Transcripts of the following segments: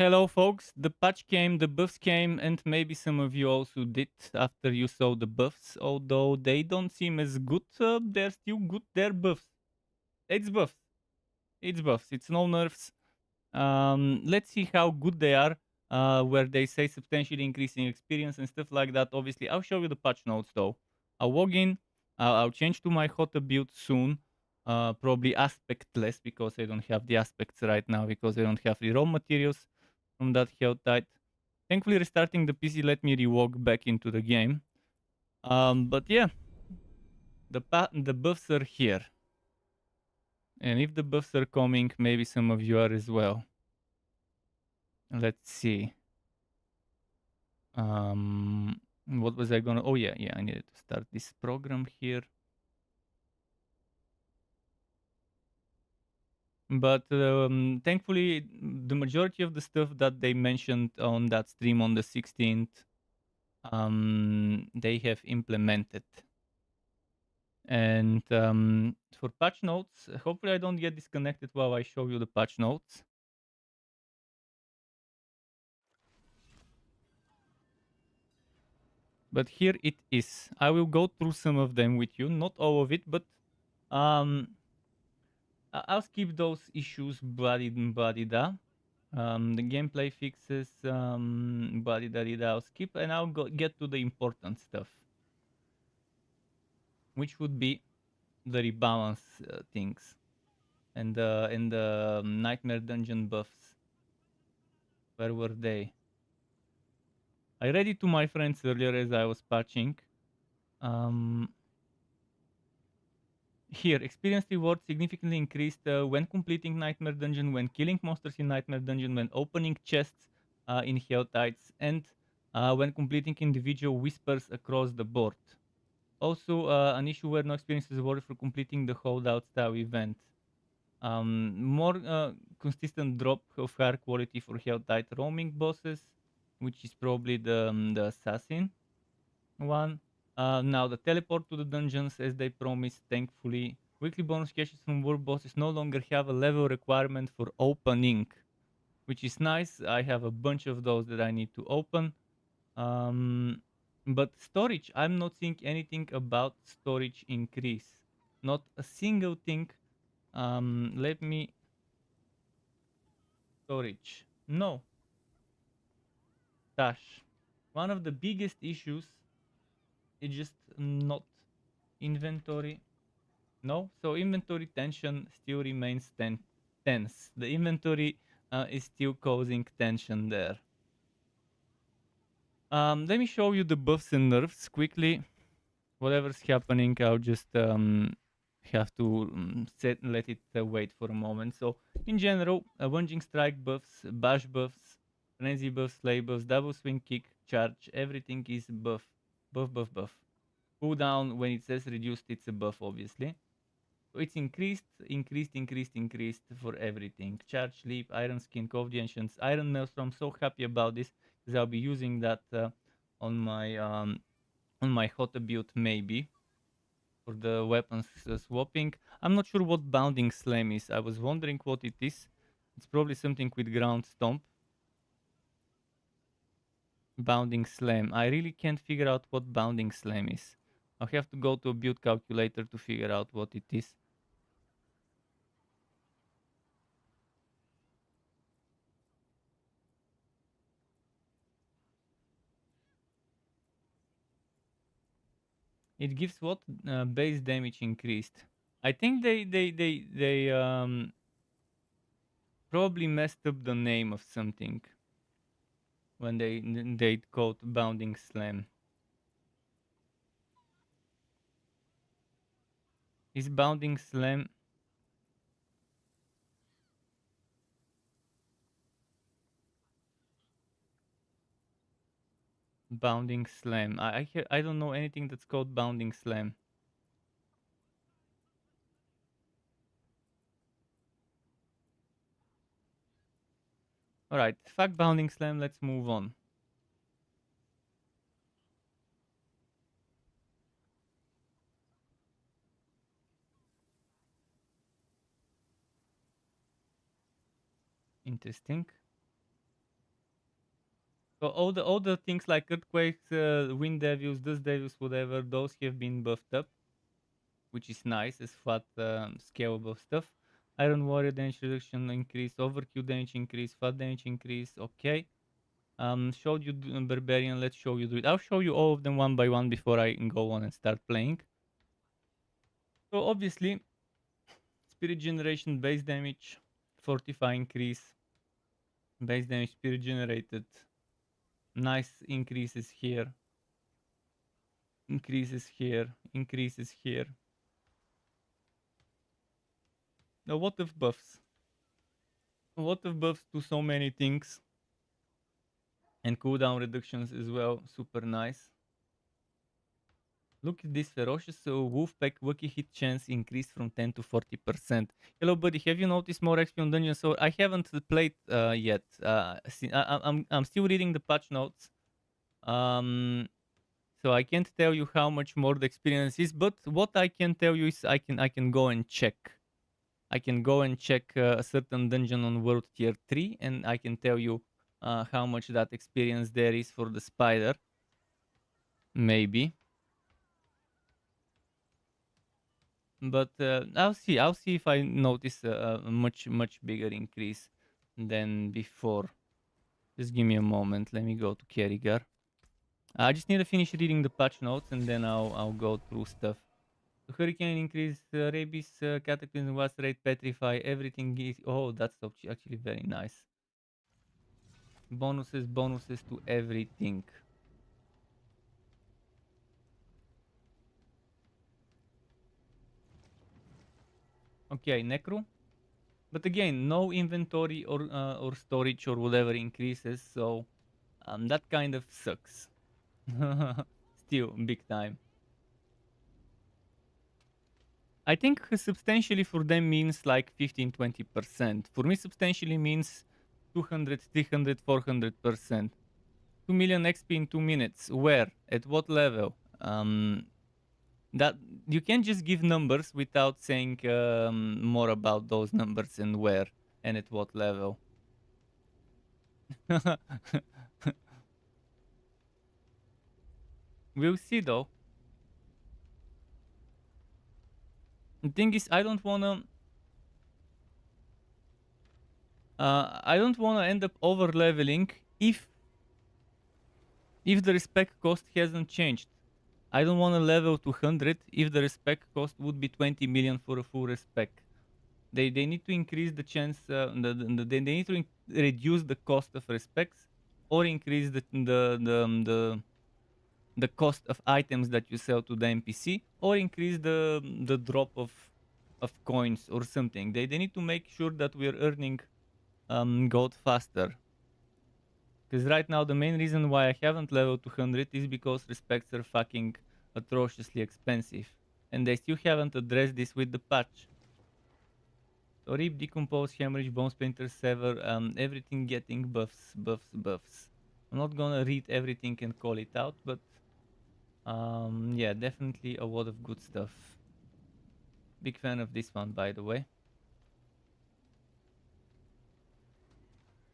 Hello, folks. The patch came, the buffs came, and maybe some of you also did after you saw the buffs. Although they don't seem as good, they're still good. They're buffs. It's buffs. It's buffs. It's no nerfs. Let's see how good they are. Where they say substantially increasing experience and stuff like that. Obviously, I'll show you the patch notes though. I'll log in. I'll change to my HotA build soon. Probably aspectless because I don't have the aspects right now because I don't have the raw materials from that held tight. Thankfully, restarting the PC let me re-walk back into the game. But yeah, the buffs are here. And if the buffs are coming, maybe some of you are as well. Let's see. What was I gonna? Oh yeah, I needed to start this program here. But thankfully, the majority of the stuff that they mentioned on that stream on the 16th, they have implemented. And for patch notes, hopefully I don't get disconnected while I show you the patch notes. But here it is. I will go through some of them with you, not all of it, but um, I'll skip those issues, blah-di-da. The gameplay fixes, blah-di-da-di-da, I'll skip, and I'll get to the important stuff, which would be the rebalance things and the Nightmare Dungeon buffs. Where were they? I read it to my friends earlier as I was patching. Um, Here, experience reward significantly increased when completing Nightmare Dungeon, when killing monsters in Nightmare Dungeon, when opening chests in Hell Tides, and when completing individual whispers across the board. Also, an issue where no experience is awarded for completing the holdout style event. More consistent drop of higher quality for Hell Tide roaming bosses, which is probably the assassin one. Now the teleport to the dungeons as they promised, thankfully. Weekly bonus caches from world bosses no longer have a level requirement for opening, which is nice. I have a bunch of those that I need to open. But storage, I'm not seeing anything about storage increase. Not a single thing. Let me storage. No. Dash. One of the biggest issues is just not inventory. No, so inventory tension still remains tense. The inventory is still causing tension there. Let me show you the buffs and nerfs quickly. Whatever's happening, I'll just have to let it wait for a moment. So, in general, Avenging Strike buffs, Bash buffs, Frenzy buffs, Slay buffs, Double Swing Kick, Charge, everything is buff. Buff. Cooldown, when it says reduced, it's a buff, obviously. So it's increased for everything. Charge, Leap, Iron Skin, Cove the Ancients, Iron Maelstrom. I'm so happy about this because I'll be using that on my HotA build maybe for the weapons swapping. I'm not sure what Bounding Slam is. I was wondering what it is. It's probably something with Ground Stomp. Bounding Slam. I really can't figure out what Bounding Slam is. I'll have to go to a build calculator to figure out what it is. It gives what base damage increased. I think they probably messed up the name of something when they called Bounding Slam. Is Bounding Slam Bounding Slam? I don't know anything that's called Bounding Slam. All right, fuck Bounding Slam. Let's move on. Interesting. So all the things like earthquakes, wind devils, dust devils, whatever, those have been buffed up, which is nice as fat scalable stuff. Iron warrior damage reduction increase, overkill damage increase, fat damage increase. Okay. Showed you barbarian. Let's show you druid. I'll show you all of them one by one before I go on and start playing. So obviously, spirit generation base damage, fortify increase, base damage spirit generated. Nice increases here, increases here, increases here. A lot of buffs. A lot of buffs to so many things. And cooldown reductions as well. Super nice. Look at this ferocious Wolfpack Wookie hit chance increased from 10 to 40%. Hello, buddy. Have you noticed more XP on Dungeon? So I haven't played yet. I'm still reading the patch notes. So I can't tell you how much more the experience is. But what I can tell you is I can go and check. I can go and check a certain dungeon on World Tier 3, and I can tell you how much that experience there is for the spider. Maybe. But I'll see. I'll see if I notice a much bigger increase than before. Just give me a moment. Let me go to Kerrigar. I just need to finish reading the patch notes and then I'll go through stuff. The hurricane increase, rabies, cataclysm, was rate, petrify, everything is. Oh, that's actually very nice. Bonuses to everything. Okay, Necro. But again, no inventory or storage or whatever increases, so that kind of sucks. Still, big time. I think substantially for them means like 15-20%. For me, substantially means 200, 300, 400%. 2 million XP in 2 minutes. Where? At what level? That you can't just give numbers without saying more about those numbers and where and at what level. We'll see though. The thing is, I don't wanna end up over leveling if the respec cost hasn't changed. I don't wanna level to 100 if the respec cost would be 20 million for a full respec. They need to increase the chance. They need to reduce the cost of respects or increase the cost of items that you sell to the NPC, or increase the drop of coins or something. They need to make sure that we're earning gold faster. Because right now the main reason why I haven't leveled to 100 is because respects are fucking atrociously expensive. And they still haven't addressed this with the patch. So rip, decompose, hemorrhage, bone splinter, sever, everything getting buffs, buffs, buffs. I'm not gonna read everything and call it out, but yeah, definitely a lot of good stuff. Big fan of this one, by the way.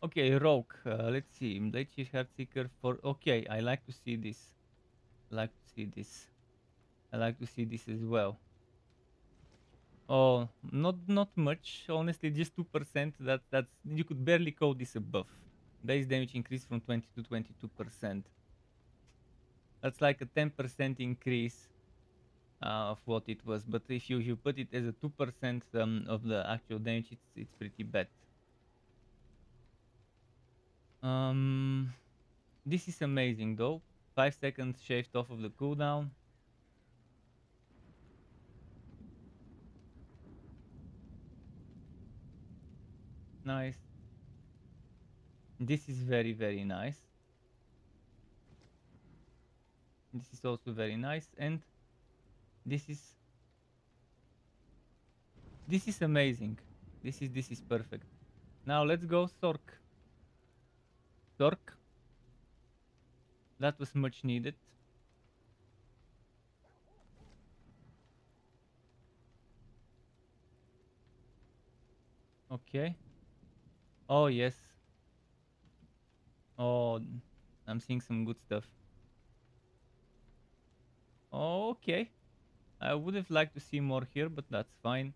Okay, Rogue. Let's see. Blade Chief Heartseeker for. Okay, I like to see this. I like to see this. I like to see this as well. Oh, not much. Honestly, just 2%. That's you could barely call this a buff. Base damage increase from 20 to 22%. That's like a 10% increase of what it was. But if you put it as a 2% of the actual damage, it's pretty bad. This is amazing though. 5 seconds shaved off of the cooldown. Nice. This is very nice. This is also very nice, and this is amazing. This is perfect. Now let's go Sork. Sork. That was much needed. Okay. Oh yes. Oh, I'm seeing some good stuff. Okay. I would have liked to see more here, but that's fine.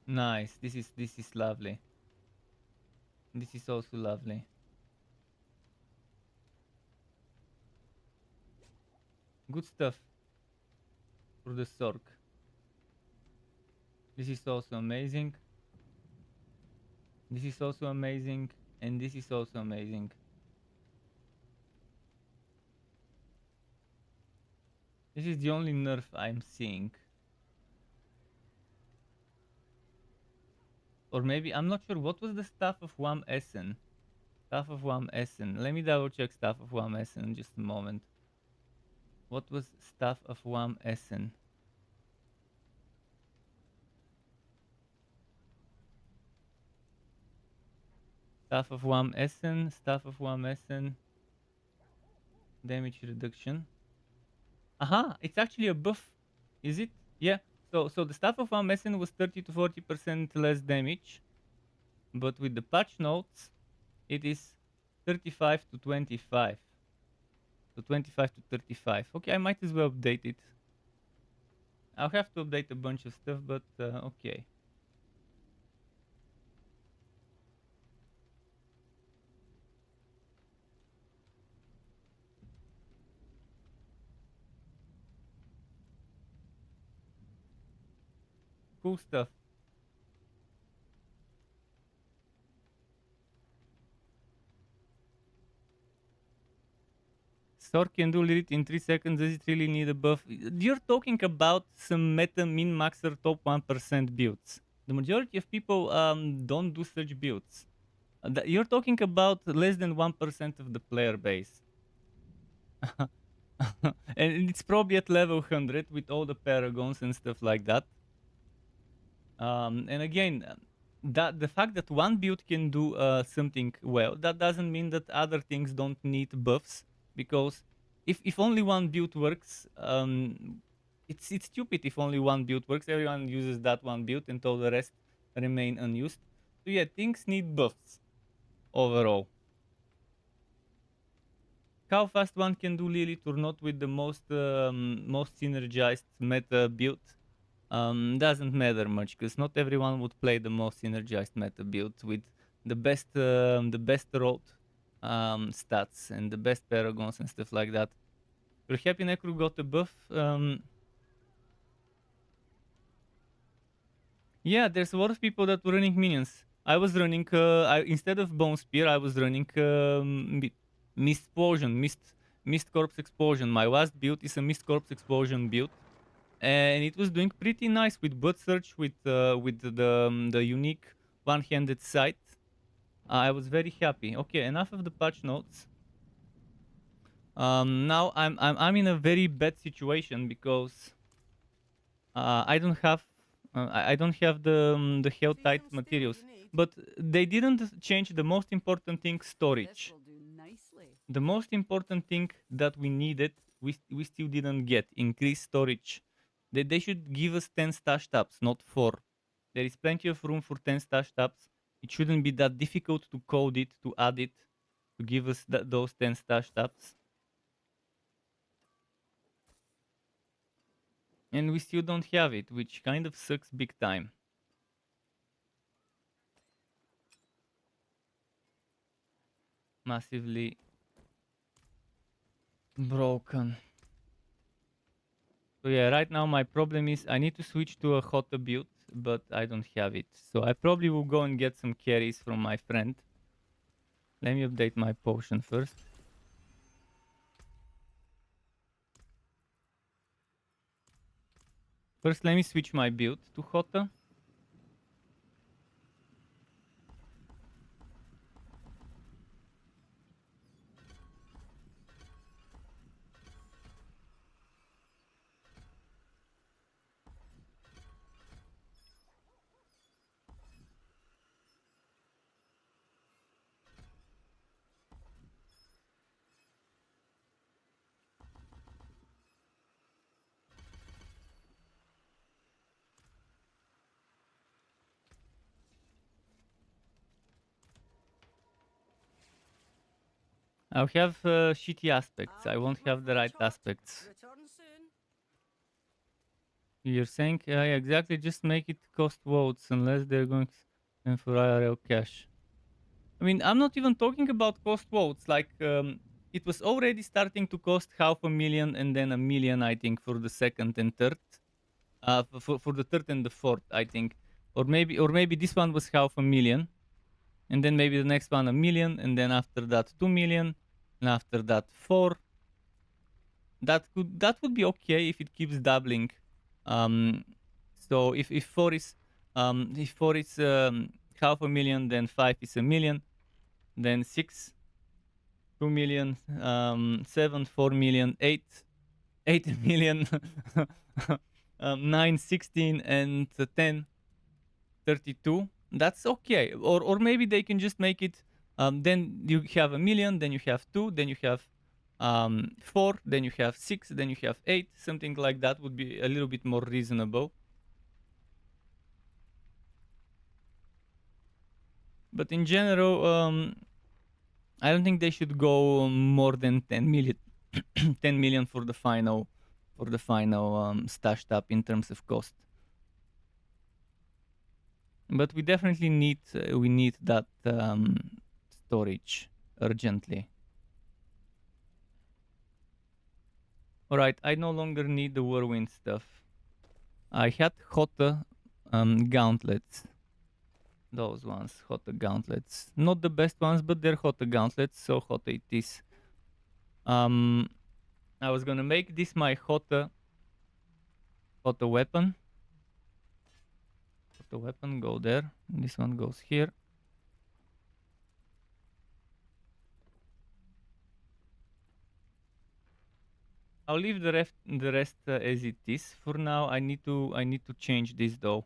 Nice. This is lovely. This is also lovely. Good stuff for the Sork. This is also amazing. This is also amazing. And this is also amazing. This is the only nerf I'm seeing. Or maybe, I'm not sure, what was the Staff of Wham Essen? Staff of Wham Essen. Let me double check Staff of Wham Essen in just a moment. What was Staff of Wham Essen? Staff of Wham Essen, Staff of Wham Essen. Damage reduction. Aha, it's actually a buff. Is it? Yeah. So the Staff of Wham Essen was 30 to 40% less damage. But with the patch notes, it is 35 to 25. So 25 to 35. Okay, I might as well update it. I'll have to update a bunch of stuff, but okay. Cool stuff. Sword can do it in 3 seconds. Does it really need a buff? You're talking about some meta min-maxer top 1% builds. The majority of people don't do such builds. You're talking about less than 1% of the player base. And it's probably at level 100 with all the paragons and stuff like that. And again, that the fact that one build can do something well, that doesn't mean that other things don't need buffs. Because if only one build works, it's stupid. If only one build works, everyone uses that one build and all the rest remain unused. So yeah, things need buffs overall. How fast one can do Lilith or not with the most synergized meta build doesn't matter much, because not everyone would play the most synergized meta build with the best road stats and the best paragons and stuff like that. You're happy Necro got a buff. Yeah, there's a lot of people that were running minions. I was running, instead of Bone Spear, I was running Mist Explosion, Mist Corpse Explosion. My last build is a Mist Corpse Explosion build. And it was doing pretty nice with Blood Search, with the unique one-handed sight. I was very happy. Okay, enough of the patch notes. Now I'm in a very bad situation because I don't have the hell tight materials. But they didn't change the most important thing, storage. The most important thing that we needed, we still didn't get, increased storage. They should give us 10 stash tabs, not 4. There is plenty of room for 10 stash tabs. It shouldn't be that difficult to code it, to add it, to give us those 10 stash tabs. And we still don't have it, which kind of sucks big time. Massively broken. So yeah, right now my problem is I need to switch to a HotA build, but I don't have it. So I probably will go and get some carries from my friend. Let me update my potion first. First, let me switch my build to HotA. I'll have shitty aspects. I won't have the right aspects. You're saying, yeah, exactly. Just make it cost votes unless they're going and for IRL cash. I mean, I'm not even talking about cost votes. Like, it was already starting to cost 500,000 and then 1,000,000, I think, for the second and third. For the third and the fourth, I think, or maybe this one was 500,000, and then maybe the next one 1,000,000, and then after that 2,000,000, and after that 4. That would be okay if it keeps doubling. So if 4 is 500,000, then 5 is 1,000,000, then 6, 2,000,000, 7, 4,000,000, 8 million, 9, 16, and 10, 32. That's okay. Or maybe they can just make it. Then you have 1,000,000, then you have 2, then you have 4, then you have 6, then you have 8. Something like that would be a little bit more reasonable. But in general, I don't think they should go more than 10 million, 10 million for the final, stashed up in terms of cost. But we definitely need that storage urgently. All right, I no longer need the whirlwind stuff. I had HotA gauntlets. Those ones, HotA gauntlets. Not the best ones, but they're HotA gauntlets, so HotA it is. I was gonna make this my HotA weapon. HotA weapon, go there. This one goes here. I'll leave the rest as it is for now. I need to change this though.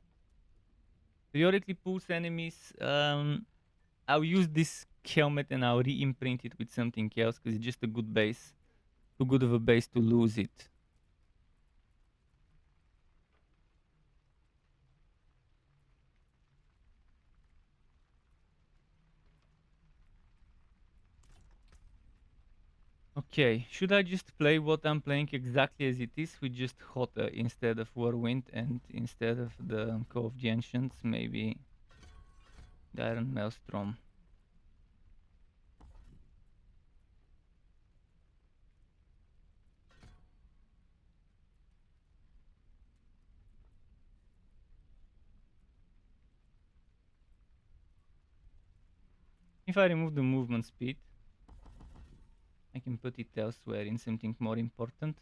Periodically pulse enemies. I'll use this helmet and I'll re-imprint it with something else because it's just a good base. Too good of a base to lose it. Okay, should I just play what I'm playing exactly as it is with just HotA instead of Warwind and instead of the Call of the Ancients, maybe the Iron Maelstrom? If I remove the movement speed, I can put it elsewhere in something more important.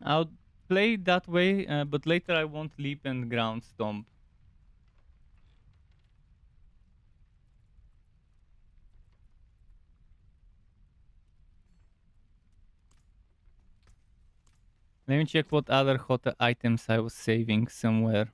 I'll play that way, but later I won't leap and ground stomp. Let me check what other HotA items I was saving somewhere.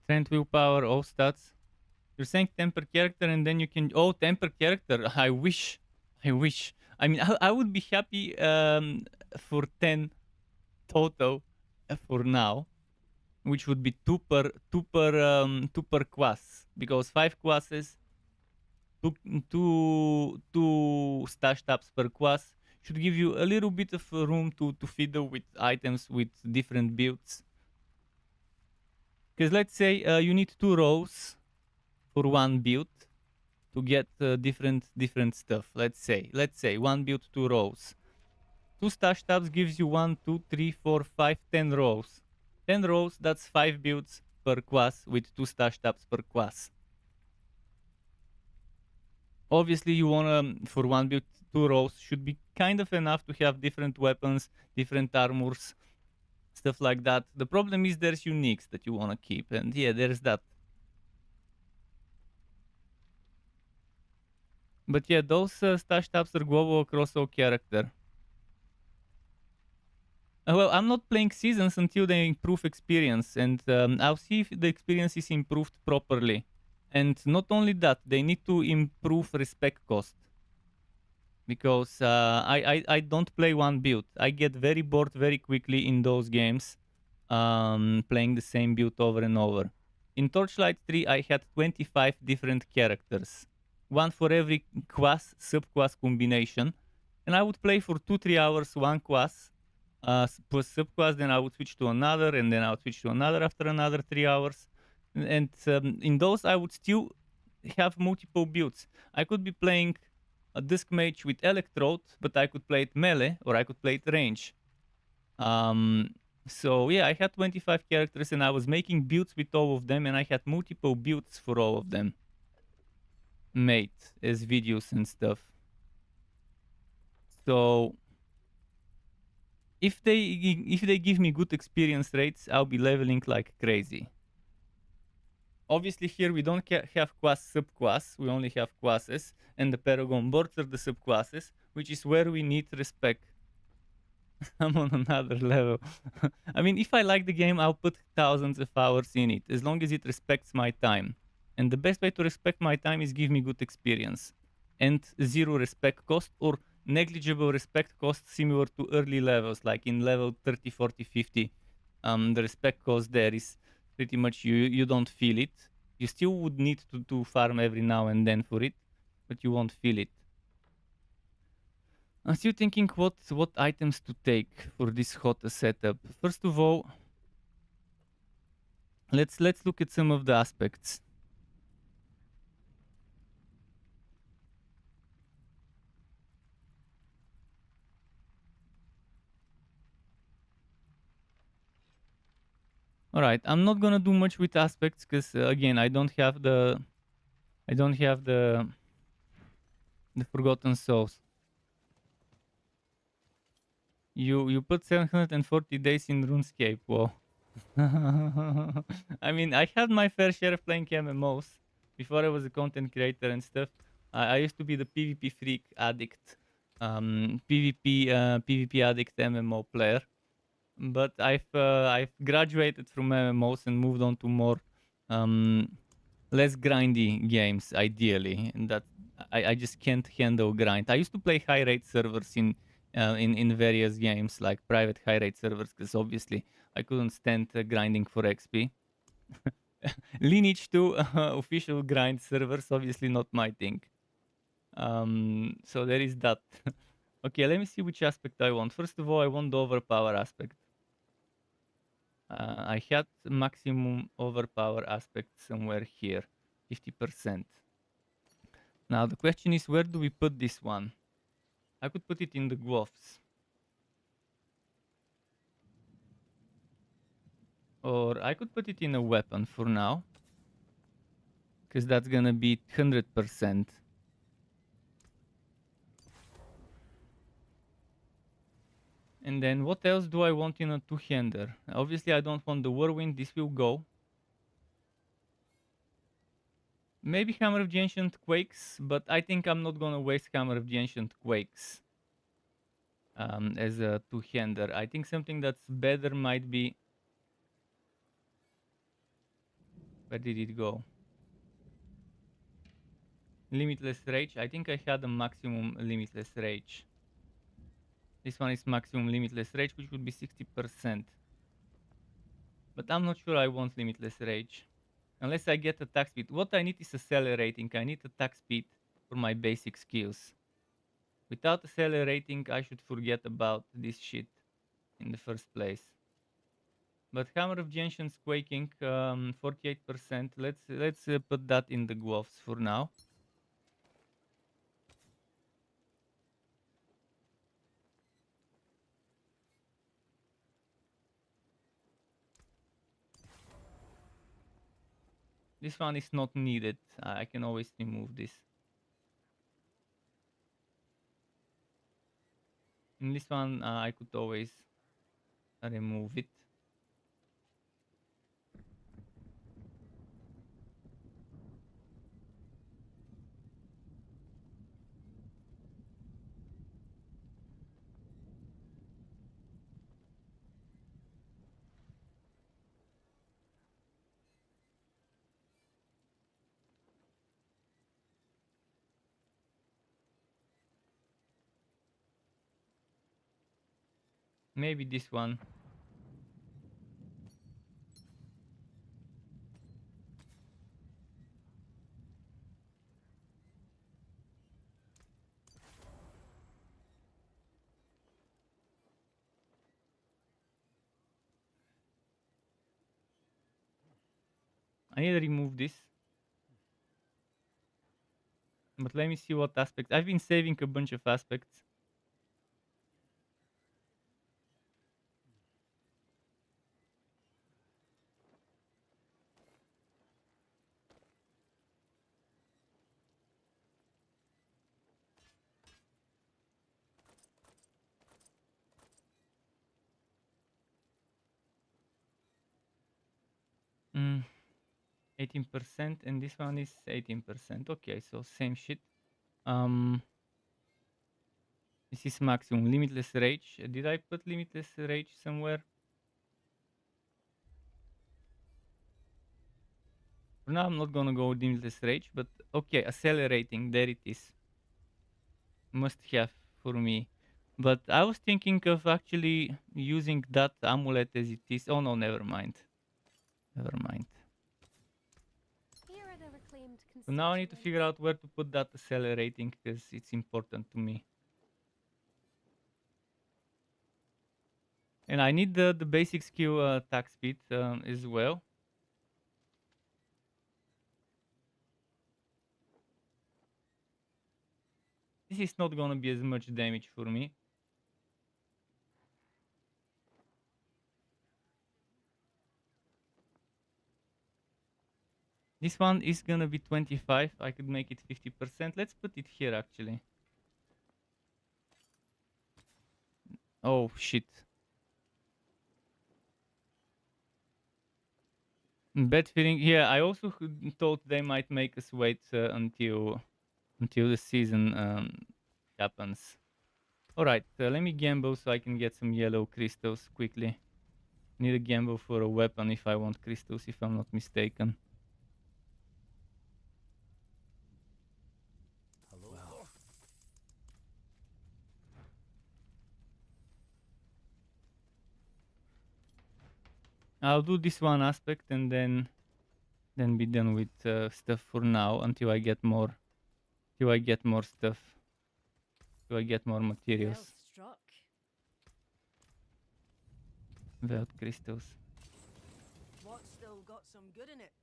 Strength, willpower, all stats. You're saying temper character and then you can... Oh, temper character. I wish. I mean, I would be happy for 10 total for now, which would be 2 per class, because 5 classes, two stashed ups per class. should give you a little bit of room to fiddle with items with different builds. Because let's say you need 2 rows for one build to get different stuff. Let's say one build, 2 rows. 2 stash tabs gives you 1, 2, 3, 4, 5, 10 rows. 10 rows, that's 5 builds per class with 2 stash tabs per class. Obviously, you wanna, for one build, 2 rows should be kind of enough to have different weapons, different armors, stuff like that. The problem is there's uniques that you wanna keep, and yeah, there's that. But yeah, those stash tabs are global across all character. Well, I'm not playing seasons until they improve experience, and I'll see if the experience is improved properly. And not only that, they need to improve respec cost. Because I don't play one build. I get very bored very quickly in those games, playing the same build over and over. In Torchlight 3, I had 25 different characters, one for every class, subclass combination, and I would play for 2-3 hours one class, plus subclass, then I would switch to another, and then I would switch to another after another 3 hours. And in those, I would still have multiple builds. I could be playing a disc mage with electrode, but I could play it melee or I could play it range. So yeah, I had 25 characters and I was making builds with all of them, and I had multiple builds for all of them made as videos and stuff. So if they give me good experience rates, I'll be leveling like crazy. Obviously here we don't have class subclass, we only have classes, and the Paragon boards are the subclasses, which is where we need respect. I'm on another level. I mean, if I like the game, I'll put thousands of hours in it, as long as it respects my time. And the best way to respect my time is give me good experience. And 0 respect cost, or negligible respect cost similar to early levels, like in level 30, 40, 50. The respect cost there is pretty much you don't feel it. You still would need to farm every now and then for it, but you won't feel it. I'm still thinking what items to take for this HotA setup. First of all, let's look at some of the aspects. All right, I'm not gonna do much with aspects because again, I don't have the Forgotten Souls. You put 740 days in RuneScape. Whoa. I mean, I had my fair share of playing MMOs before I was a content creator and stuff. I used to be the PvP freak addict, PvP addict MMO player. But I've graduated from MMOs and moved on to more less grindy games, ideally, and that I just can't handle grind. I used to play high rate servers in various games, like private high rate servers, because obviously I couldn't stand grinding for XP. Lineage 2 official grind servers, obviously not my thing. So there is that. Okay, let me see which aspect I want. First of all, I want the overpower aspect. I had maximum overpower aspect somewhere here, 50%. Now the question is, where do we put this one? I could put it in the gloves. Or I could put it in a weapon for now. Because that's gonna be 100%. And then what else do I want in a two-hander? Obviously I don't want the whirlwind, this will go. Maybe Hammer of the Ancient Quakes, but I think I'm not gonna waste Hammer of the Ancient Quakes as a two-hander. I think something that's better might be... Where did it go? Limitless Rage. I think I had a maximum Limitless Rage. This one is maximum Limitless Rage, which would be 60%. But I'm not sure I want Limitless Rage. Unless I get attack speed. What I need is accelerating. I need attack speed for my basic skills. Without accelerating, I should forget about this shit in the first place. But Hammer of Gentian's quaking, 48%. Let's put that in the gloves for now. This one is not needed. I can always remove this. In this one, I could always remove it. Maybe this one. I need to remove this. But let me see what aspects. I've been saving a bunch of aspects. Mm, 18%, and this one is 18%. Okay, so same shit. This is maximum. Limitless Rage. Did I put Limitless Rage somewhere? For now, I'm not gonna go with Limitless Rage, but okay, Accelerating. There it is. Must have for me. But I was thinking of actually using that amulet as it is. Oh no, never mind. Never mind. So now I need to figure out where to put that accelerating because it's important to me. And I need the basic skill attack speed as well. This is not gonna be as much damage for me. This one is gonna be 25. I could make it 50%. Let's put it here actually. Oh shit. Bad feeling. Yeah, I also thought they might make us wait until the season happens. All right, let me gamble so I can get some yellow crystals quickly. Need a gamble for a weapon if I want crystals, if I'm not mistaken. I'll do this one aspect and then be done with stuff for now until I get more. Till I get more stuff. Till I get more materials. Without crystals. What's still got some good in it?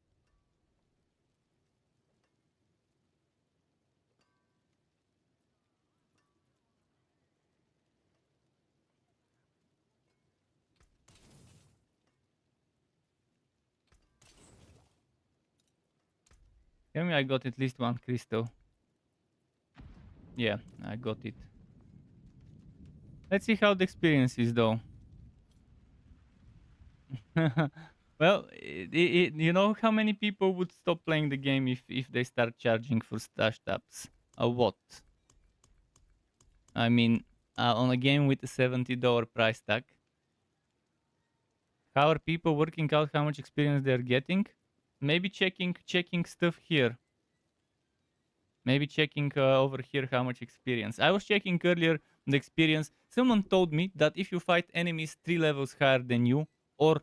Tell me I got at least one crystal. Yeah, I got it. Let's see how the experience is though. Well, you know how many people would stop playing the game if they start charging for stash tabs? A what? I mean, on a game with a $70 price tag. How are people working out how much experience they're getting? Maybe checking stuff here. Maybe checking over here how much experience. I was checking earlier the experience. Someone told me that if you fight enemies 3 levels higher than you or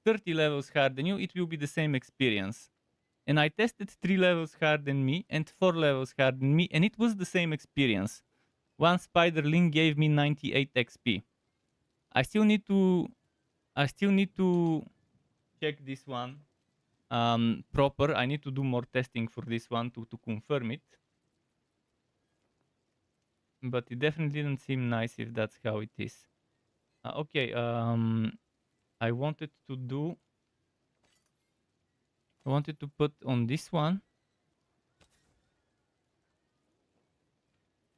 30 levels higher than you, it will be the same experience. And I tested 3 levels higher than me and 4 levels higher than me, and it was the same experience. One spiderling gave me 98 XP. I still need to check this one proper. I need to do more testing for this one to confirm it. But it definitely didn't seem nice if that's how it is. Okay, I wanted to put on this one.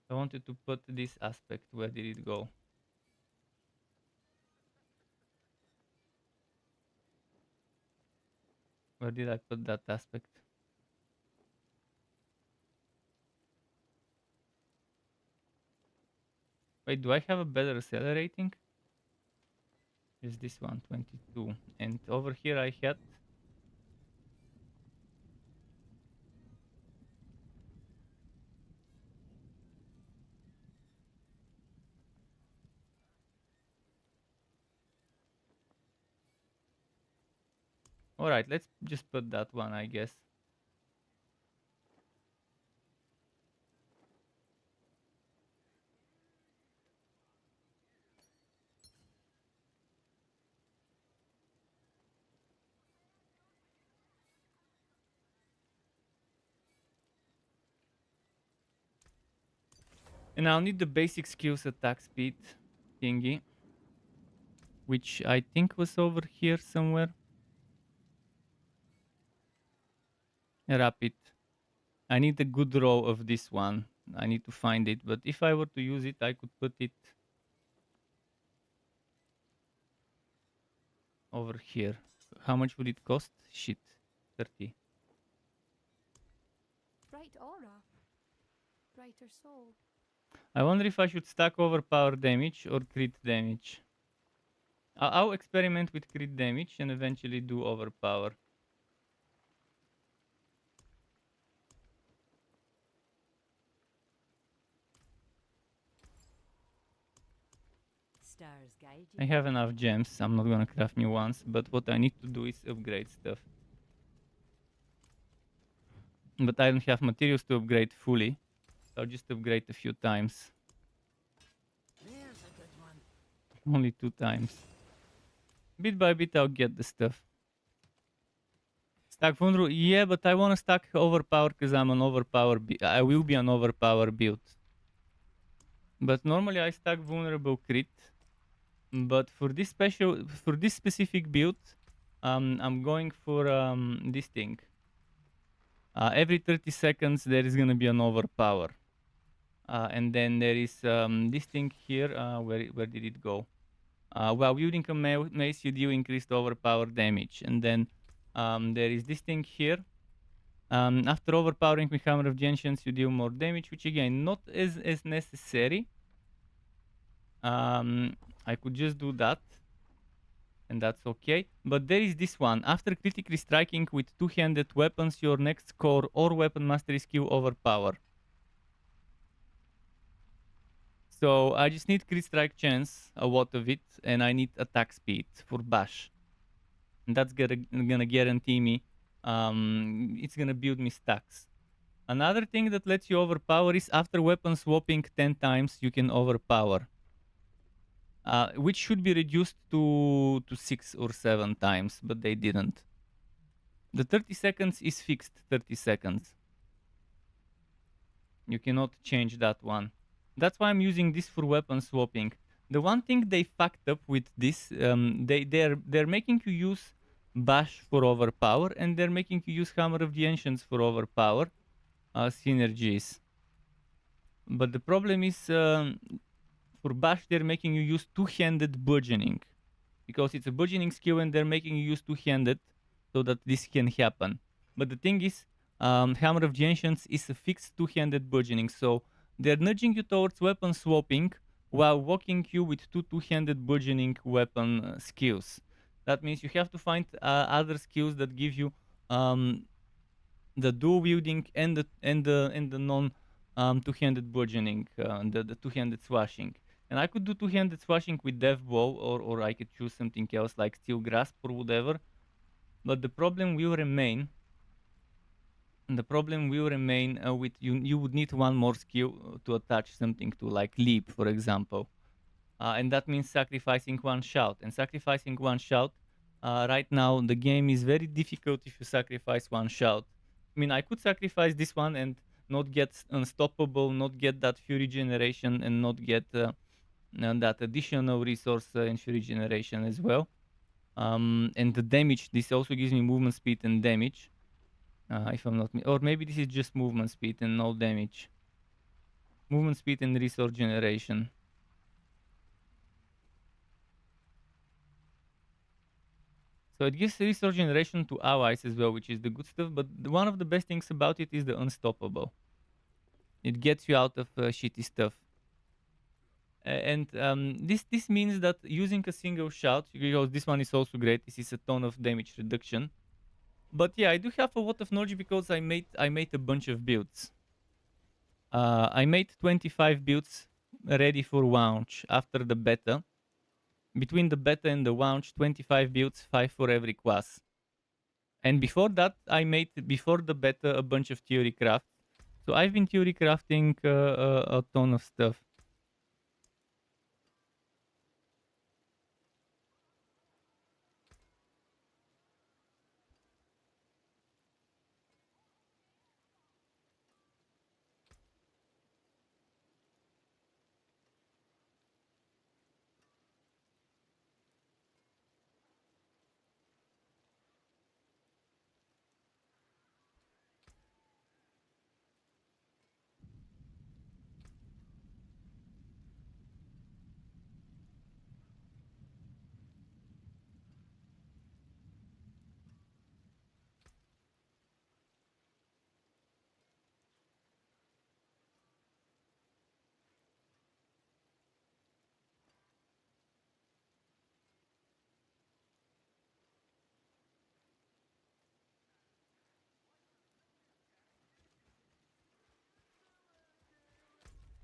I wanted to put this aspect. Where did it go? Where did I put that aspect? Wait, do I have a better accelerating? Is this one 22? And over here I had. Alright, let's just put that one, I guess. And I'll need the basic skills attack speed thingy, which I think was over here somewhere. Rapid. I need a good row of this one. I need to find it, but if I were to use it, I could put it over here. How much would it cost? Shit, 30. Bright aura. Brighter soul. I wonder if I should stack overpower damage or crit damage. I'll experiment with crit damage and eventually do overpower. Stars guide I you. have enough gems. I'm not gonna craft new ones, but what I need to do is upgrade stuff. But I don't have materials to upgrade fully. So I'll just upgrade a few times. There's a good one. Only 2 times. Bit by bit I'll get the stuff. Stack Vulnerable, yeah, but I wanna stack Overpower because I'm an Overpower I will be an Overpower build. But normally I stack Vulnerable Crit. But for this specific build, I'm going for this thing. Every 30 seconds there is gonna be an Overpower. And then there is this thing here. Where did it go? While wielding a mace, you deal increased overpower damage. And then there is this thing here. After overpowering with Hammer of the Ancients, you deal more damage, which again, not as necessary. I could just do that. And that's okay. But there is this one. After critically striking with two-handed weapons, your next core or weapon mastery skill overpower. So I just need crit strike chance, a lot of it, and I need attack speed for bash. And that's gonna guarantee me, it's gonna build me stacks. Another thing that lets you overpower is after weapon swapping 10 times, you can overpower. Which should be reduced to 6 or 7 times, but they didn't. The 30 seconds is fixed 30 seconds. You cannot change that one. That's why I'm using this for weapon swapping. The one thing they fucked up with this, they're making you use bash for overpower, and they're making you use Hammer of the Ancients for overpower synergies. But the problem is, for bash they're making you use two-handed bludgeoning, because it's a bludgeoning skill, and they're making you use two-handed so that this can happen. But the thing is, Hammer of the Ancients is a fixed two-handed bludgeoning, so they're nudging you towards weapon swapping while walking you with two-handed bludgeoning weapon skills. That means you have to find other skills that give you the dual wielding and the non two-handed bludgeoning, the two-handed swashing. And I could do two-handed swashing with Death Blow, or I could choose something else like Steel Grasp or whatever. But the problem will remain the problem will remain with you. You would need one more skill to attach something to, like leap, for example, and that means sacrificing one shout. And sacrificing one shout, right now the game is very difficult if you sacrifice one shout. I mean, I could sacrifice this one and not get unstoppable, not get that fury generation, and not get that additional resource in fury generation as well. And the damage, this also gives me movement speed and damage. If I'm not, or maybe this is just movement speed and no damage. Movement speed and resource generation. So it gives resource generation to allies as well, which is the good stuff. But one of the best things about it is the unstoppable. It gets you out of shitty stuff. And this means that using a single shout, because this one is also great. This is a ton of damage reduction. But yeah, I do have a lot of knowledge because I made a bunch of builds. I made 25 builds ready for launch after the beta. Between the beta and the launch, 25 builds, 5 for every class. And before that, I made, before the beta, a bunch of theory crafts. So I've been theory crafting a ton of stuff.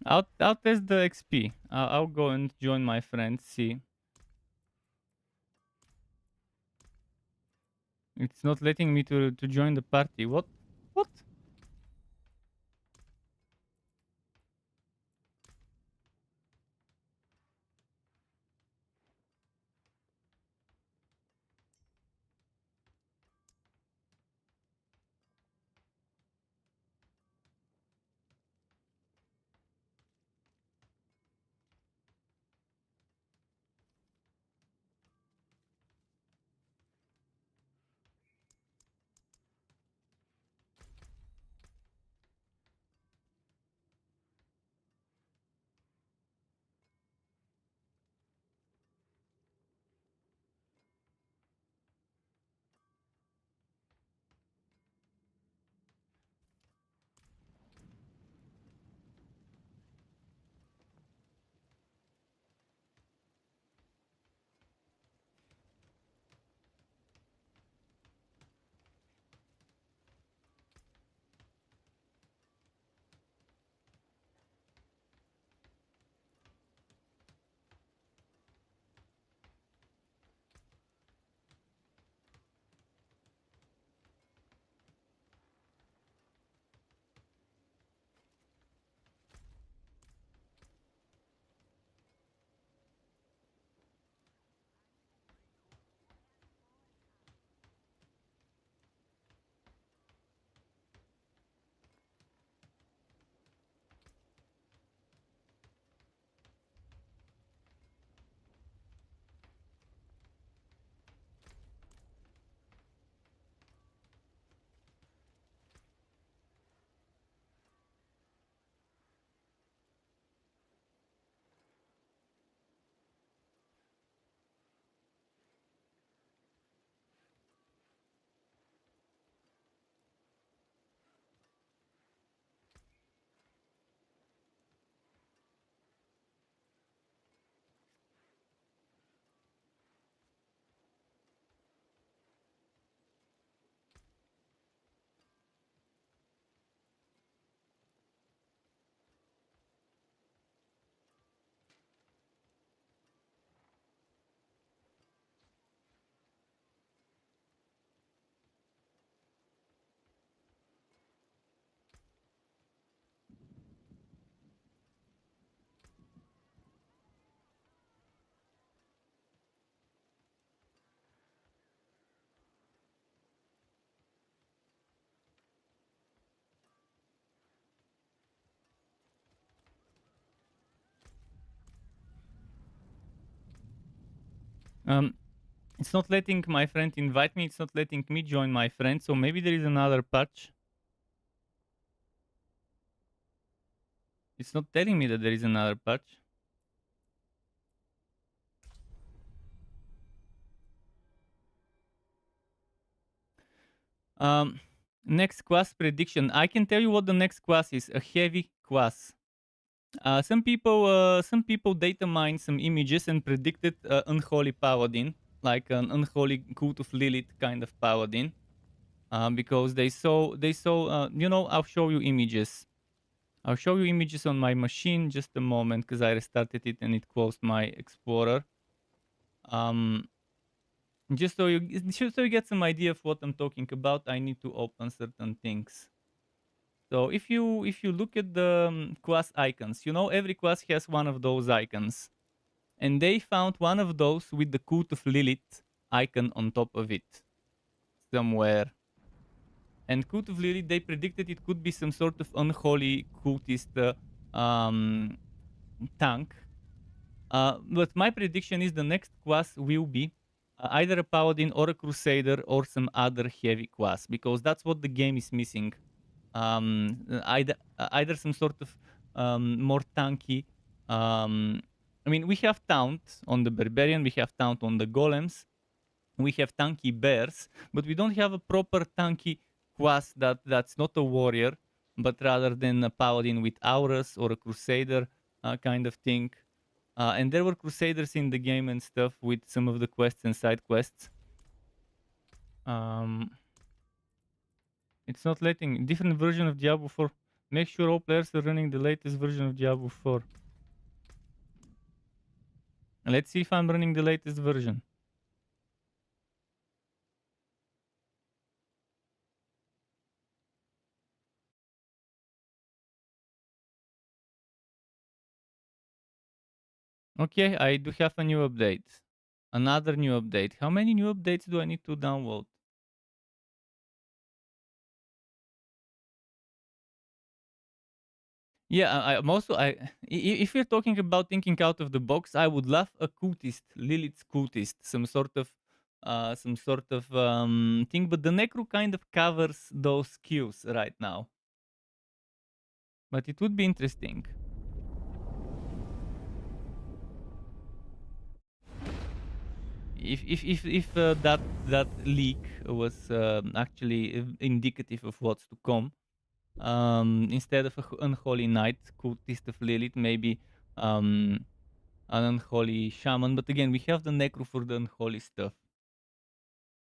I'll test the XP. I'll go and join my friends. See, it's not letting me to join the party. What? What? It's not letting my friend invite me. It's not letting me join my friend. So maybe there is another patch. It's not telling me that there is another patch. Next quest prediction. I can tell you what the next quest is. A heavy quest. Some people data mined some images and predicted unholy paladin, like an unholy cult of Lilith kind of paladin, because they saw. I'll show you images. I'll show you images on my machine just a moment because I restarted it and it closed my explorer. Um, just so you get some idea of what I'm talking about, I need to open certain things. So if you look at the class icons, every class has one of those icons, and they found one of those with the cult of Lilith icon on top of it somewhere. And cult of Lilith, they predicted it could be some sort of unholy cultist tank. But my prediction is the next class will be either a paladin or a crusader or some other heavy class, because that's what the game is missing. Either some sort of more tanky. I mean, we have taunt on the barbarian, we have taunt on the golems, we have tanky bears, but we don't have a proper tanky class that's not a warrior, but rather than a paladin with auras or a crusader kind of thing. And there were crusaders in the game and stuff with some of the quests and side quests. Um, it's not letting different version of Diablo 4. Make sure all players are running the latest version of Diablo 4. Let's see if I'm running the latest version. Okay, I do have a new update. Another new update. How many new updates do I need to download? Yeah, I'm also if you're talking about thinking out of the box, I would love a cultist, Lilith's cultist, some sort of thing. But the necro kind of covers those skills right now. But it would be interesting. If that leak was actually indicative of what's to come, instead of an unholy knight, cultist of Lilith, maybe an unholy shaman. But again, we have the necro for the unholy stuff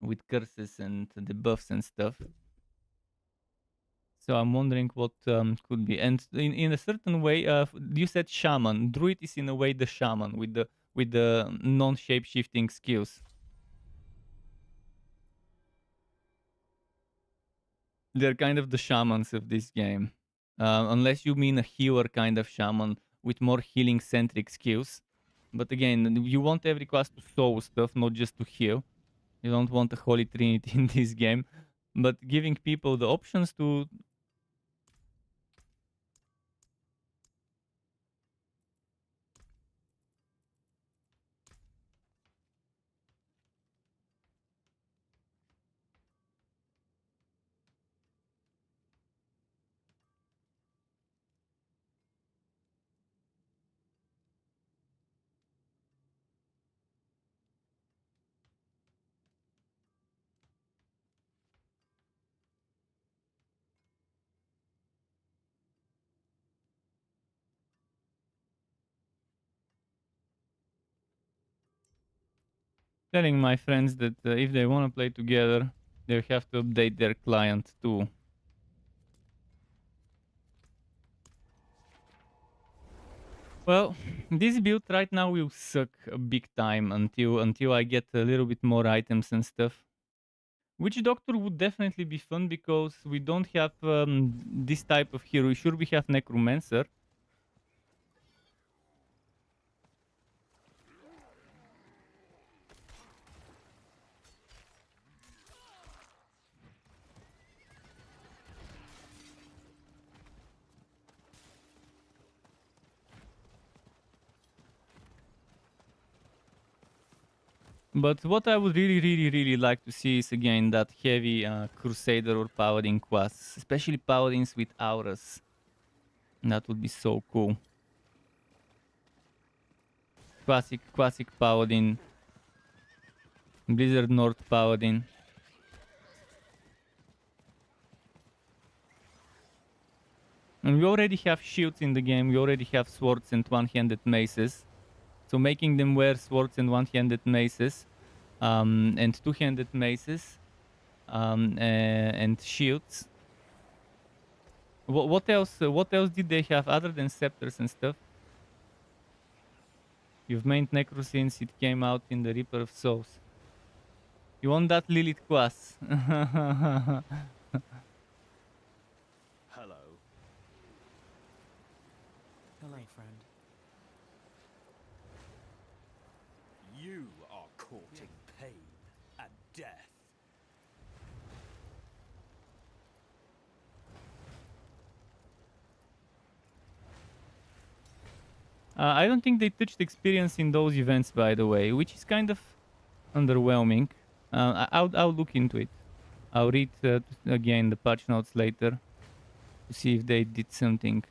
with curses and the buffs and stuff. So I'm wondering what could be. And in a certain way, you said shaman. Druid is in a way the shaman with the non-shape shifting skills. They're kind of the shamans of this game. Unless you mean a healer kind of shaman with more healing centric skills. But again, you want every class to soul stuff, not just to heal. You don't want a holy trinity in this game. But giving people the options to. Telling my friends that if they want to play together, they have to update their client too. Well, this build right now will suck a big time until I get a little bit more items and stuff. Witch Doctor would definitely be fun because we don't have this type of hero. Sure, we have Necromancer. But what I would really like to see is again that heavy Crusader or Paladin class, especially Paladins with auras. That would be so cool. Classic Paladin, Blizzard North Paladin. And we already have shields in the game. We already have swords and one-handed maces. So making them wear swords and one-handed maces, and two-handed maces, and shields. What else? What else did they have other than scepters and stuff? You've made Necro since it came out in the Reaper of Souls. You want that Lilith class? Hello. Hello, friend. You are courting pain and death. I don't think they touched experience in those events, by the way, which is kind of underwhelming. I'll look into it. I'll read again the patch notes later to see if they did something.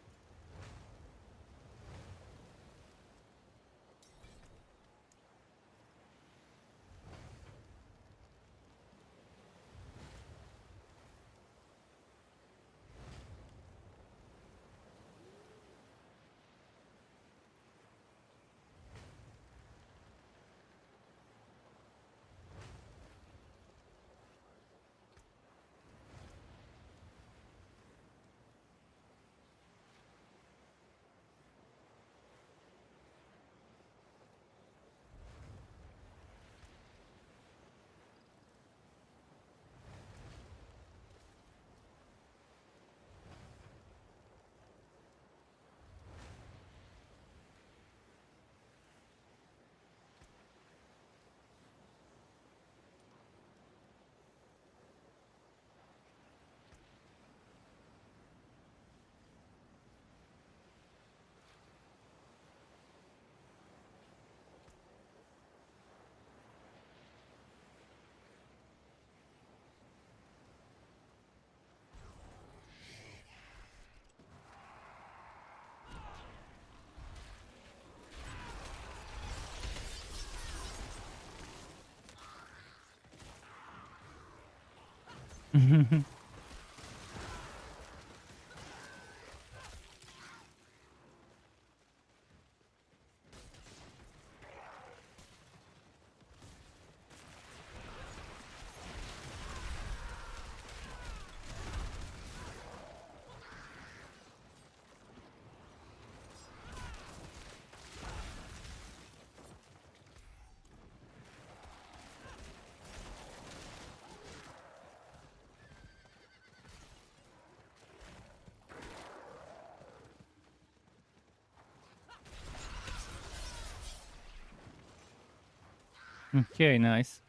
Okay, nice.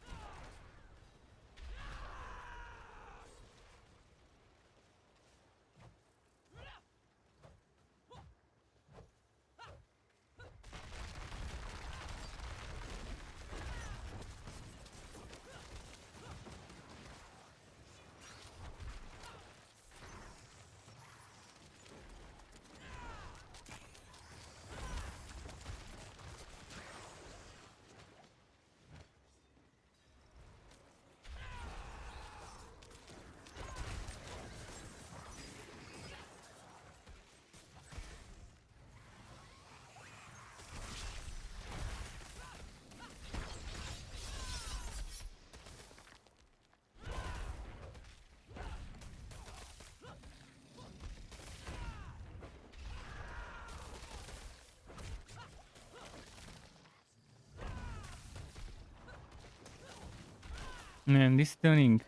Man, this stunning.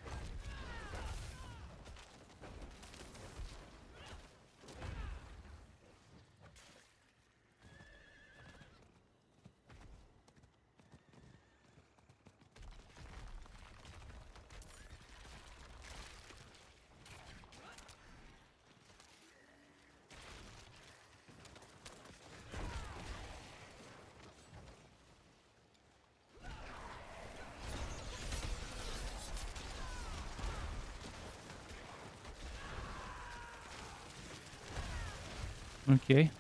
Okay.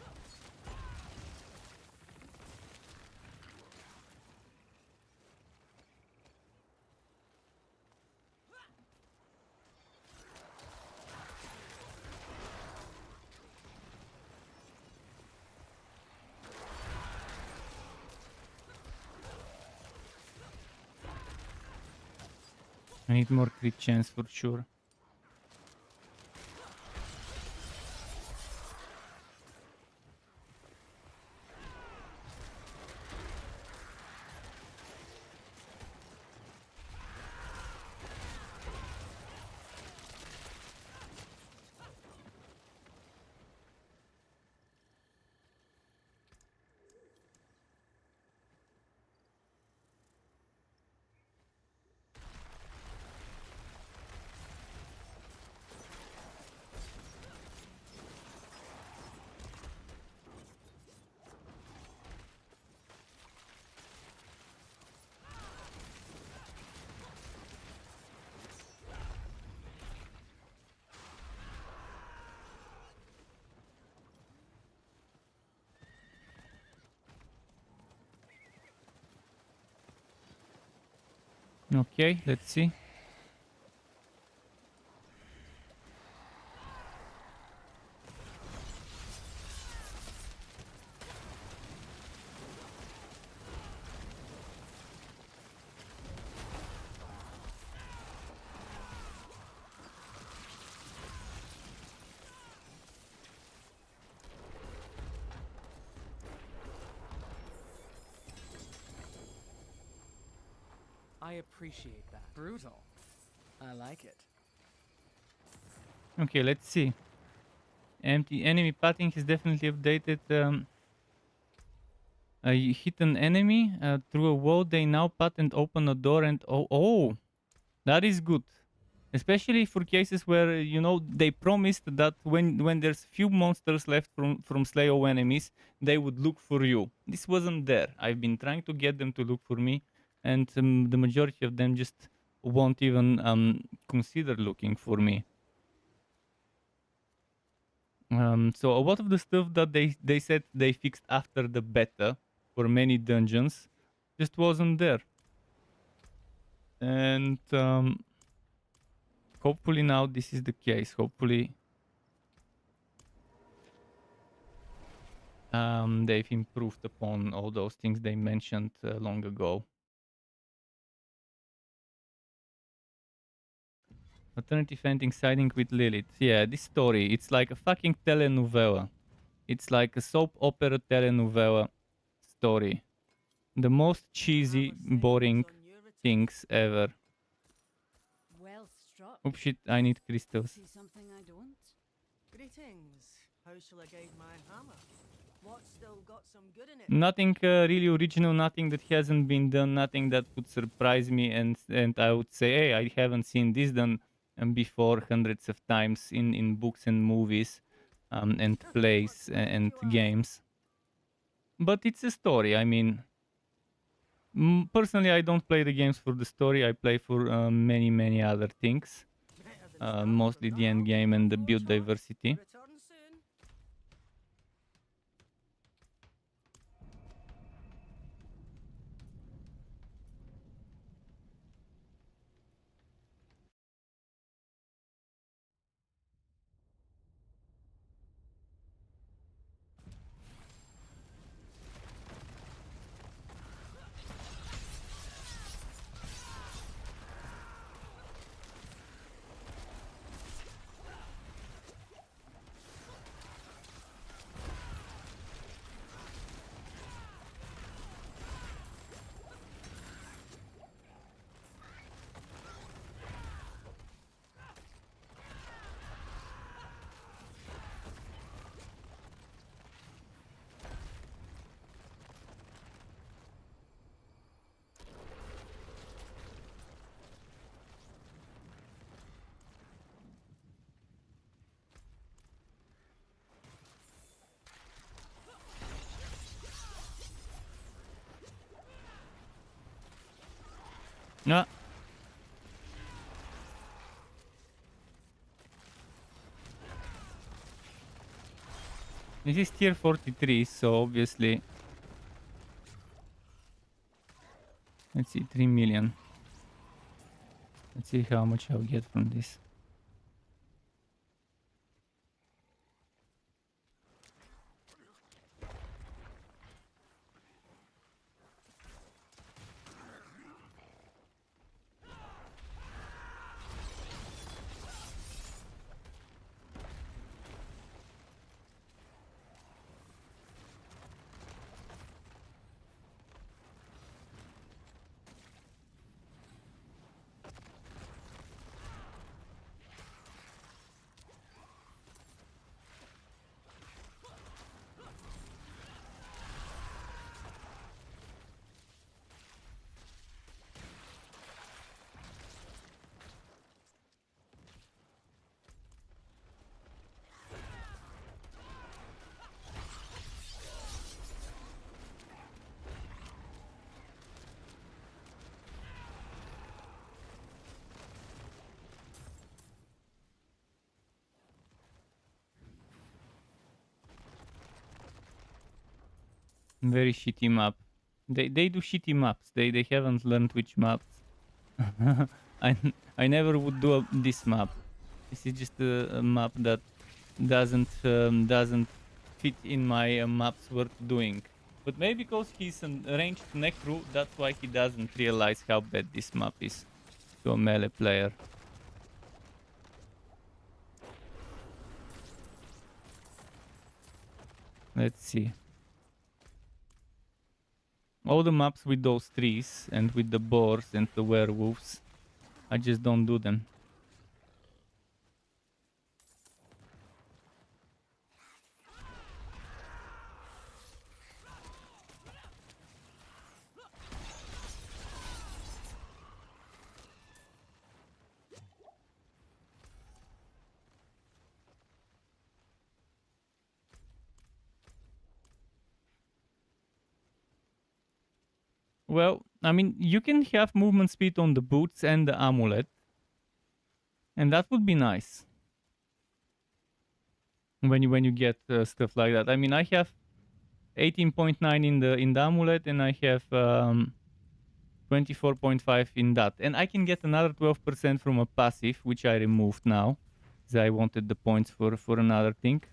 I need more crit chance for sure. Okay, let's see. I appreciate that. Brutal. I like it. Okay, let's see. Empty enemy pathing is definitely updated. You hit an enemy through a wall, they now path and open a door and oh, that is good. Especially for cases where, you know, they promised that when there's few monsters left from slay all enemies, they would look for you. This wasn't there. I've been trying to get them to look for me, and the majority of them just won't even consider looking for me. So a lot of the stuff that they said they fixed after the beta for many dungeons just wasn't there. And hopefully now this is the case. Hopefully they've improved upon all those things they mentioned long ago. Alternative ending siding with Lilith. Yeah, this story, it's like a fucking telenovela. It's like a soap opera telenovela story. The most cheesy, boring things ever. Well struck. Oh shit, I need crystals. See something I don't? Greetings. How shall I guide my hammer? What's still got some good in it? Nothing really original, nothing that hasn't been done, nothing that would surprise me, and I would say, hey, I haven't seen this done before hundreds of times in books and movies and plays and games. But it's a story. I mean, personally, I don't play the games for the story. I play for many other things, Better than starting mostly from the end nothing. game and the build Forge on. diversity. Return soon. Ah, This is tier 43, so obviously... Let's see, 3 million. Let's see how much I'll get from this. Very shitty map. They do shitty maps. They haven't learned which maps. I I never would do this map. This is just a map that doesn't fit in my maps worth doing. But maybe because he's a ranged necro, that's why he doesn't realize how bad this map is to a melee player. Let's see. All the maps with those trees and with the boars and the werewolves, I just don't do them. Well, I mean, you can have movement speed on the boots and the amulet. And that would be nice. When you get stuff like that. I mean, I have 18.9 in the amulet and I have 24.5 in that. And I can get another 12% from a passive, which I removed now. Because I wanted the points for another thing.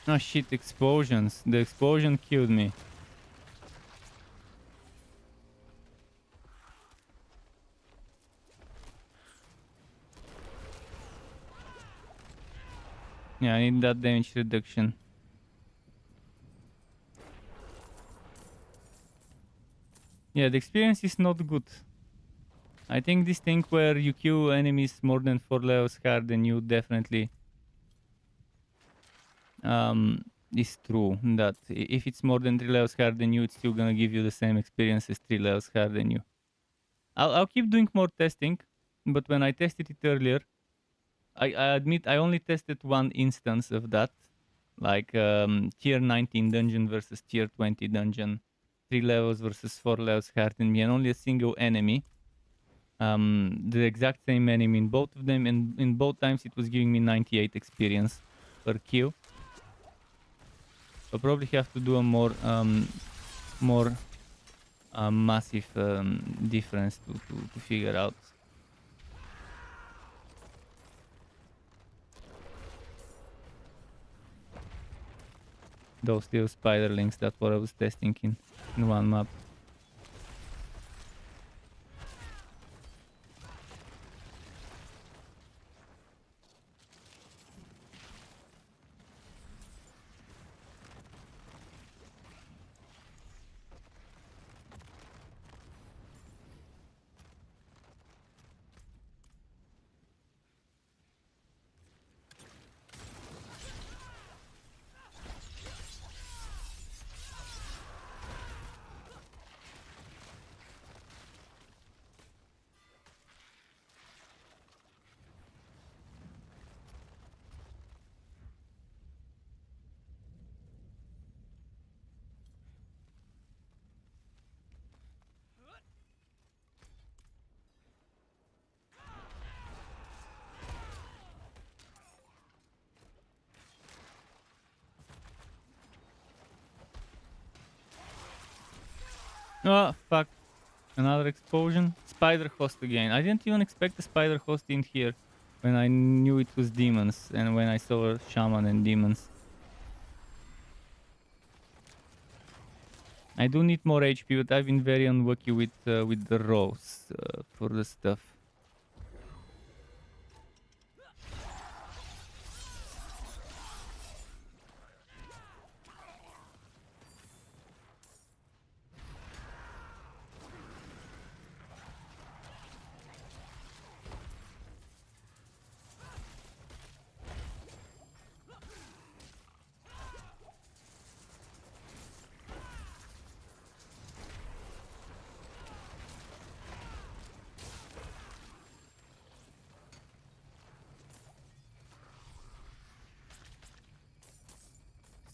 Oh shit, explosions. The explosion killed me. Yeah, I need that damage reduction. Yeah, the experience is not good. I think this thing where you kill enemies more than 4 levels higher than you definitely is true. That if it's more than 3 levels higher than you, it's still gonna give you the same experience as 3 levels higher than you. I'll keep doing more testing, but when I tested it earlier, I admit I only tested one instance of that, like tier 19 dungeon versus tier 20 dungeon, 3 levels versus 4 levels higher than me, and only a single enemy. The exact same enemy in both of them, and in both times it was giving me 98 experience per kill. I'll probably have to do a more massive difference to figure out. Those little spiderlings, that's what I was testing in one map. Oh, fuck. Another explosion. Spider host again. I didn't even expect a spider host in here when I knew it was demons and when I saw a shaman and demons. I do need more HP, but I've been very unlucky with the rolls for the stuff.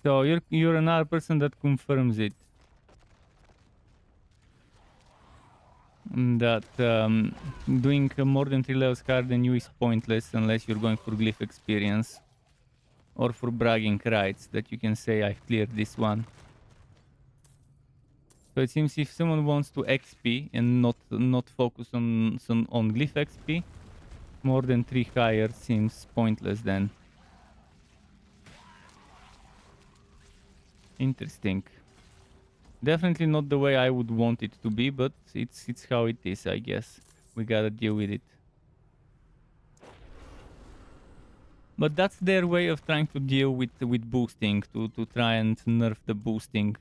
So you're another person that confirms it. That doing more than 3 levels higher than you is pointless unless you're going for glyph experience or for bragging rights that you can say I've cleared this one. So it seems if someone wants to XP and not focus on glyph XP, more than 3 higher seems pointless then. Interesting. Definitely not the way I would want it to be, but it's how it is, I guess. We gotta deal with it. But that's their way of trying to deal with boosting, to try and nerf the boosting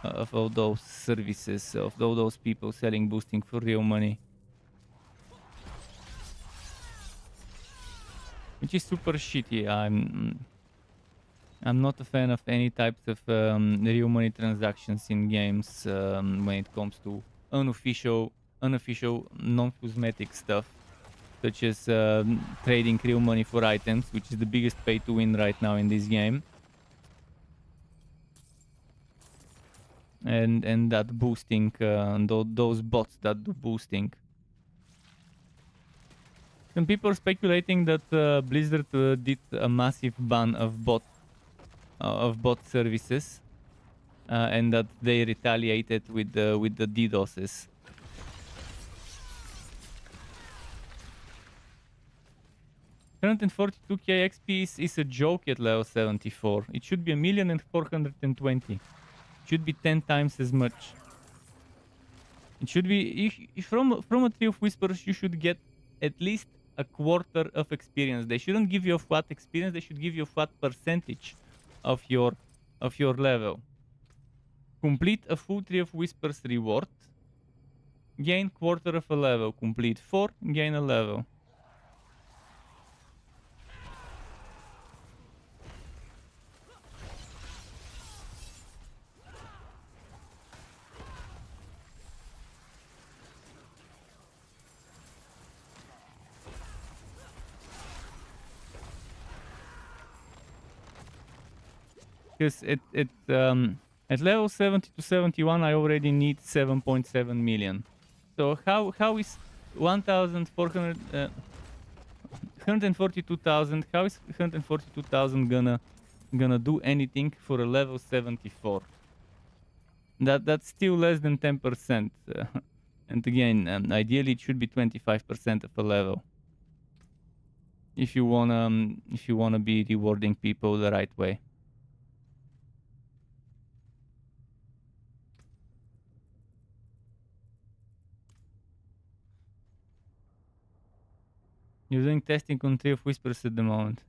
of all those services, of all those people selling boosting for real money. Which is super shitty. I'm not a fan of any types of real money transactions in games when it comes to unofficial, non-cosmetic stuff, such as trading real money for items, which is the biggest pay to win right now in this game. And that boosting, those bots that do boosting. Some people are speculating that Blizzard did a massive ban of bot services, and that they retaliated with the DDoSes. Current 42k XP is a joke at level 74. It should be 1,420,000. It should be 10 times as much. It should be from a Tree of Whispers you should get at least a quarter of experience. They shouldn't give you a flat experience. They should give you a flat percentage of your level. Complete a full Tree of Whispers reward. Gain quarter of a level. Complete 4, gain a level. Because at level 70 to 71 I already need 7.7 million. So how is 1,400 142,000, how is 142,000 gonna do anything for a level 74? That's still less than 10%. And again, ideally it should be 25% of a level. If you wanna be rewarding people the right way. You're doing testing on Tree of Whispers at the moment.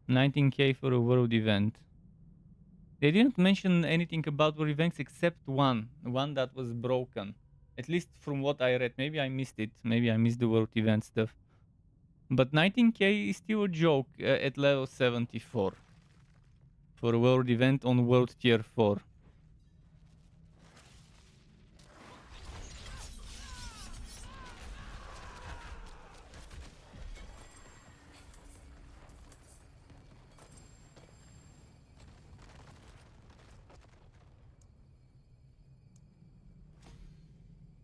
$19K for a world event. They didn't mention anything about world events except one that was broken. At least from what I read. Maybe I missed it. Maybe I missed the world event stuff. But 19K is still a joke at level 74. For a world event on world tier 4.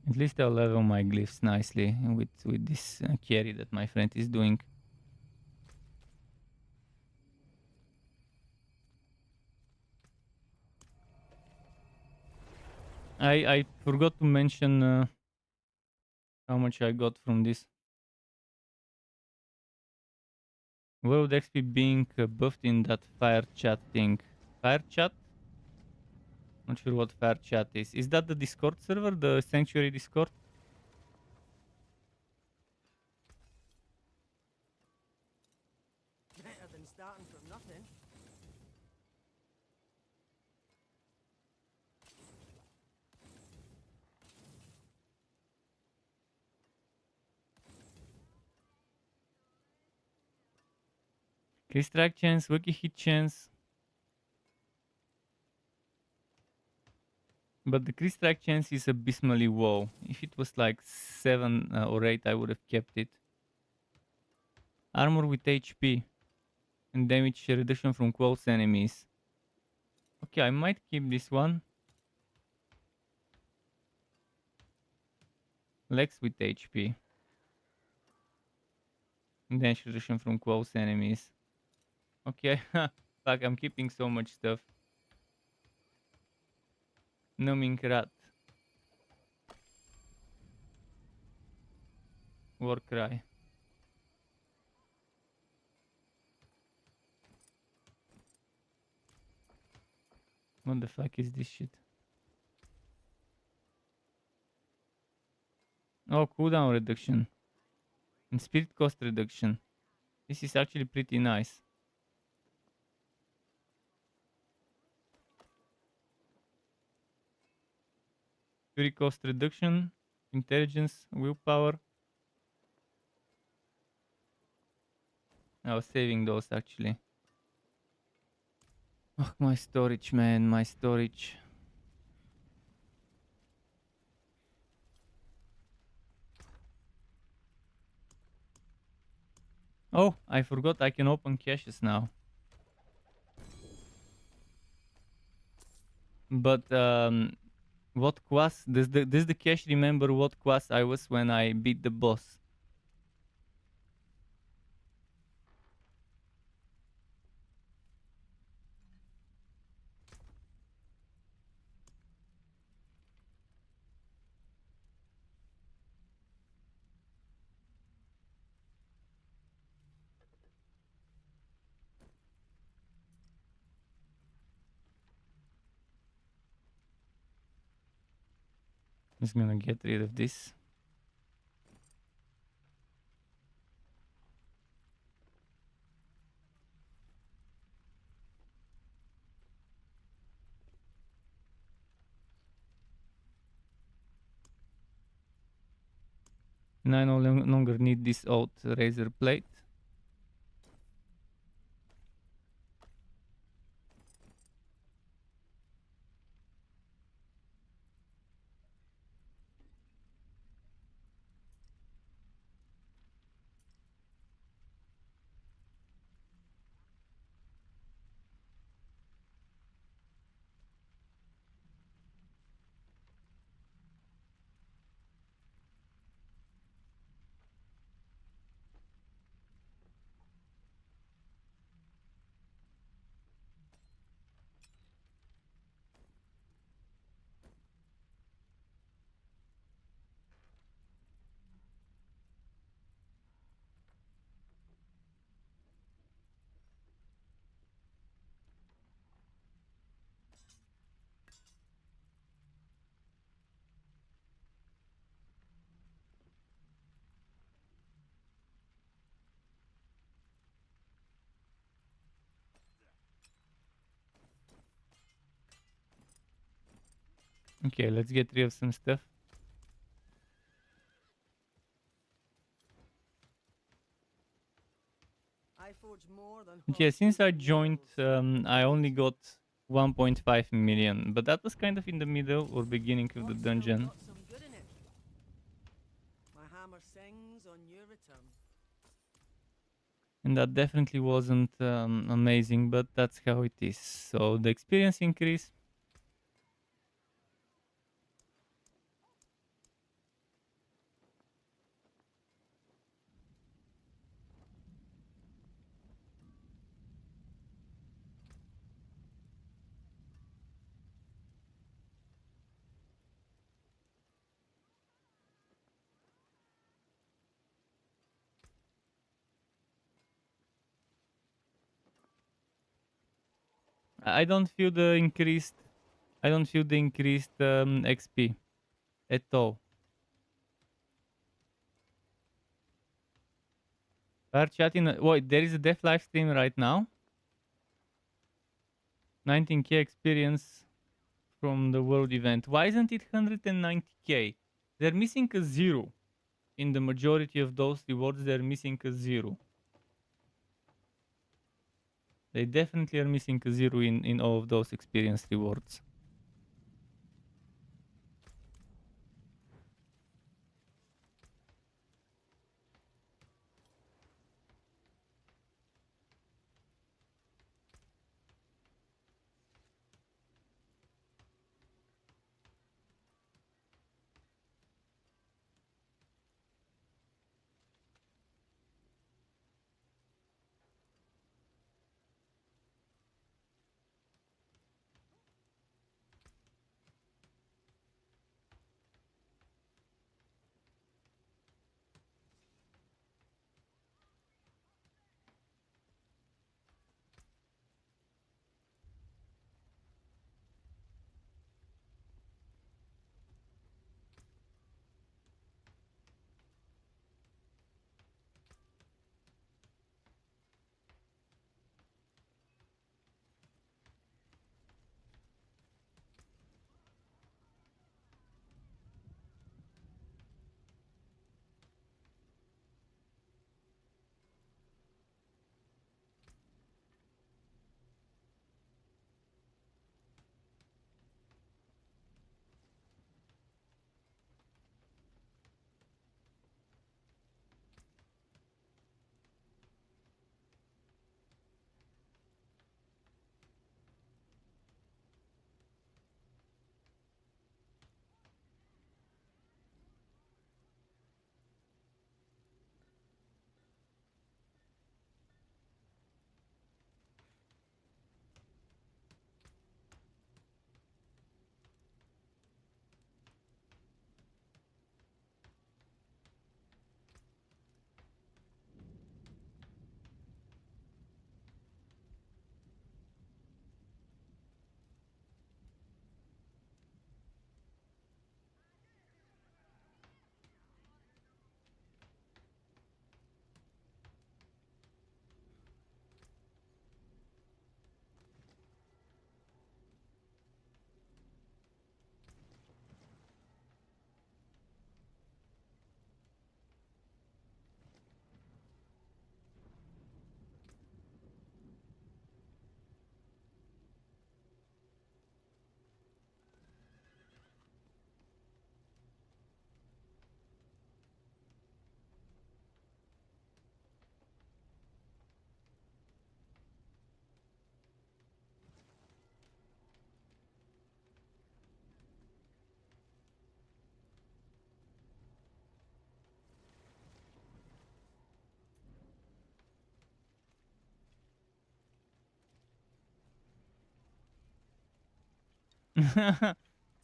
At least I'll level my glyphs nicely with this carry that my friend is doing. I forgot to mention how much I got from this. World XP being buffed in that fire chat thing. Fire chat? Not sure what fire chat is. Is that the Discord server, the Sanctuary Discord? Better than starting from nothing. Crit strike chance, wiki hit chance. But the crit strike chance is abysmally low. If it was like 7 or 8, I would have kept it. Armor with HP and damage reduction from close enemies. Okay, I might keep this one. Legs with HP. And damage reduction from close enemies. Okay, fuck, I'm keeping so much stuff. Numbing rat. War cry. What the fuck is this shit? Oh, cooldown reduction. And spirit cost reduction. This is actually pretty nice. Fury cost reduction. Intelligence, willpower. I was saving those actually. Oh, my storage, man, my storage. Oh, I forgot I can open caches now. But what class? Does the cache remember what class I was when I beat the boss? Just gonna get rid of this. And I no longer need this old razor plate. Okay, let's get rid of some stuff. I forge more than Okay, horse since I meat and joined, nails. I only got 1.5 million, but that was kind of in the middle or beginning of the What's still dungeon. got some good in it. My hammer sings on your return. And that definitely wasn't amazing, but that's how it is. So the experience increase. I don't feel the increased. I don't feel the increased XP at all. Are chatting. Wait, there is a death live stream right now. 19k experience from the world event. Why isn't it 190k? They're missing a zero. In the majority of those rewards, they're missing a zero. They definitely are missing a zero in all of those experience rewards.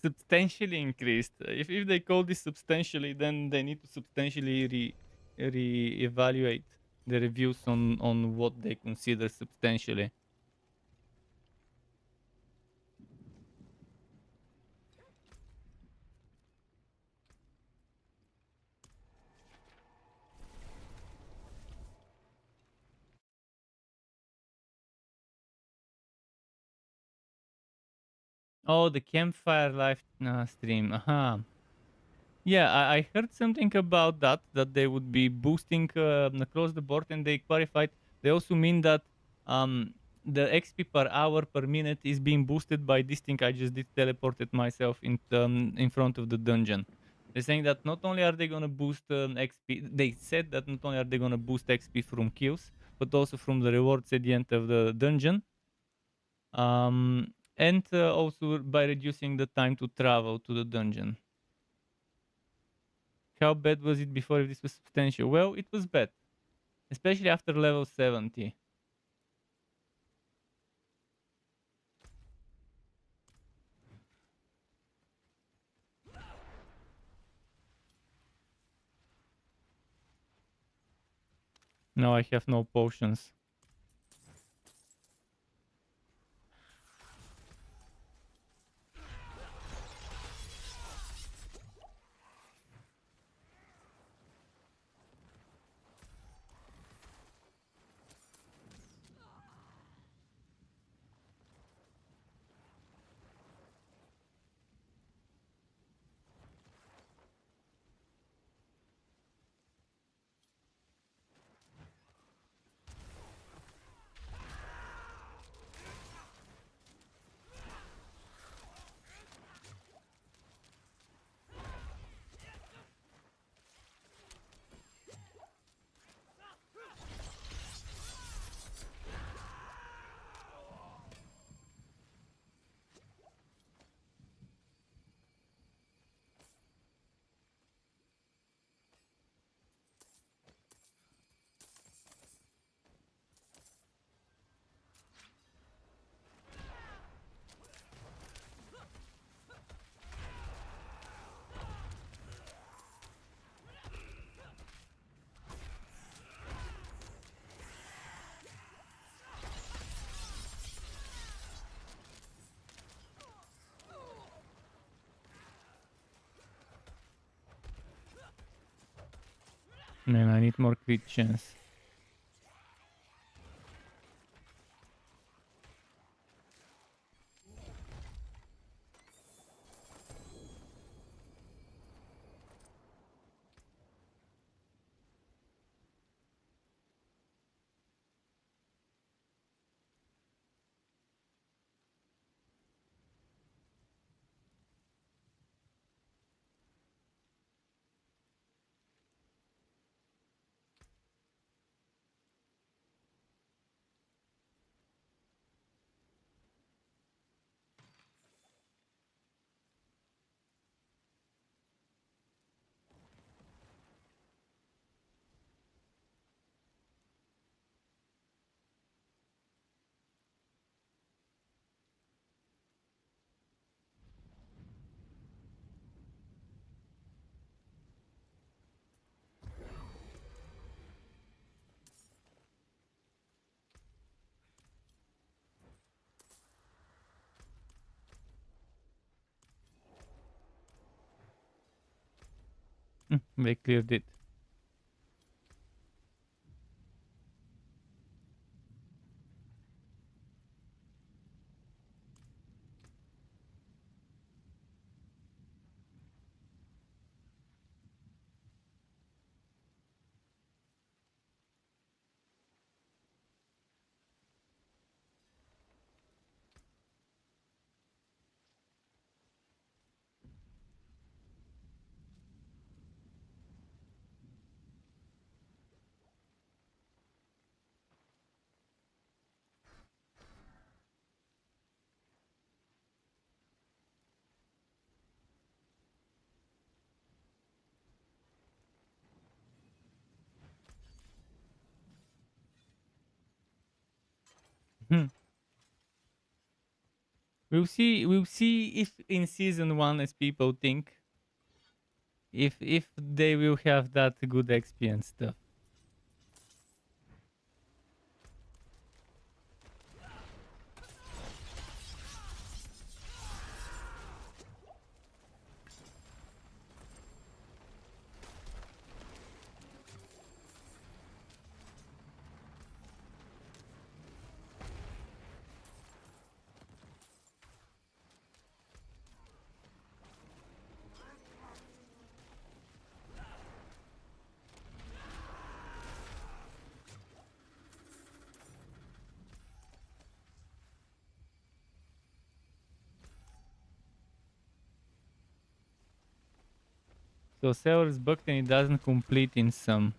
Substantially increased. If they call this substantially, then they need to substantially re-evaluate the reviews on what they consider substantially. Oh, the campfire live stream. Yeah, I heard something about that, that they would be boosting across the board, and they clarified. They also mean that um, the XP per hour per minute is being boosted by this thing I just did, teleported myself in front of the dungeon. They're saying that not only are they going to boost XP, they said that not only are they going to boost XP from kills, but also from the rewards at the end of the dungeon. And also by reducing the time to travel to the dungeon. How bad was it before if this was substantial? Well, it was bad. Especially after level 70. No, I have no potions. Man, I need more crit chance. They cleared it. Hmm. We'll see. We'll see if in season 1, as people think, if they will have that good XP and stuff. So Sever's bugged and it doesn't complete in some.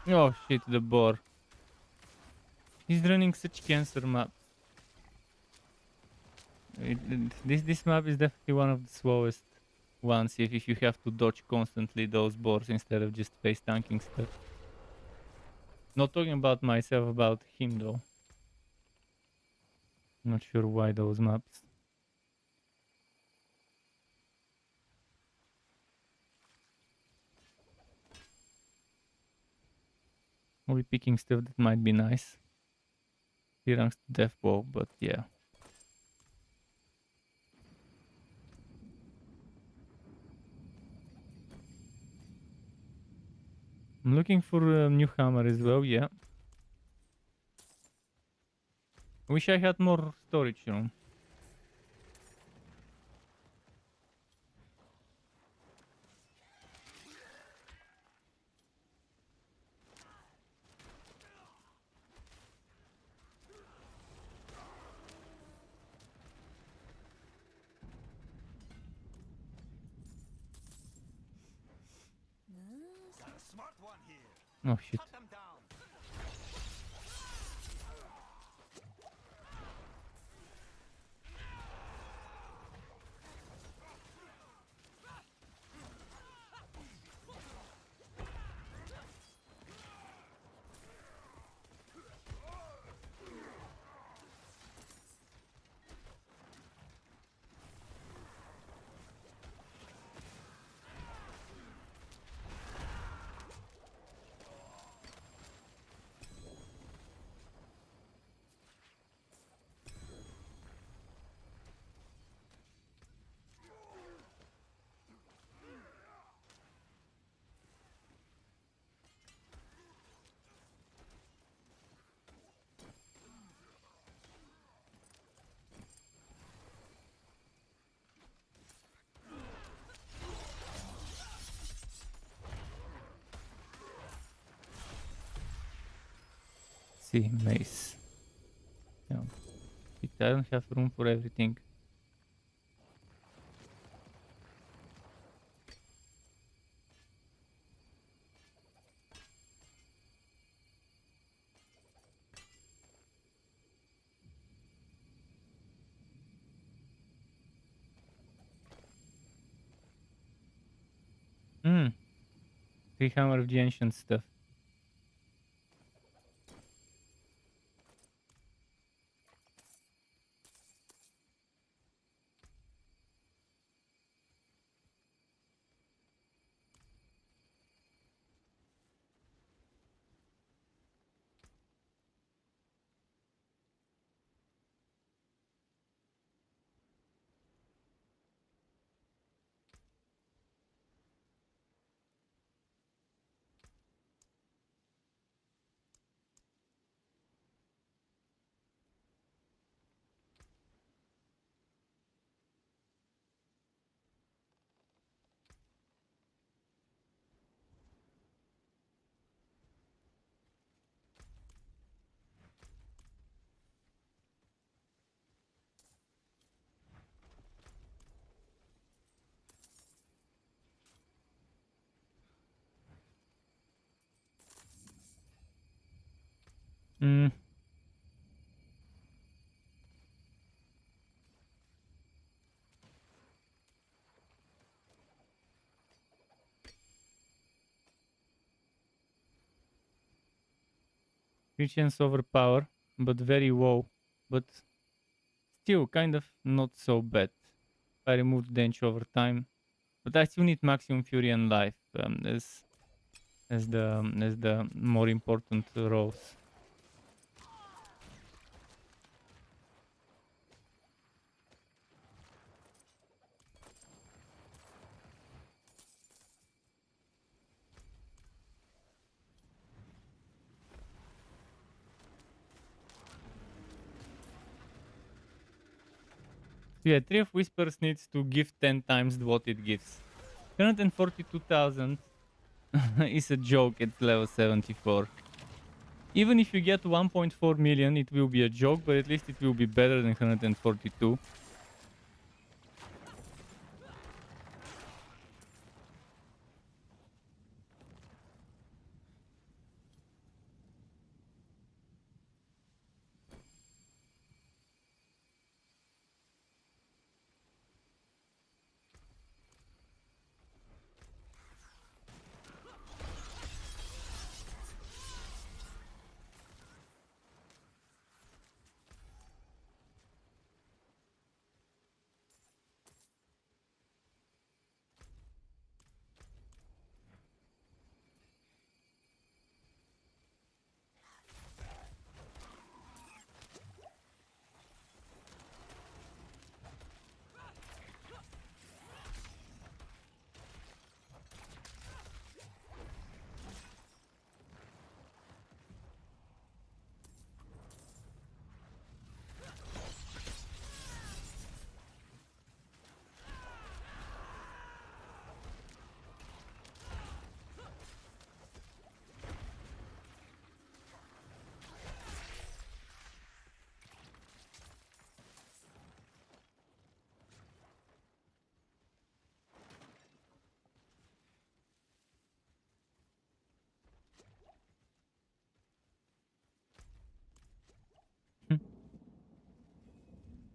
Oh shit, the boar. He's running such cancer map. This map is definitely one of the slowest ones if you have to dodge constantly those boars instead of just face tanking stuff. Not talking about myself, about him though. Not sure why those maps. I'll be picking stuff that might be nice. He ranks to death bow, but yeah. I'm looking for a new hammer as well, yeah. Wish I had more storage room. Got a smart one here. Oh shit. Cut them down. See, mace. Yeah. I don't have room for everything. Hmm. 300 of the ancient stuff. Hmm. Christian's overpower, but very low. But still kind of not so bad. I removed Dench over time. But I still need maximum fury and life as the more important roles. Yeah, Tree of Whispers needs to give 10 times what it gives. 142,000 is a joke at level 74. Even if you get 1.4 million, it will be a joke, but at least it will be better than 142.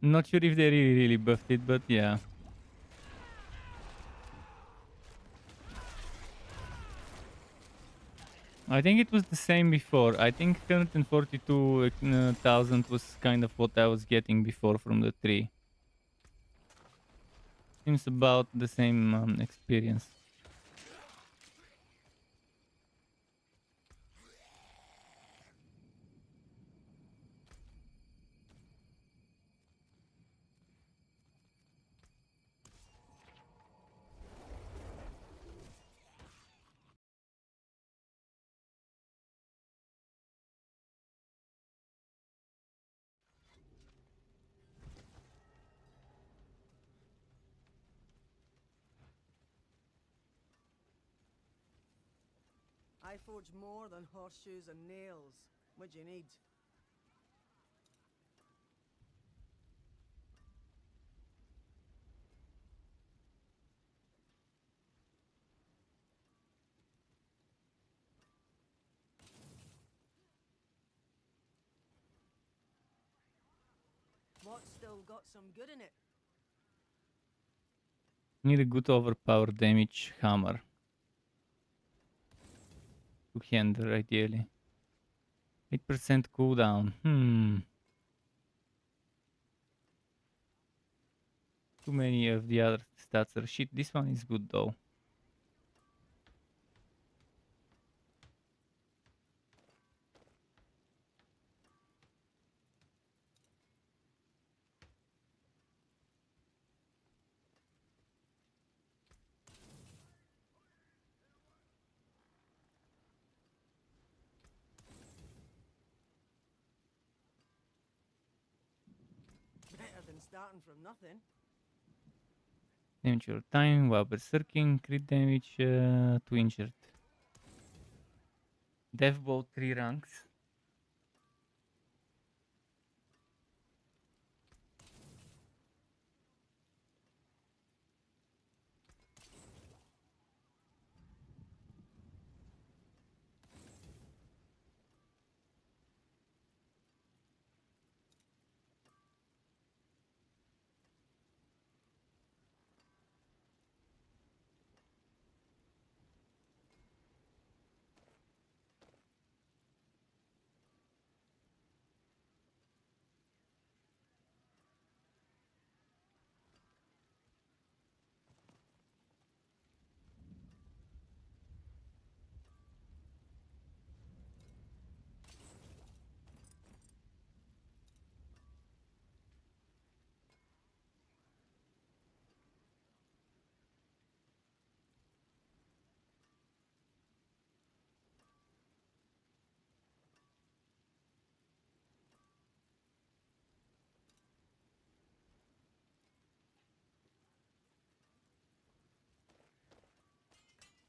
Not sure if they really buffed it, but yeah. I think it was the same before. I think 142,000 was kind of what I was getting before from the tree. Seems about the same experience. I forge more than horseshoes and nails. What do you need? What's still got some good in it? Need a good overpowered damage hammer. Two-hander, ideally. 8% cooldown. Too many of the other stats are shit. This one is good though. Better than starting from nothing. Damage over time while berserking. Crit damage 2 injured. Death bow 3 ranks.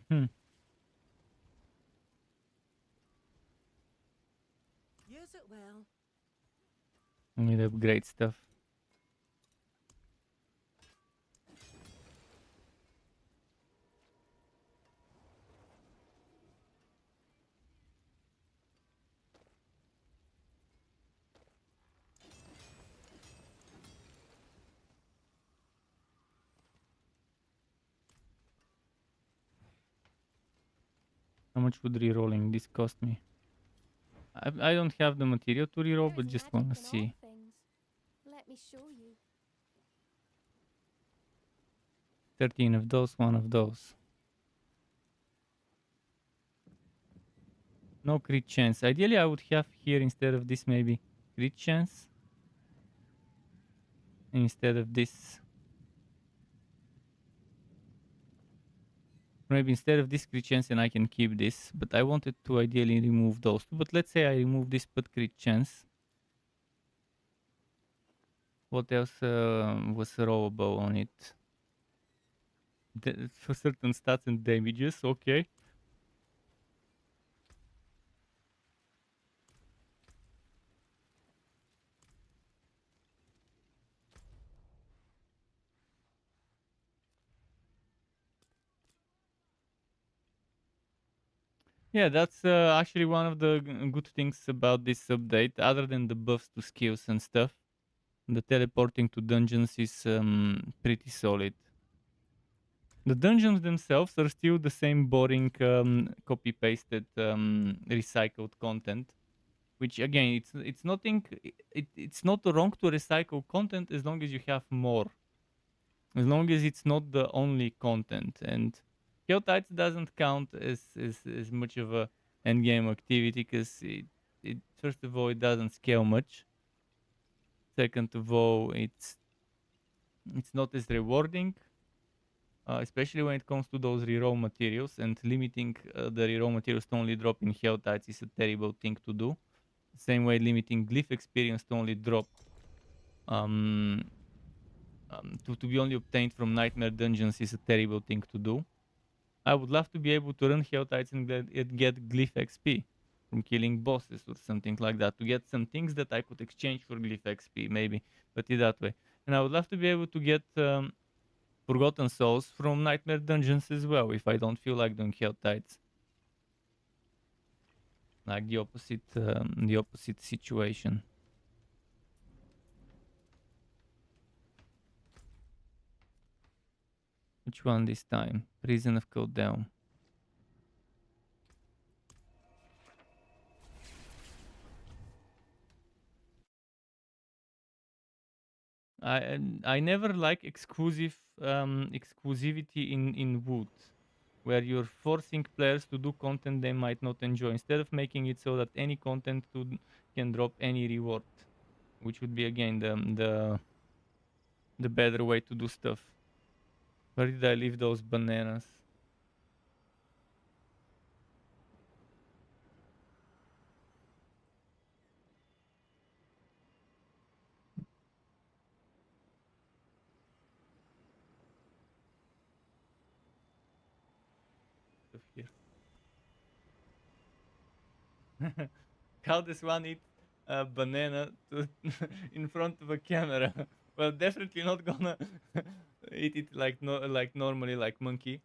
Hmm. Use it well. Need upgrade stuff. How much would rerolling this cost me? I don't have the material to reroll, There but is just magic wanna in all see. things. Let me show you. 13 of those, 1 of those. No crit chance. Ideally, I would have here instead of this maybe crit chance. Instead of this. Maybe instead of this crit chance and I can keep this. But I wanted to ideally remove those two. But let's say I remove this but crit chance. What else was rollable on it? For certain stats and damages, okay. Yeah, that's actually one of the good things about this update, other than the buffs to skills and stuff. The teleporting to dungeons is pretty solid. The dungeons themselves are still the same boring copy-pasted recycled content, which again, it's nothing. It's not wrong to recycle content as long as you have more, as long as it's not the only content. And Helltides doesn't count as much of a endgame activity because it first of all it doesn't scale much. Second of all, it's not as rewarding, especially when it comes to those reroll materials, and limiting the reroll materials to only drop in Helltides is a terrible thing to do. Same way limiting glyph experience to only drop to be only obtained from nightmare dungeons is a terrible thing to do. I would love to be able to run Helltides and get glyph XP from killing bosses or something like that, to get some things that I could exchange for glyph XP, maybe, but it that way. And I would love to be able to get Forgotten Souls from nightmare dungeons as well, if I don't feel like doing Helltides. Like the opposite situation. Which one this time? Prison of Cooldown. I never like exclusivity in wood, where you're forcing players to do content they might not enjoy, instead of making it so that any content can drop any reward, which would be again the better way to do stuff. Where did I leave those bananas? Stuff here. How does one eat a banana in front of a camera? Well, definitely not gonna eat it like like normally, like monkey.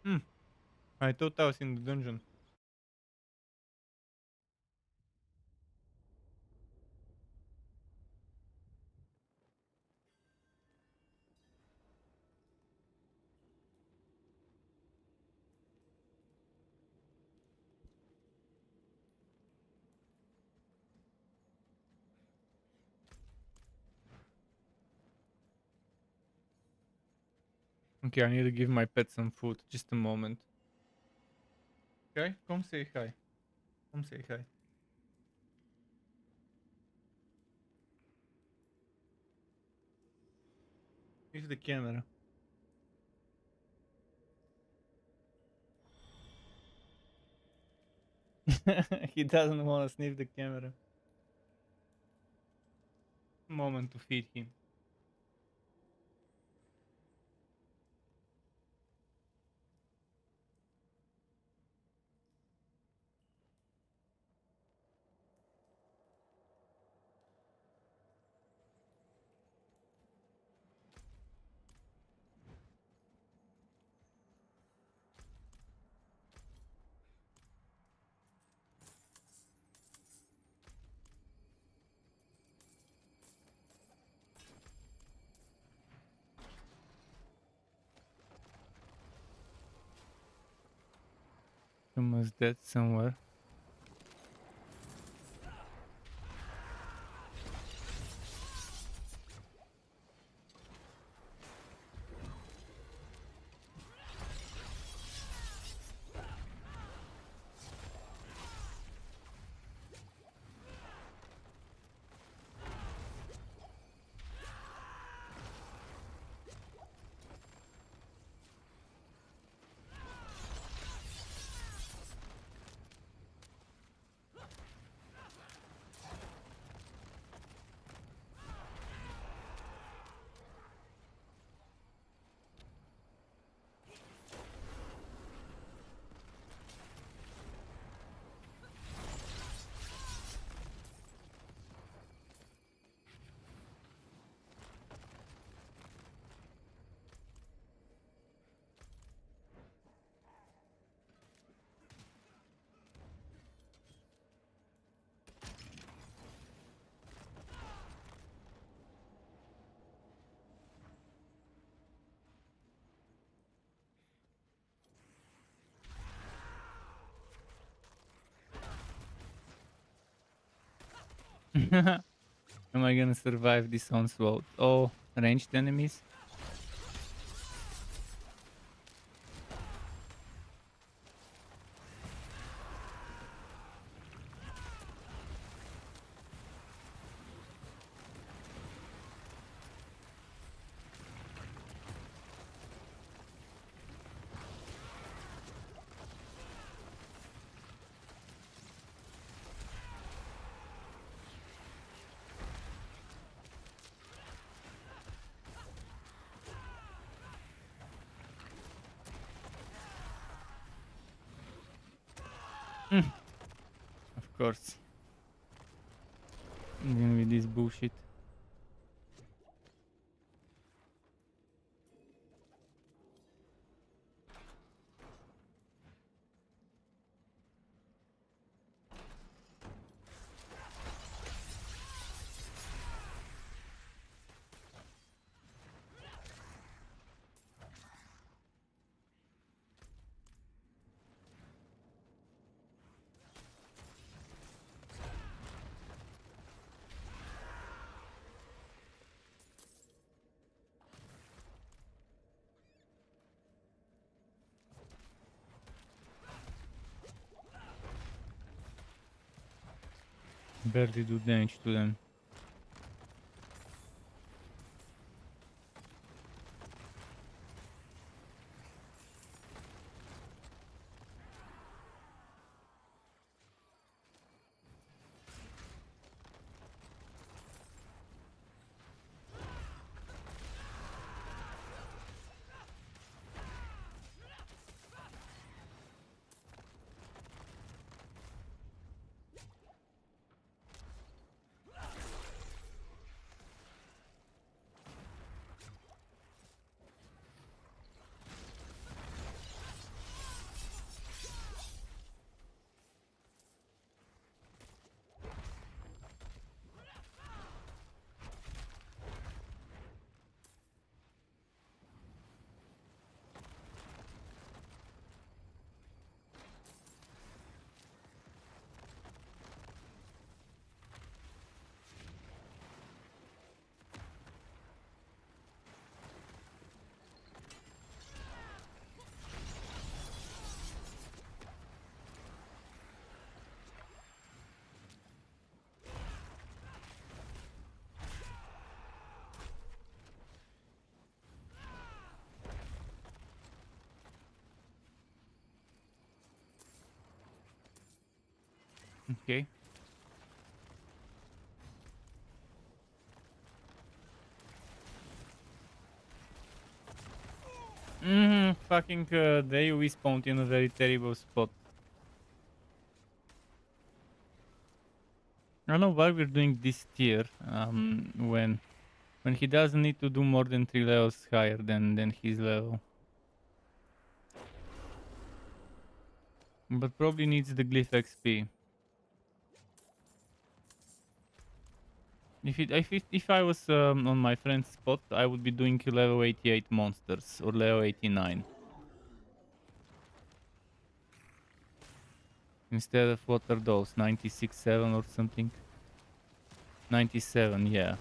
Hmm. I thought I was in the dungeon. Okay, I need to give my pet some food. Just a moment. Okay, come say hi. Come say hi. Leave the camera. He doesn't want to sniff the camera. Moment to feed him. Someone's dead somewhere. Am I gonna survive this onslaught? Oh, ranged enemies. Of course. Even with this bullshit. Barely do damage to them. Okay. Fucking they respawned in a very terrible spot. I don't know why we're doing this tier when he doesn't need to do more than 3 levels higher than his level. But probably needs the glyph XP. If I was on my friend's spot, I would be doing level 88 monsters or level 89. Instead of what are those? 96, 7 or something? 97, yeah.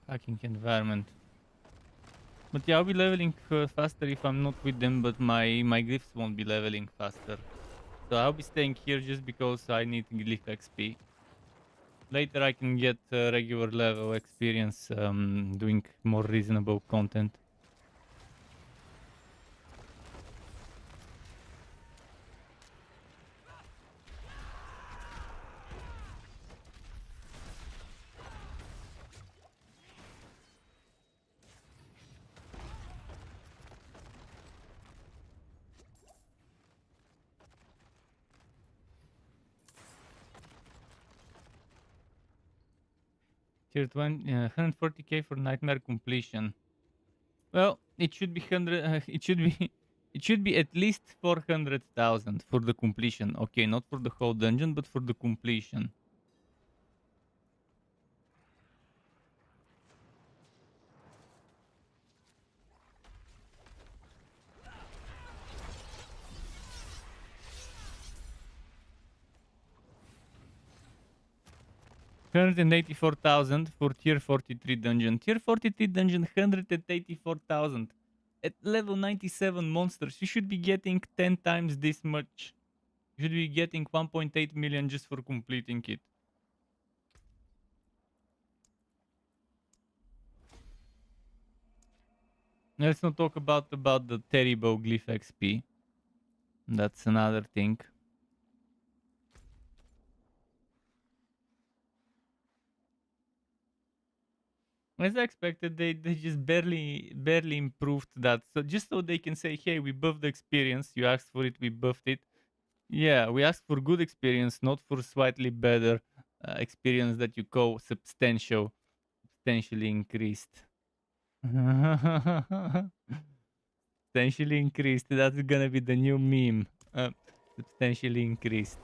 Fucking environment. But yeah, I'll be leveling faster if I'm not with them, but my glyphs won't be leveling faster. So I'll be staying here just because I need glyph XP. Later I can get regular level experience doing more reasonable content. Tier 20, 140k for nightmare completion. Well, it should be 100. It should be. It should be at least 400,000 for the completion. Okay, not for the whole dungeon, but for the completion. $184,000 for tier 43 dungeon. Tier 43 dungeon, 184,000. At level 97 monsters, you should be getting 10 times this much. You should be getting 1.8 million just for completing it. Let's not talk about the terrible glyph XP. That's another thing. As I expected, they just barely improved that. So just so they can say, hey, we buffed the experience. You asked for it, we buffed it. Yeah, we asked for good experience, not for slightly better experience that you call substantially increased. Substantially increased. That's gonna be the new meme. Substantially increased.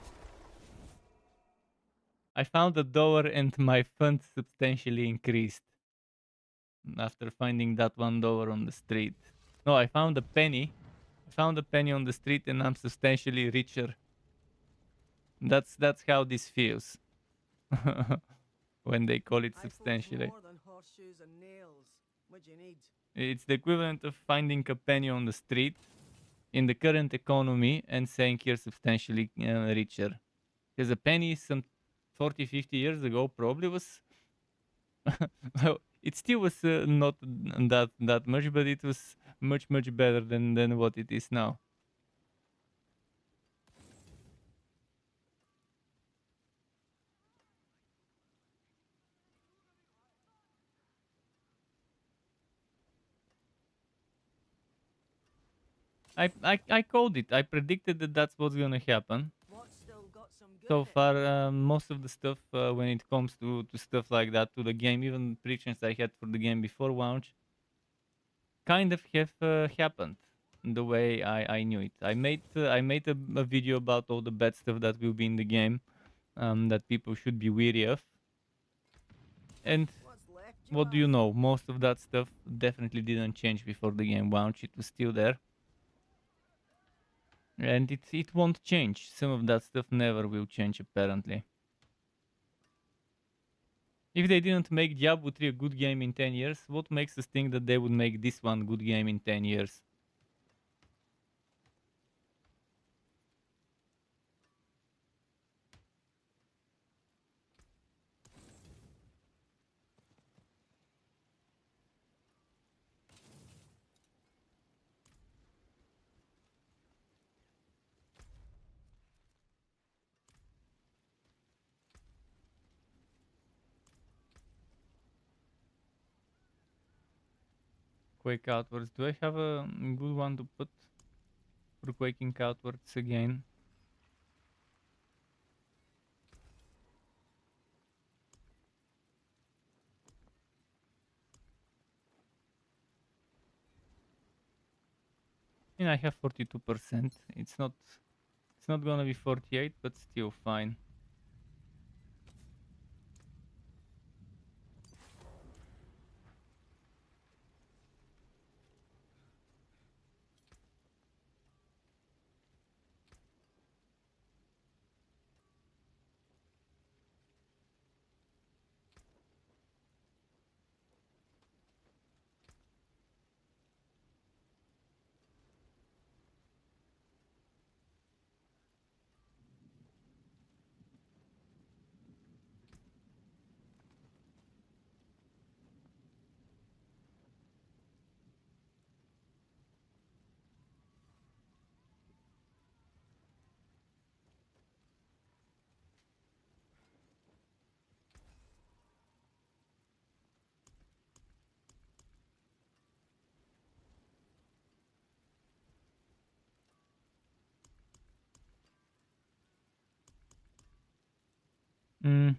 I found a dollar and my fund substantially increased after finding that $1 on the street. No, I found a penny. I found a penny on the street and I'm substantially richer. That's how this feels. When they call it I folks substantially. more than horseshoes and nails. What you need? It's the equivalent of finding a penny on the street in the current economy and saying you're substantially richer. Because a penny some 40, 50 years ago probably was well, it still was not that much, but it was much better than what it is now. I called it. I predicted that that's what's gonna happen. What's still got some good So in it? far, most of the stuff when it comes to stuff like that, to the game, even predictions I had for the game before launch, kind of have happened the way I knew it. I made a video about all the bad stuff that will be in the game, that people should be wary of. And What's left, you what do you ask? know? Most of that stuff definitely didn't change before the game launch. It was still there. And it won't change. Some of that stuff never will change apparently. If they didn't make Diablo 3 a good game in 10 years, what makes us think that they would make this one good game in 10 years? Quake outwards. Do I have a good one to put for quaking outwards again? I have 42%. It's not gonna be 48, but still fine. Mm.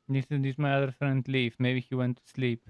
This my other friend leave. Maybe he went to sleep.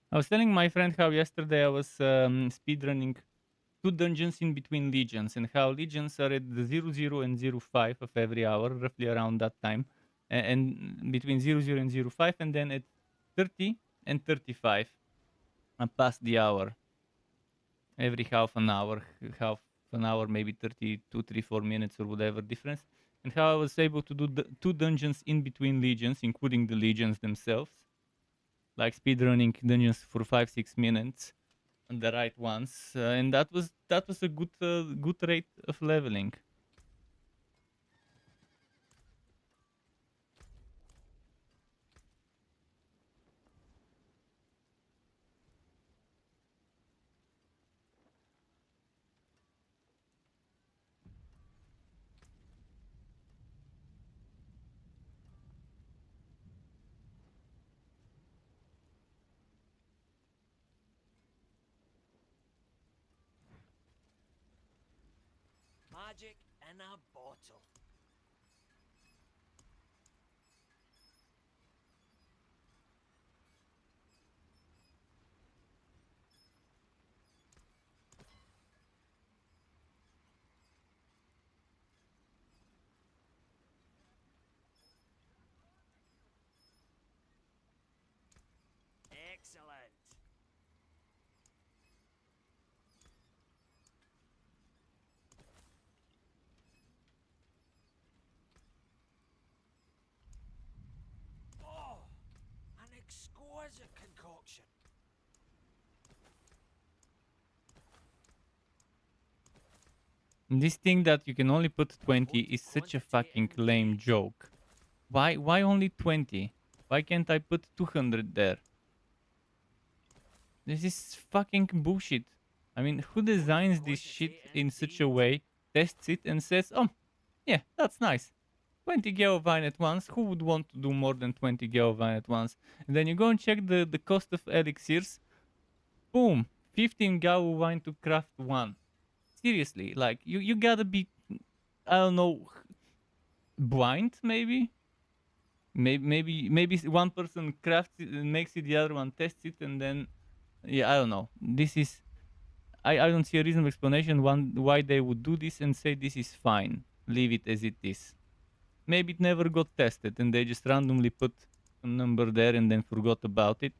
I was telling my friend how yesterday I was speedrunning 2 dungeons in between legions, and how legions are at the 00 and 05 of every hour, roughly around that time, and between 00 and 05, and then at 30 and 35 past the hour, every half an hour, maybe 32, 3, 4 minutes or whatever difference, and how I was able to do the 2 dungeons in between legions, including the legions themselves, like speedrunning dungeons for 5, 6 minutes, and the right ones, and that was a good rate of leveling. Magic in a bottle. Excellent. Oh, an exquisite concoction. This thing that you can only put 20 is such a fucking lame joke. Why only 20? Why can't I put 200 there? This is fucking bullshit. I mean, who designs this shit in such a way, tests it and says, oh, yeah, that's nice. 20 Geovine at once. Who would want to do more than 20 Geovine at once? And then you go and check the cost of elixirs. Boom, 15 Geovine to craft one. Seriously, like you gotta be, I don't know, blind maybe. Maybe one person crafts it and makes it, the other one tests it, and then yeah, I don't know. This is I don't see a reasonable explanation why they would do this and say this is fine. Leave it as it is. Maybe it never got tested and they just randomly put a number there and then forgot about it.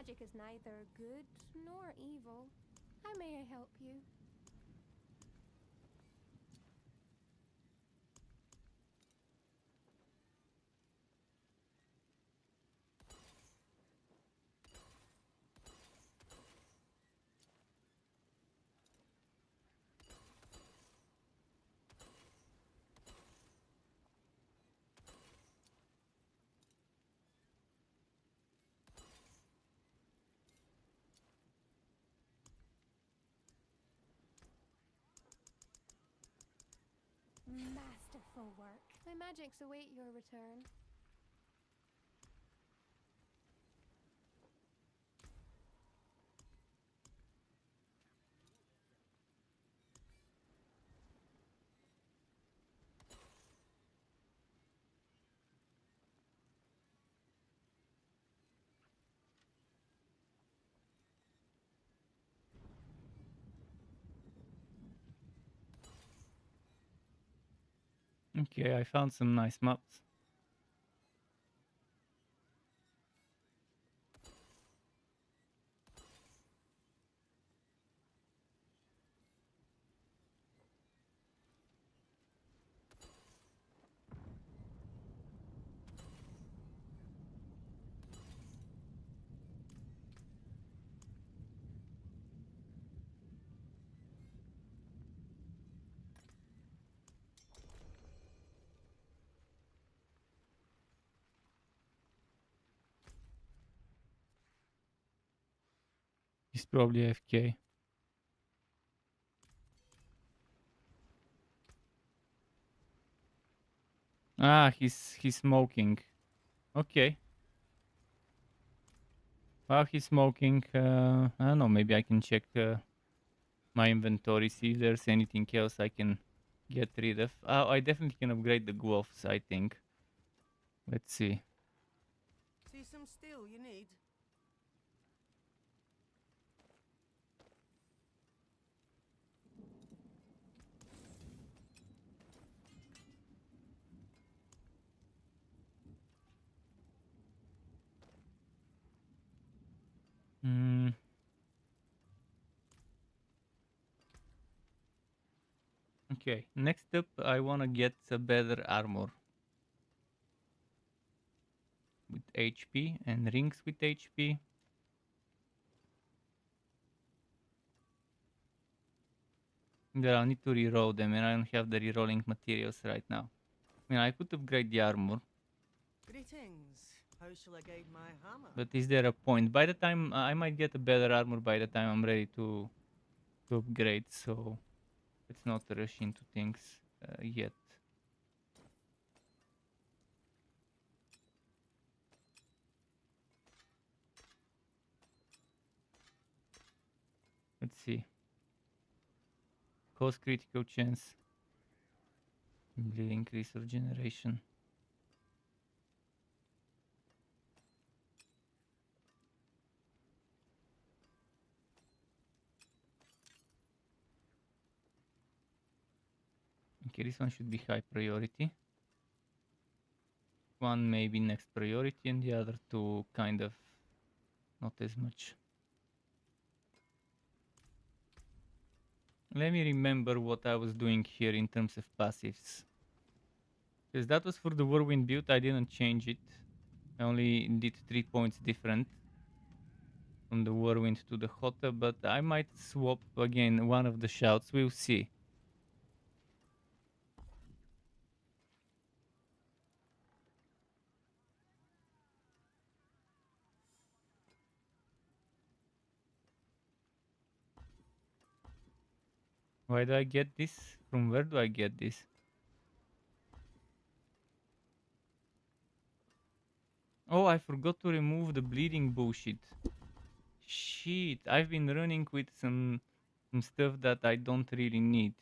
magic is neither good nor evil. How may I help you? Masterful work. My magics await your return. Okay, I found some nice maps. He's probably AFK. Ah, he's smoking. Okay. While he's smoking, I don't know, maybe I can check my inventory, see if there's anything else I can get rid of. I definitely can upgrade the gloves, I think. Let's see. See some steel you need? Hmm. Okay, next up, I want to get a better armor. With HP and rings with HP. Then I'll need to reroll them, and I don't have the rerolling materials right now. I mean, I could upgrade the armor, Greetings. How shall I guide my hammer? but is there a point? By the time I might get a better armor by the time I'm ready to upgrade, so let's not rush into things yet. Let's see. Cause critical chance. Bleed increase regeneration. Okay, this one should be high priority. One maybe next priority, and the other two kind of not as much. Let me remember what I was doing here in terms of passives. Because that was for the Whirlwind build, I didn't change it. I only did 3 points different from the Whirlwind to the HotA, but I might swap again one of the shouts, we'll see. Why do I get this? From where do I get this? Oh, I forgot to remove the bleeding bullshit. Shit, I've been running with some stuff that I don't really need.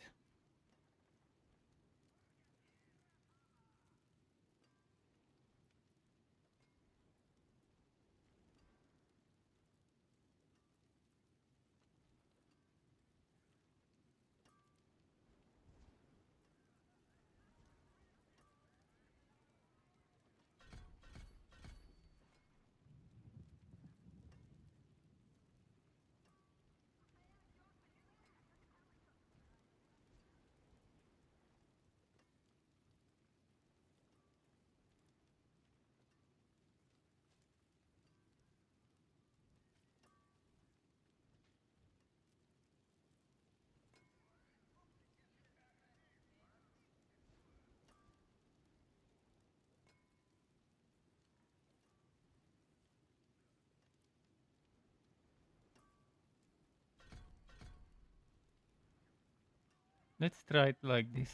Let's try it like this.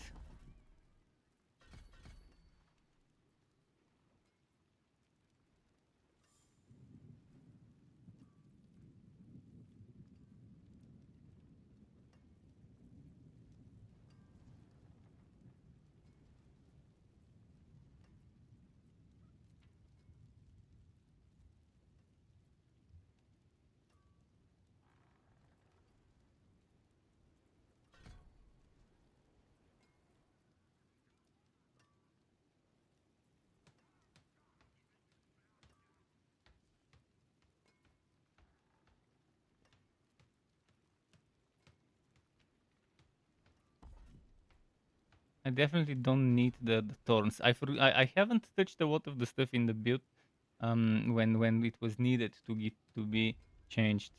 I definitely don't need the thorns. I haven't touched a lot of the stuff in the build when it was needed to be changed.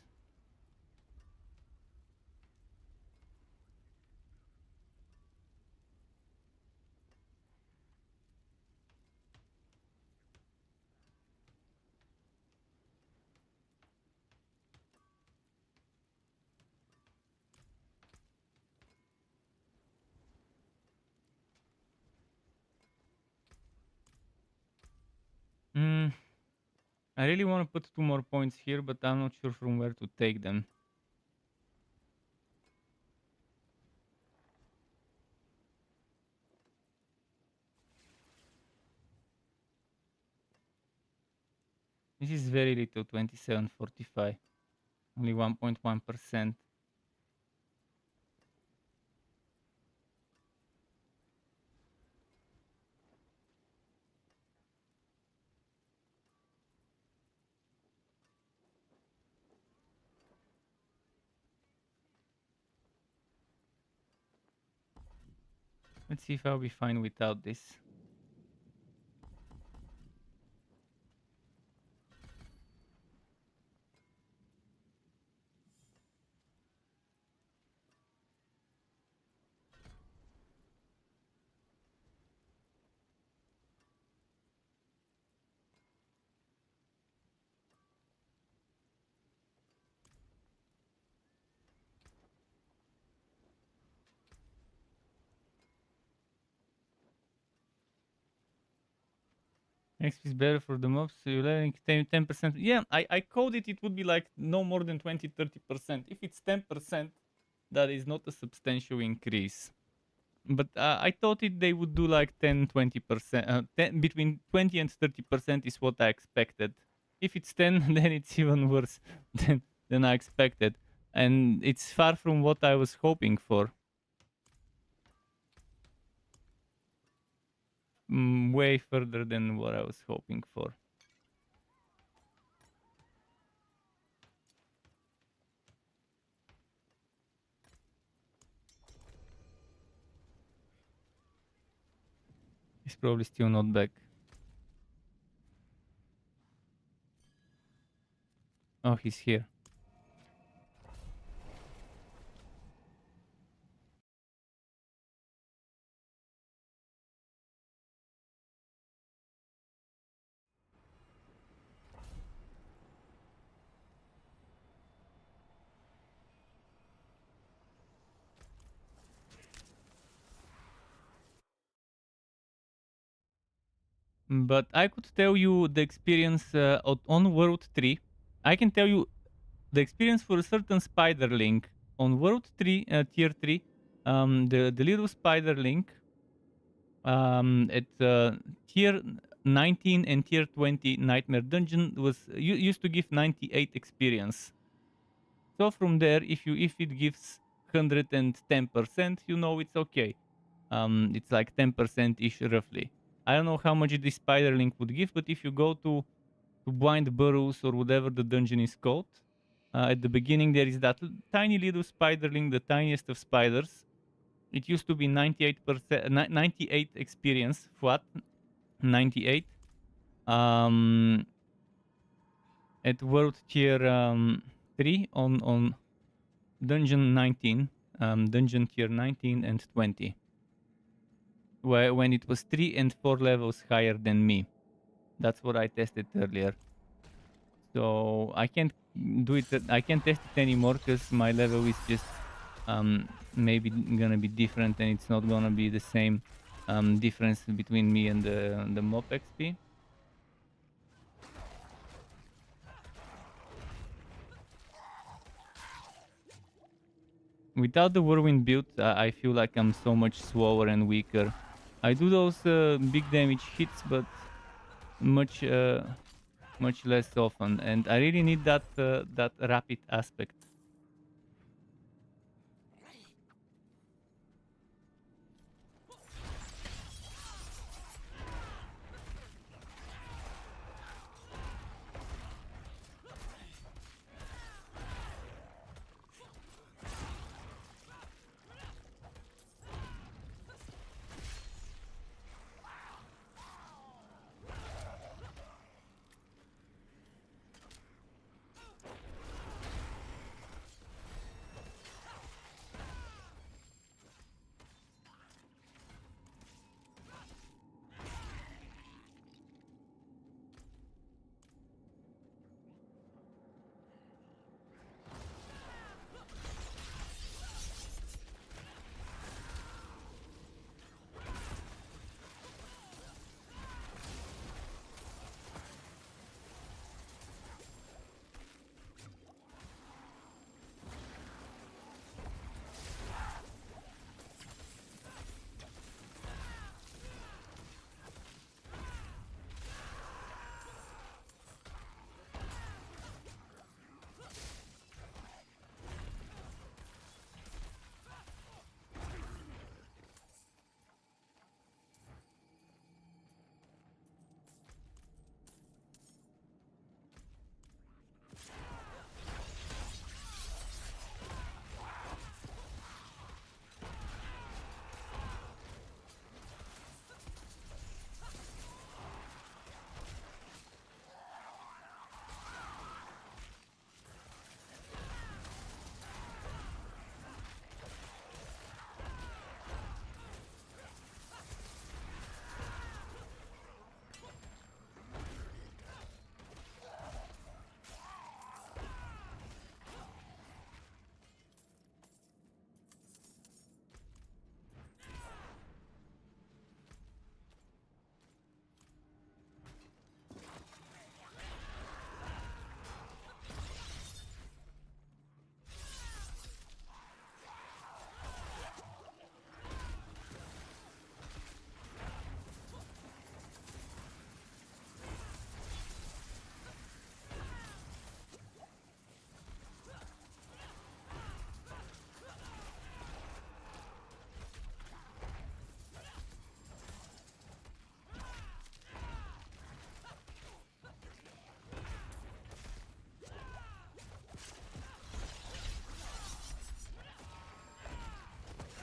Mm, I really want to put 2 more points here, but I'm not sure from where to take them. This is very little, 2745. Only 1.1%. Let's see if I'll be fine without this. XP is better for the mobs, so you're letting 10%. Yeah, I coded it would be like no more than 20-30%. If it's 10%, that is not a substantial increase. But I thought they would do like 10-20%. Between 20 and 30% is what I expected. If it's 10, then it's even worse than I expected. And it's far from what I was hoping for. Way further than what I was hoping for. He's probably still not back. Oh, he's here. But I could tell you the experience on World 3. I can tell you the experience for a certain spiderling on World 3, Tier 3. The little spiderling at Tier 19 and Tier 20 Nightmare Dungeon used to give 98 experience. So from there, if it gives 110%, you know it's okay. It's like 10% ish roughly. I don't know how much this spiderling would give, but if you go to Blind Burrows or whatever the dungeon is called, at the beginning there is that tiny little spiderling, the tiniest of spiders. It used to be 98%, 98 experience flat, 98. At World Tier 3 on Dungeon 19, Dungeon Tier 19 and 20. When it was 3 and 4 levels higher than me. That's what I tested earlier. So I can't do it. I can't test it anymore because my level is just maybe gonna be different, and it's not gonna be the same difference between me and the mob XP. Without the whirlwind build, I feel like I'm so much slower and weaker. I do those big damage hits, but much much less often, and I really need that that rapid aspect.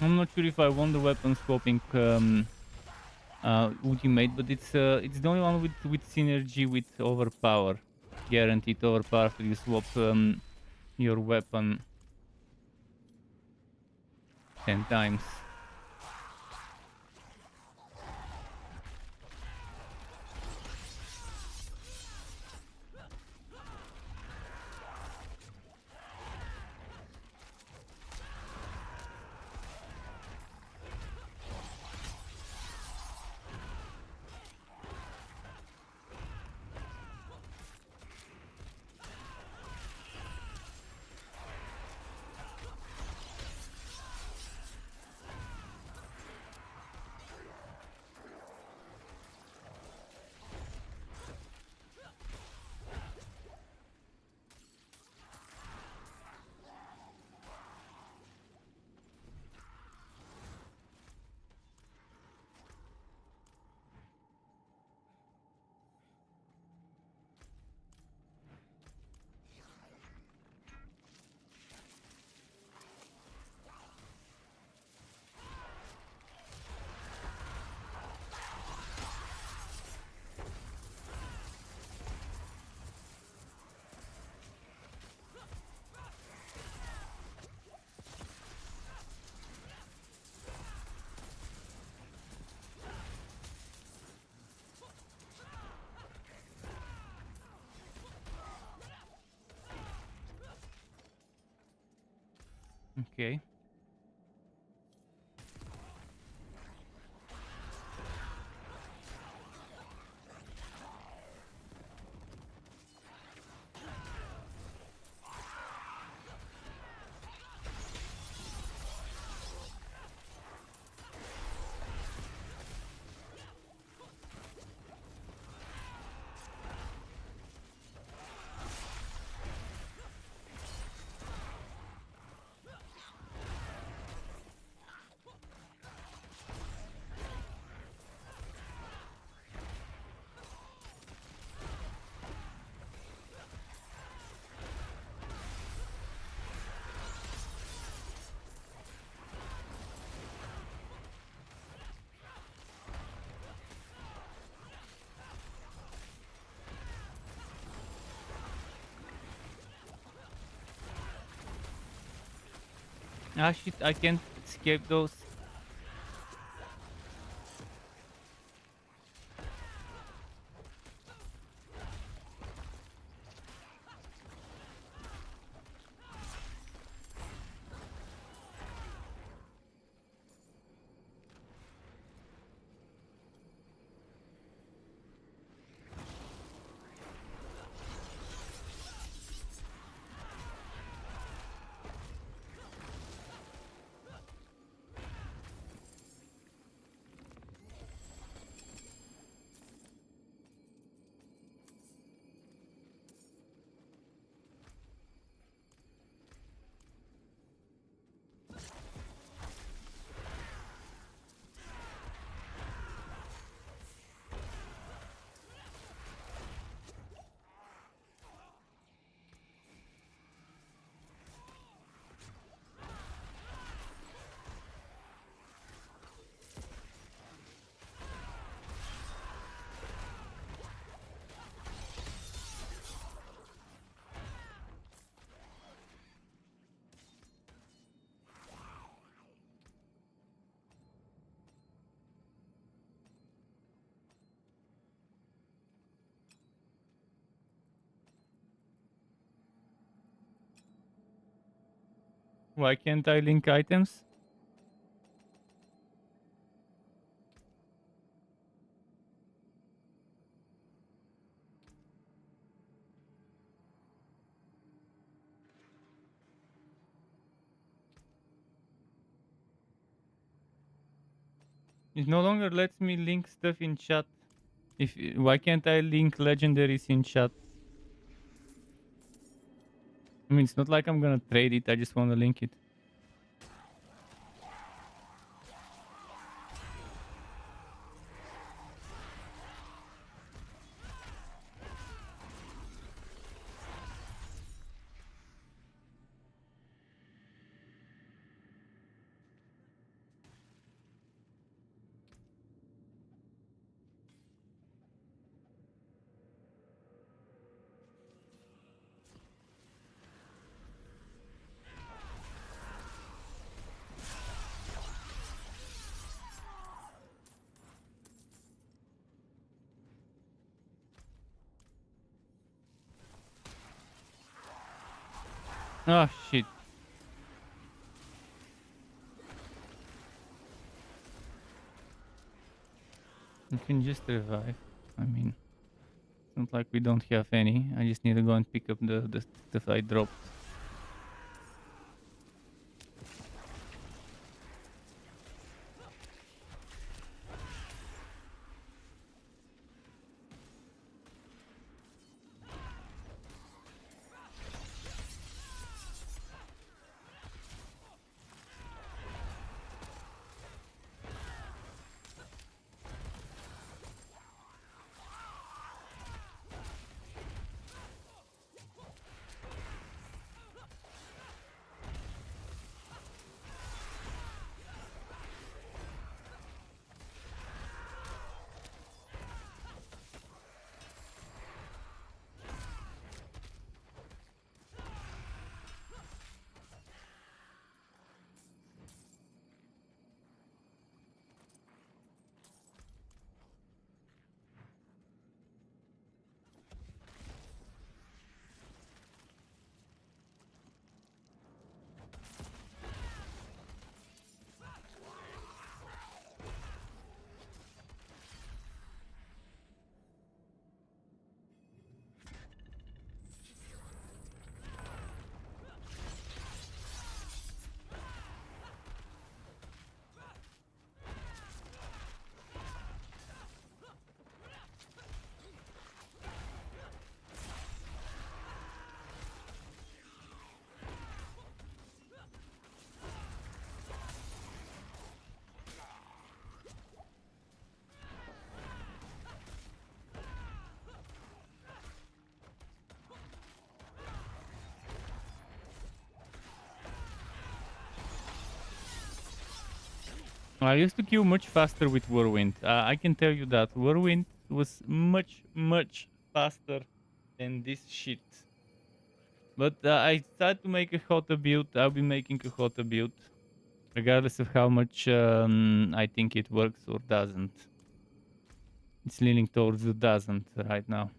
I'm not sure if I want the weapon swapping ultimate, but it's the only one with synergy with overpower, guaranteed overpower after you swap your weapon 10 times. Okay. Ah shit, I can't escape those. Why can't I link items? It no longer lets me link stuff in chat. Why can't I link legendaries in chat? I mean, it's not like I'm gonna trade it. I just want to link it. Oh shit. You can just revive. I mean, it's not like we don't have any. I just need to go and pick up the stuff I dropped. I used to kill much faster with Whirlwind. I can tell you that. Whirlwind was much, much faster than this shit. But I decided to make a HotA build. I'll be making a HotA build, regardless of how much I think it works or doesn't. It's leaning towards the doesn't right now.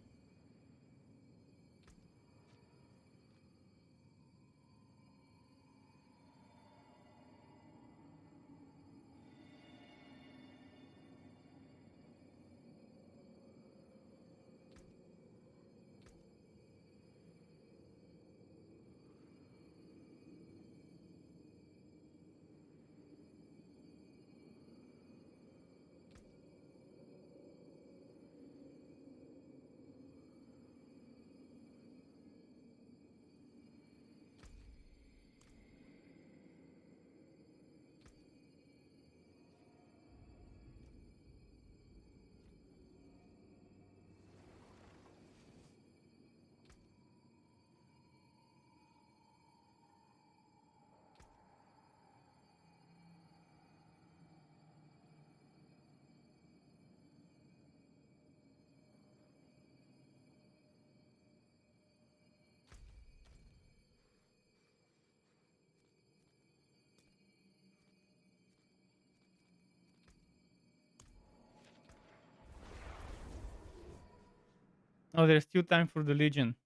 Oh, there's still time for the Legion.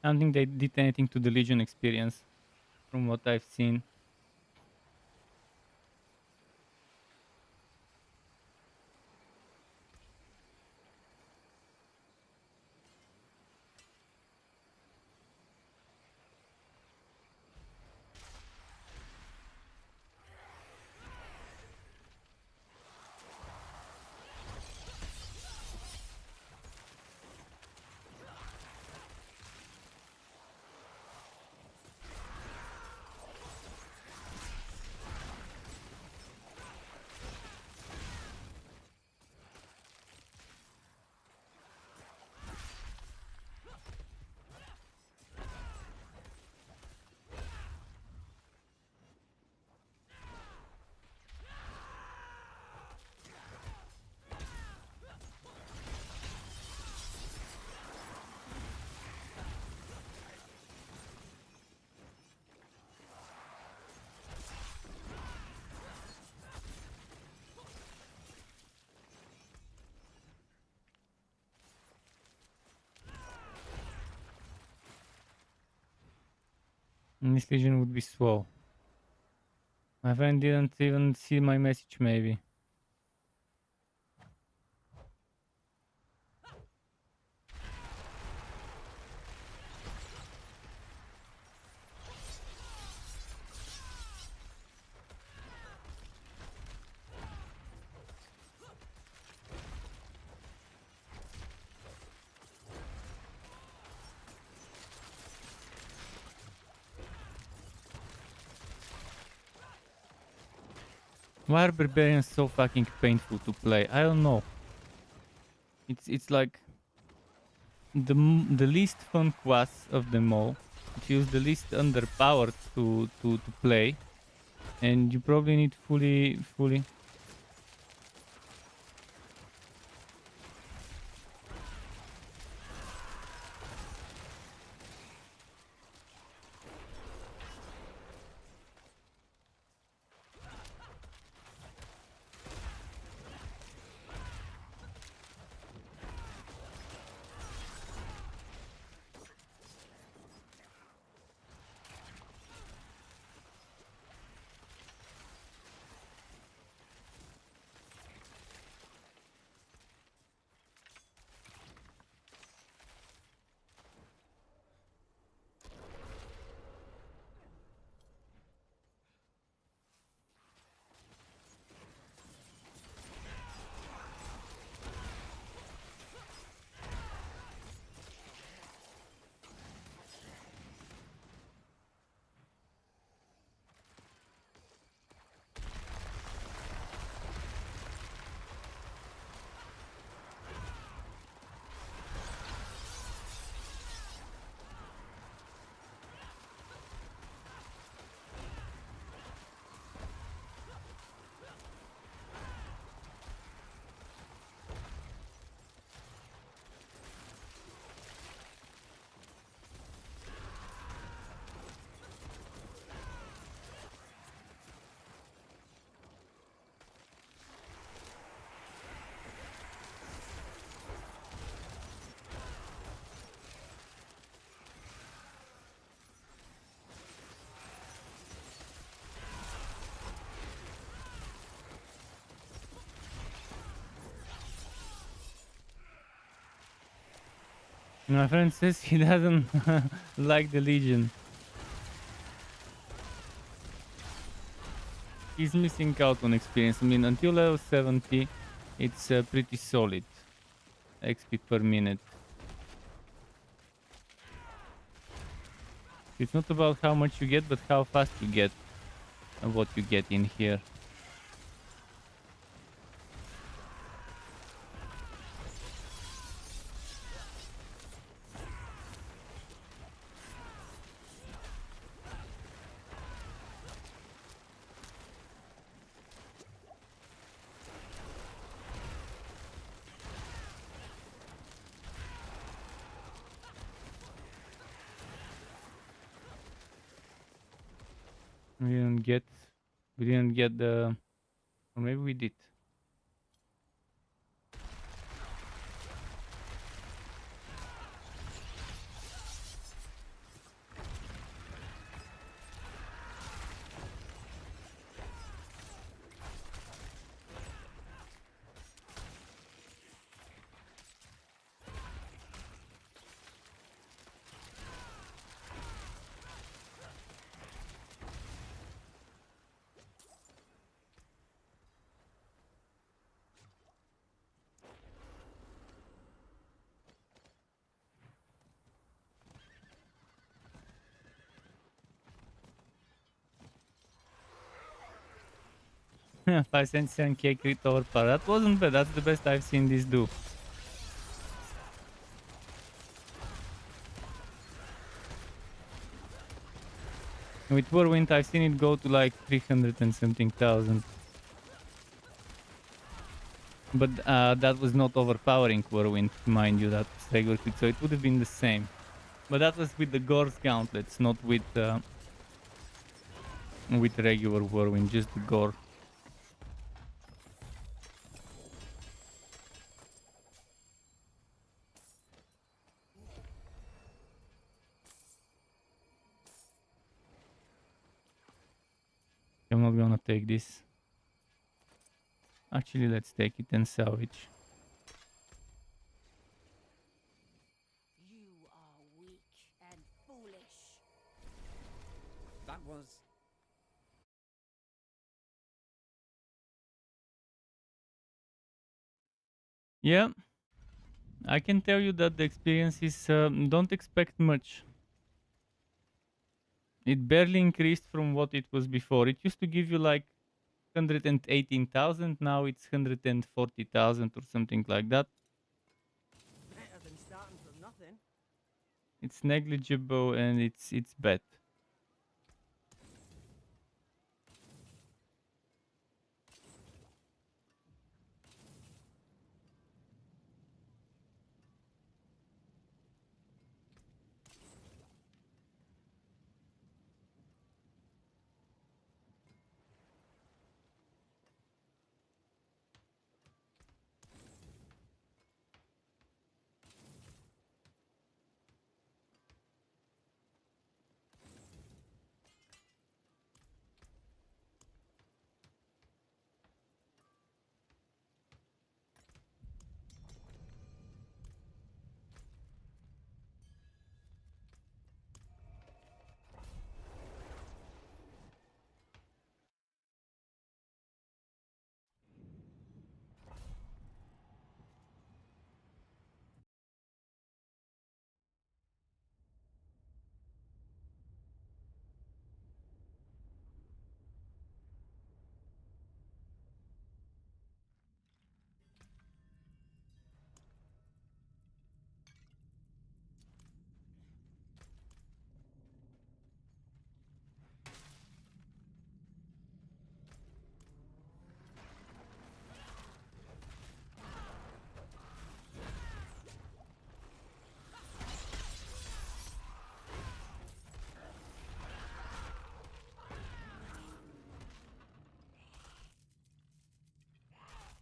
I don't think they did anything to the Legion experience, from what I've seen. And this Legion would be slow. My friend didn't even see my message, maybe. Why are barbarians so fucking painful to play? I don't know. It's like the least fun class of them all. It feels the least underpowered to play, and you probably need fully. My friend says he doesn't like the Legion. He's missing out on experience. I mean, until level 70, it's pretty solid XP per minute. It's not about how much you get, but how fast you get and what you get in here. We didn't get the, or maybe we did. Five cents 10k crit over par. That wasn't bad. That's the best I've seen this do. With Whirlwind, I've seen it go to like 300 and something thousand. But that was not overpowering Whirlwind, mind you. That was regular crit, so it would have been the same. But that was with the Gore's gauntlets, not with regular Whirlwind, just the Gore. I'm not gonna take this. Actually, let's take it and salvage. You are weak and foolish. That was... Yeah, I can tell you that the experience is, don't expect much. It barely increased from what it was before. It used to give you like 118,000, now it's 140,000 or something like that. Better than starting from nothing. It's negligible and it's bad.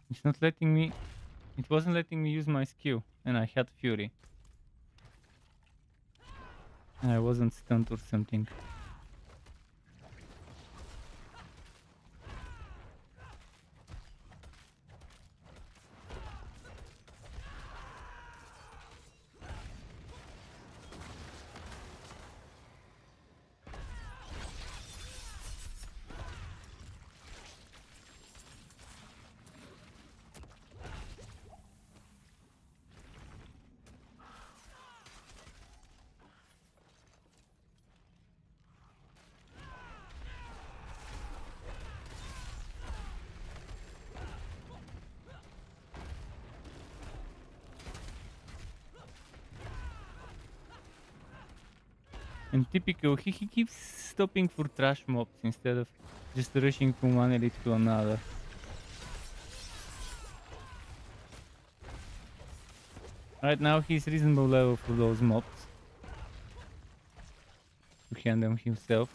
It's not letting me... It wasn't letting me use my skill, and I had Fury. And I wasn't stunned or something. And typical, he keeps stopping for trash mobs instead of just rushing from one elite to another. Right now he's reasonable level for those mobs to handle himself.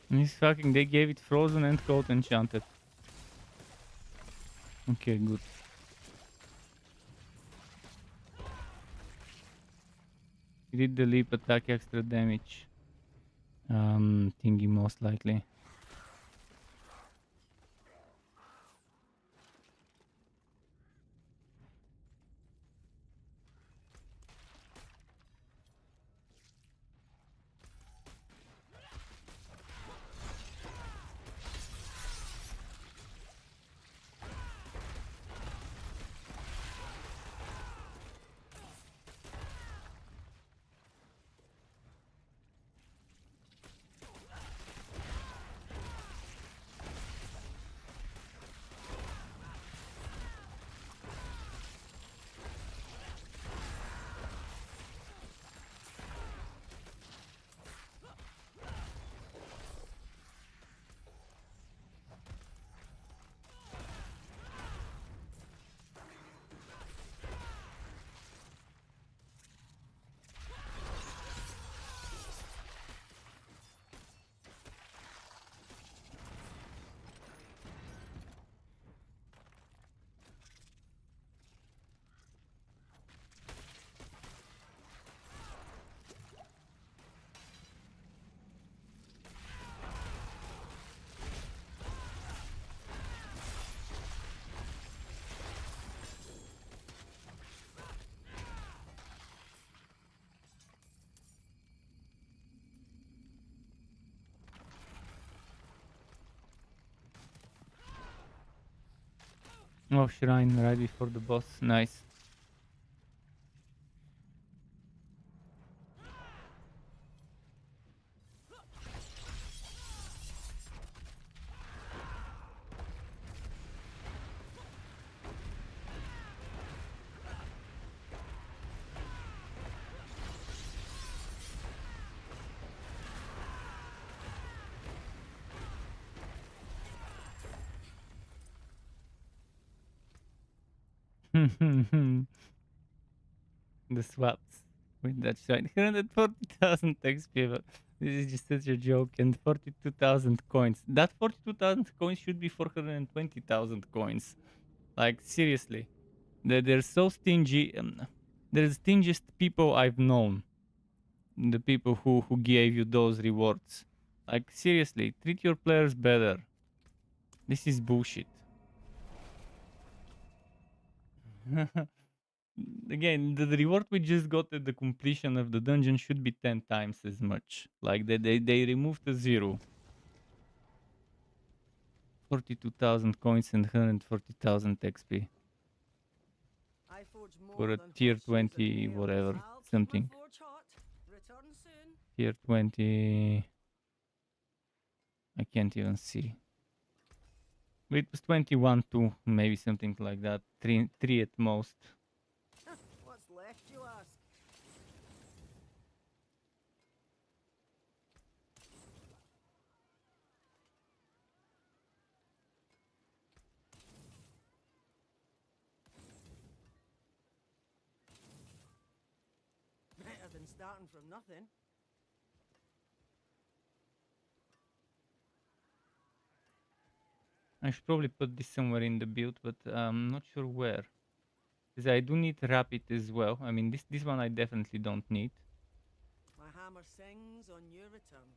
And he's fucking, they gave it frozen and cold enchanted. Okay, good. He did the leap attack extra damage. Thingy most likely. Oh, shrine right before the boss. Nice. The swaps with that shrine. 140,000 XP. But this is just such a joke. And 42,000 coins. That 42,000 coins should be 420,000 coins. Like, seriously. They're so stingy. They're the stingiest people I've known. The people who gave you those rewards. Like, seriously, treat your players better. This is bullshit. again, the reward we just got at the completion of the dungeon should be 10 times as much. Like they removed the 0. 42,000 coins and 140,000 XP I forge more for a than tier horseshoes a 20 day. whatever I'll keep my something. forge hot. Return soon. Tier 20. I can't even see. But it was 21 too, maybe something like that. 3 at most. What's left, you ask? Better than starting from nothing. I should probably put this somewhere in the build, but I'm not sure where. Because I do need rapid as well. I mean, this one I definitely don't need. My hammer sings on your return.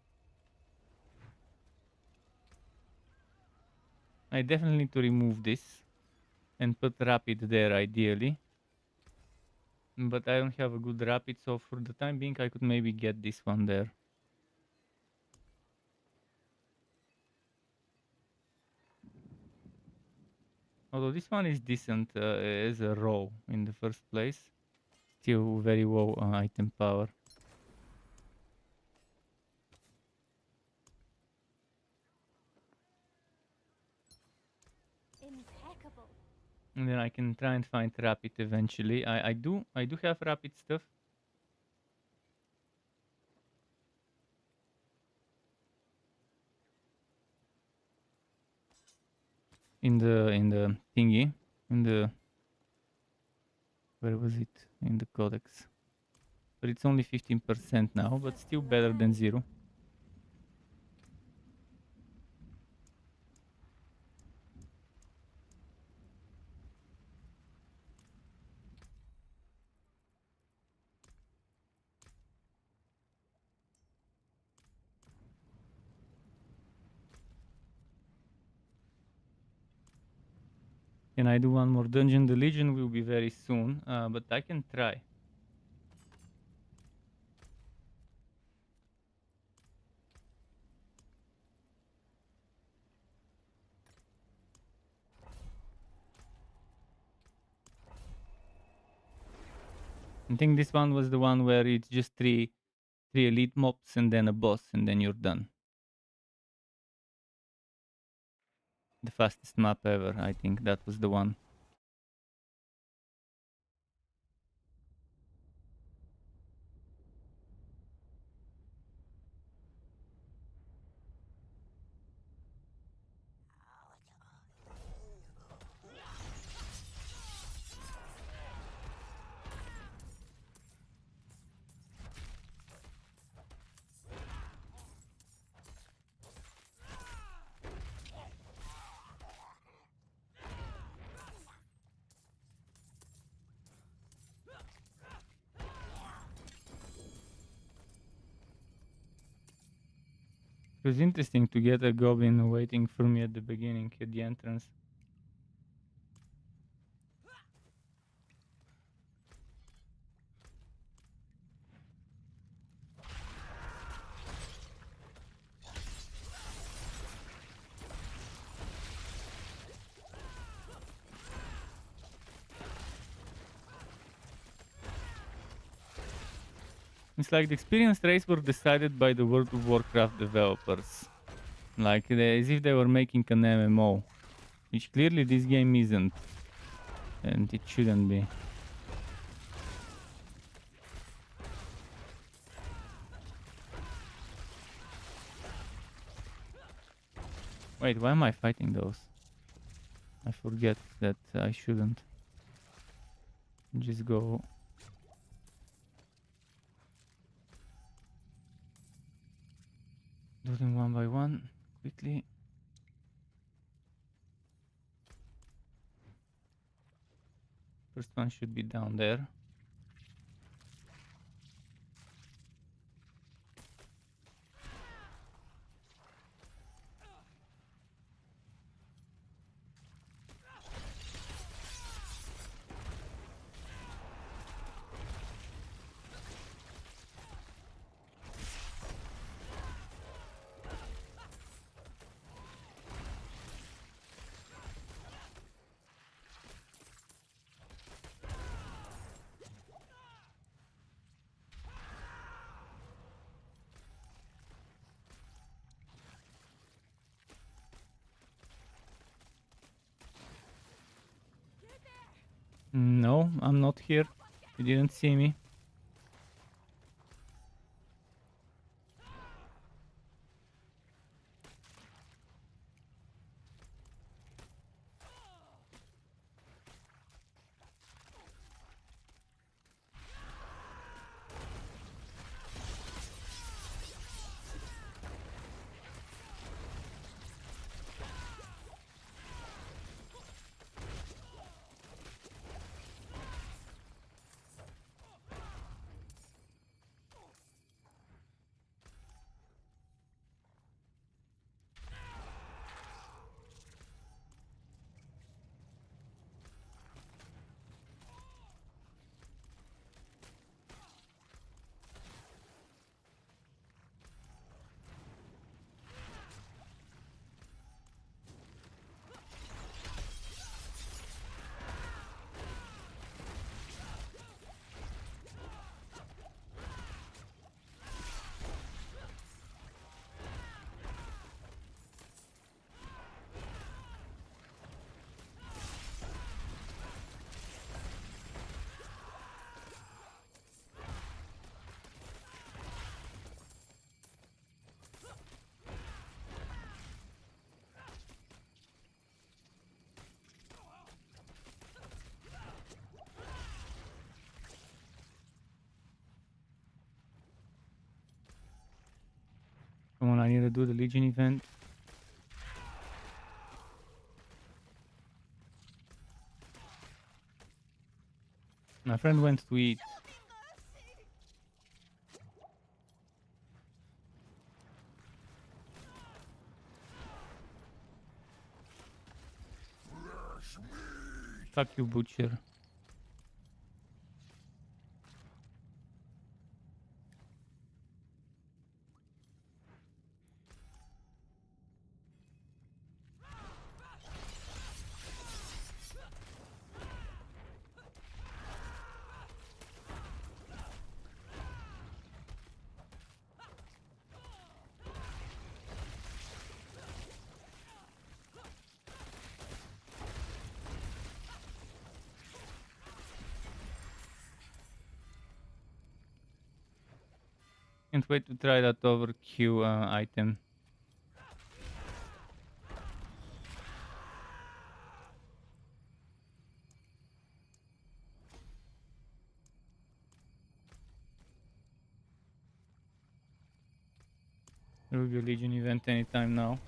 I definitely need to remove this and put rapid there ideally. But I don't have a good rapid, so for the time being I could maybe get this one there. Although this one is decent as a row in the first place. Still very low item power. Impeccable. And then I can try and find rapid eventually. I do have rapid stuff. In the thingy. Where was it? In the codex. But it's only 15% now, but still better than 0. Can I do one more dungeon? The Legion will be very soon, but I can try. I think this one was the one where it's just three elite mobs and then a boss and then you're done. The fastest map ever, I think that was the one. It was interesting to get a goblin waiting for me at the beginning, at the entrance. It's like the experience rates were decided by the World of Warcraft developers. Like, as if they were making an MMO. Which clearly this game isn't. And it shouldn't be. Wait, why am I fighting those? I forget that I shouldn't. Just go. Do them one by one, quickly. First one should be down there. No, I'm not here. You didn't see me. Come on, I need to do the Legion event. My friend went to eat. Fuck you, butcher. Can't wait to try that overkill item. There will be a Legion event anytime now.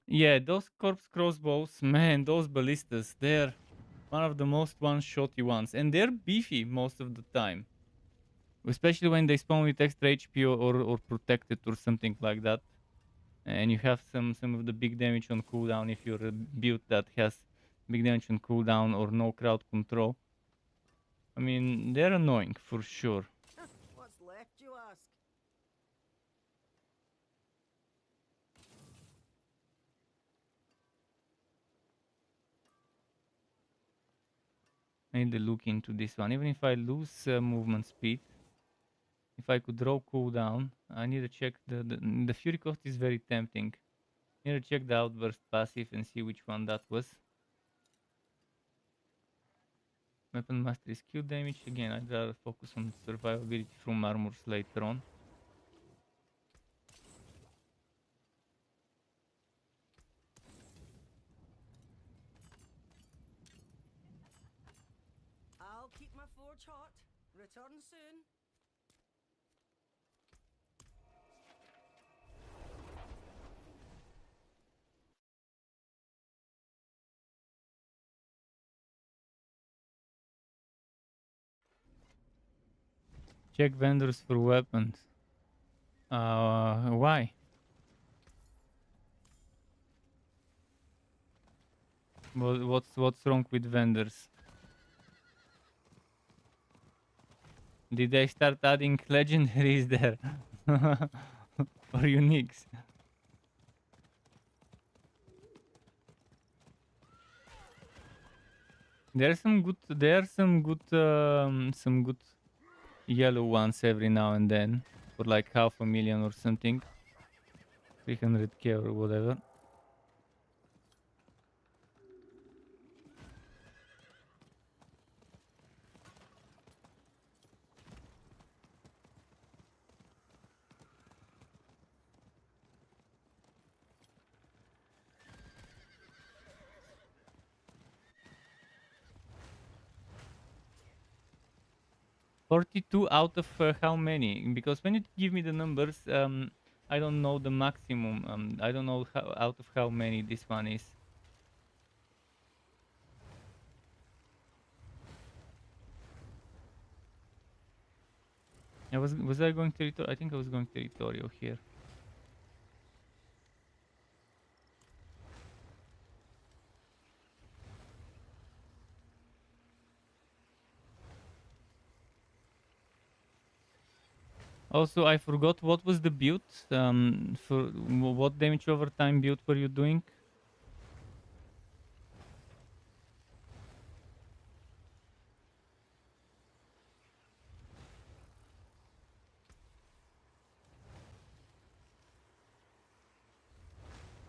Yeah, those corpse crossbows, man, those ballistas, they're one of the most one-shotty ones. And they're beefy most of the time. Especially when they spawn with extra HP or protected or something like that. And you have some of the big damage on cooldown if you're a build that has big damage on cooldown or no crowd control. I mean, they're annoying for sure. What's left, you ask? I need to look into this one. Even if I lose movement speed, if I could draw cooldown, I need to check the Fury Cost is very tempting. I need to check the Outburst passive and see which one that was. Weapon Mastery skill damage. Again, I'd rather focus on survivability from armors later on. I'll keep my forge hot. Return soon. Check vendors for weapons. Why? What's wrong with vendors? Did they start adding legendaries there? Or uniques? There's some good yellow ones every now and then for like 500,000 or something. 300k or whatever. $42 out of how many? Because when you give me the numbers, I don't know the maximum. I don't know how, out of how many this one is. Was I going territorial? I think I was going territorial here. Also, I forgot what was the build. For what damage over time build were you doing?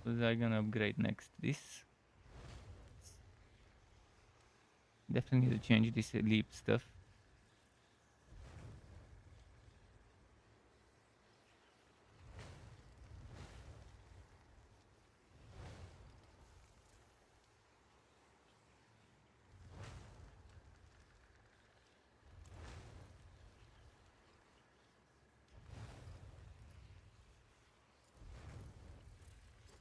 Was I gonna upgrade next? This definitely need to change this leap stuff.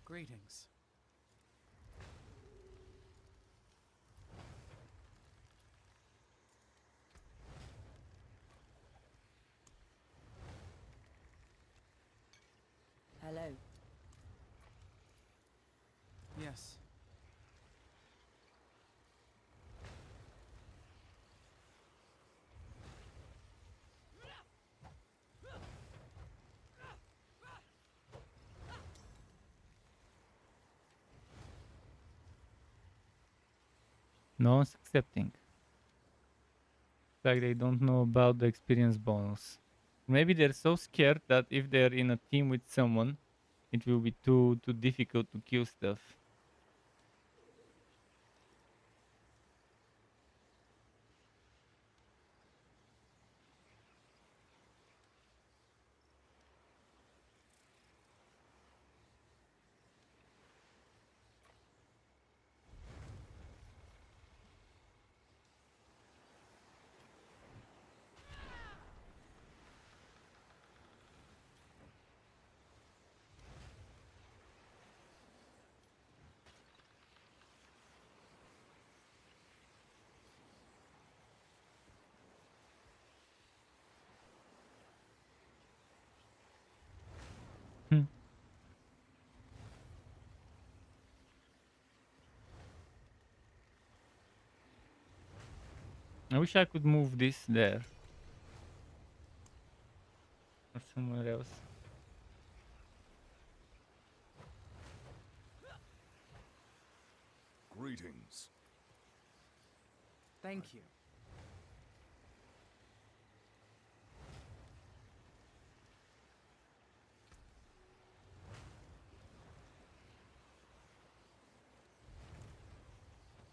Greetings. Hello. Yes. No one's accepting. Like they don't know about the experience bonus. Maybe they're so scared that if they're in a team with someone, it will be too difficult to kill stuff. Hmm. I wish I could move this there. Or somewhere else. Greetings. Thank you.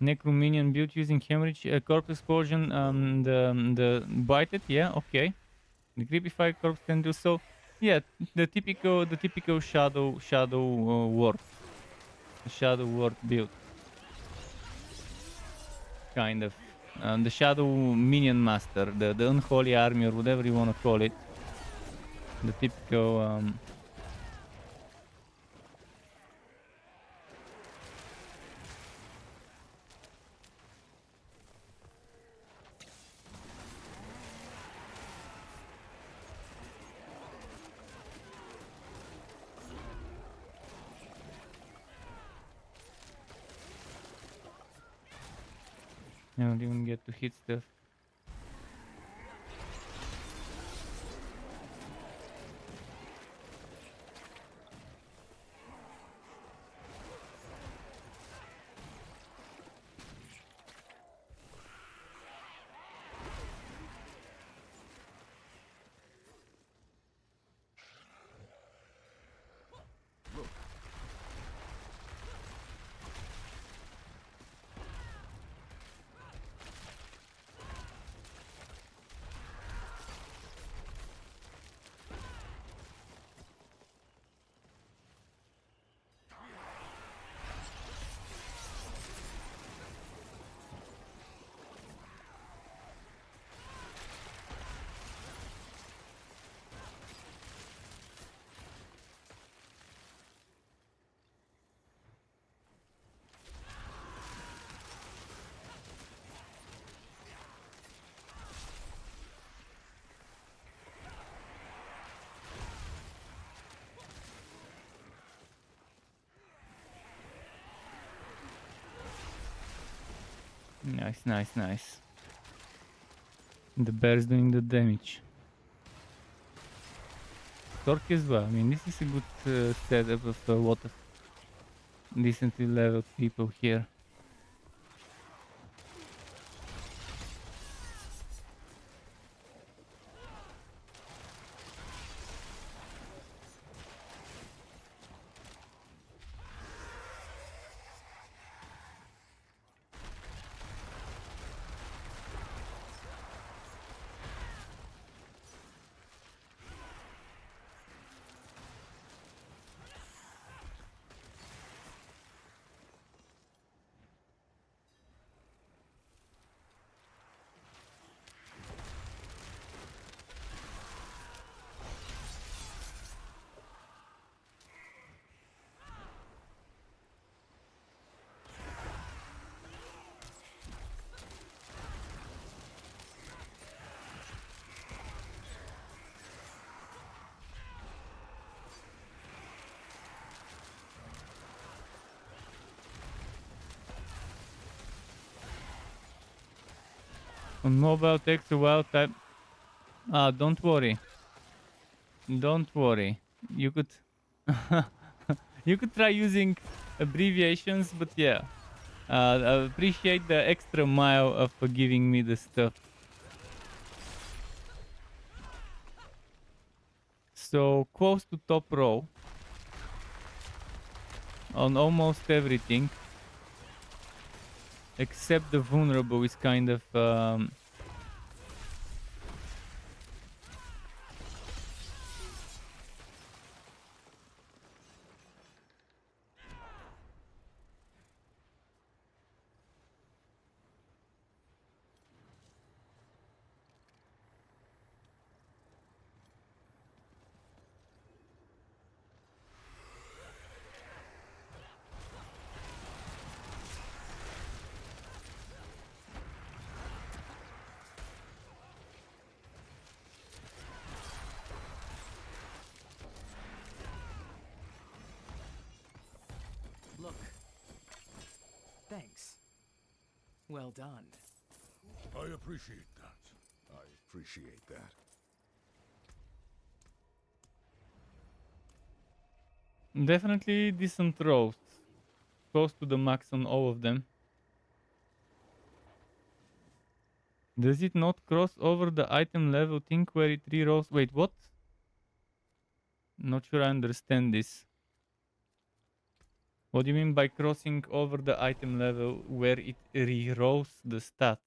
Necrominion build using hemorrhage, corpse explosion, the bite it, yeah, okay. The creepify corpse can do so. Yeah, the typical shadow ward. Shadow ward build. Kind of. The shadow minion master, the unholy army or whatever you wanna call it. The typical I don't even get to hit stuff. Nice, nice, nice. The bear's doing the damage. Torque as well. I mean, this is a good setup of a lot of decently leveled people here. On mobile takes a while type. Ah, don't worry. Don't worry. You could you could try using abbreviations, but yeah. I appreciate the extra mile of giving me the stuff. So close to top row on almost everything, except the vulnerable is kind of Look. Thanks. Well done. I appreciate that. I appreciate that. definitely decent roasts. Close to the max on all of them. Does it not cross over the item level thing where it re-rolls? Wait, what? Not sure I understand this. What do you mean by crossing over the item level where it re-rolls the stats?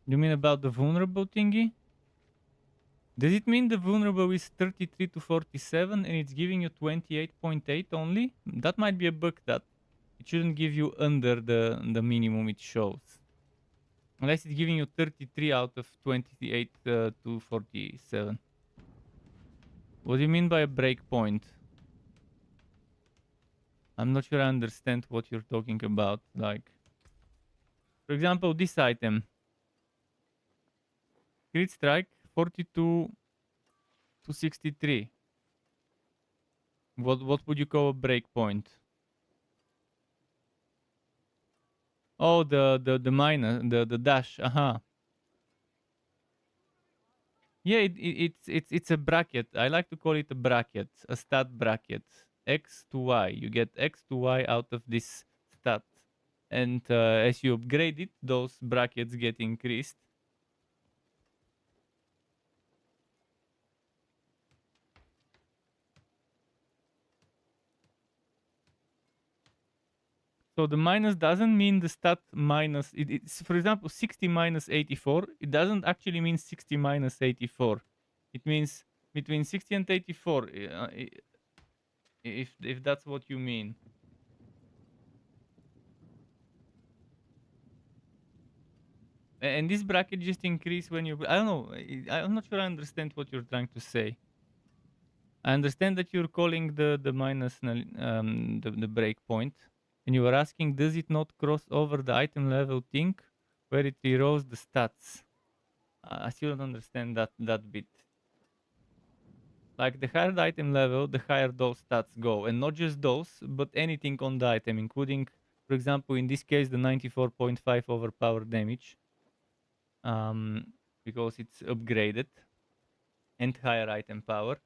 You mean about the vulnerable thingy? Does it mean the vulnerable is 33 to 47 and it's giving you 28.8 only? That might be a bug that it shouldn't give you under the minimum it shows. Unless it's giving you 33 out of 28 to 47. What do you mean by a breakpoint? I'm not sure I understand what you're talking about. Like, for example, this item. Crit strike 42 to 63. What would you call a breakpoint? Oh, the minus, the dash. Yeah, it's a bracket. I like to call it a bracket, a stat bracket. X to Y. You get X to Y out of this stat, and as you upgrade it, those brackets get increased. So the minus doesn't mean the stat minus. It's, for example, 60 minus 84. It doesn't actually mean 60 minus 84. It means between 60 and 84, if that's what you mean. And this bracket just increase when you. I don't know. I'm not sure I understand what you're trying to say. I understand that you're calling the minus the breakpoint, and you were asking, does it not cross over the item level thing, where it erode the stats? I still don't understand that bit. Like the higher the item level, the higher those stats go. And not just those, but anything on the item, including, for example, in this case, the 94.5 overpower damage. Because it's upgraded and higher item power.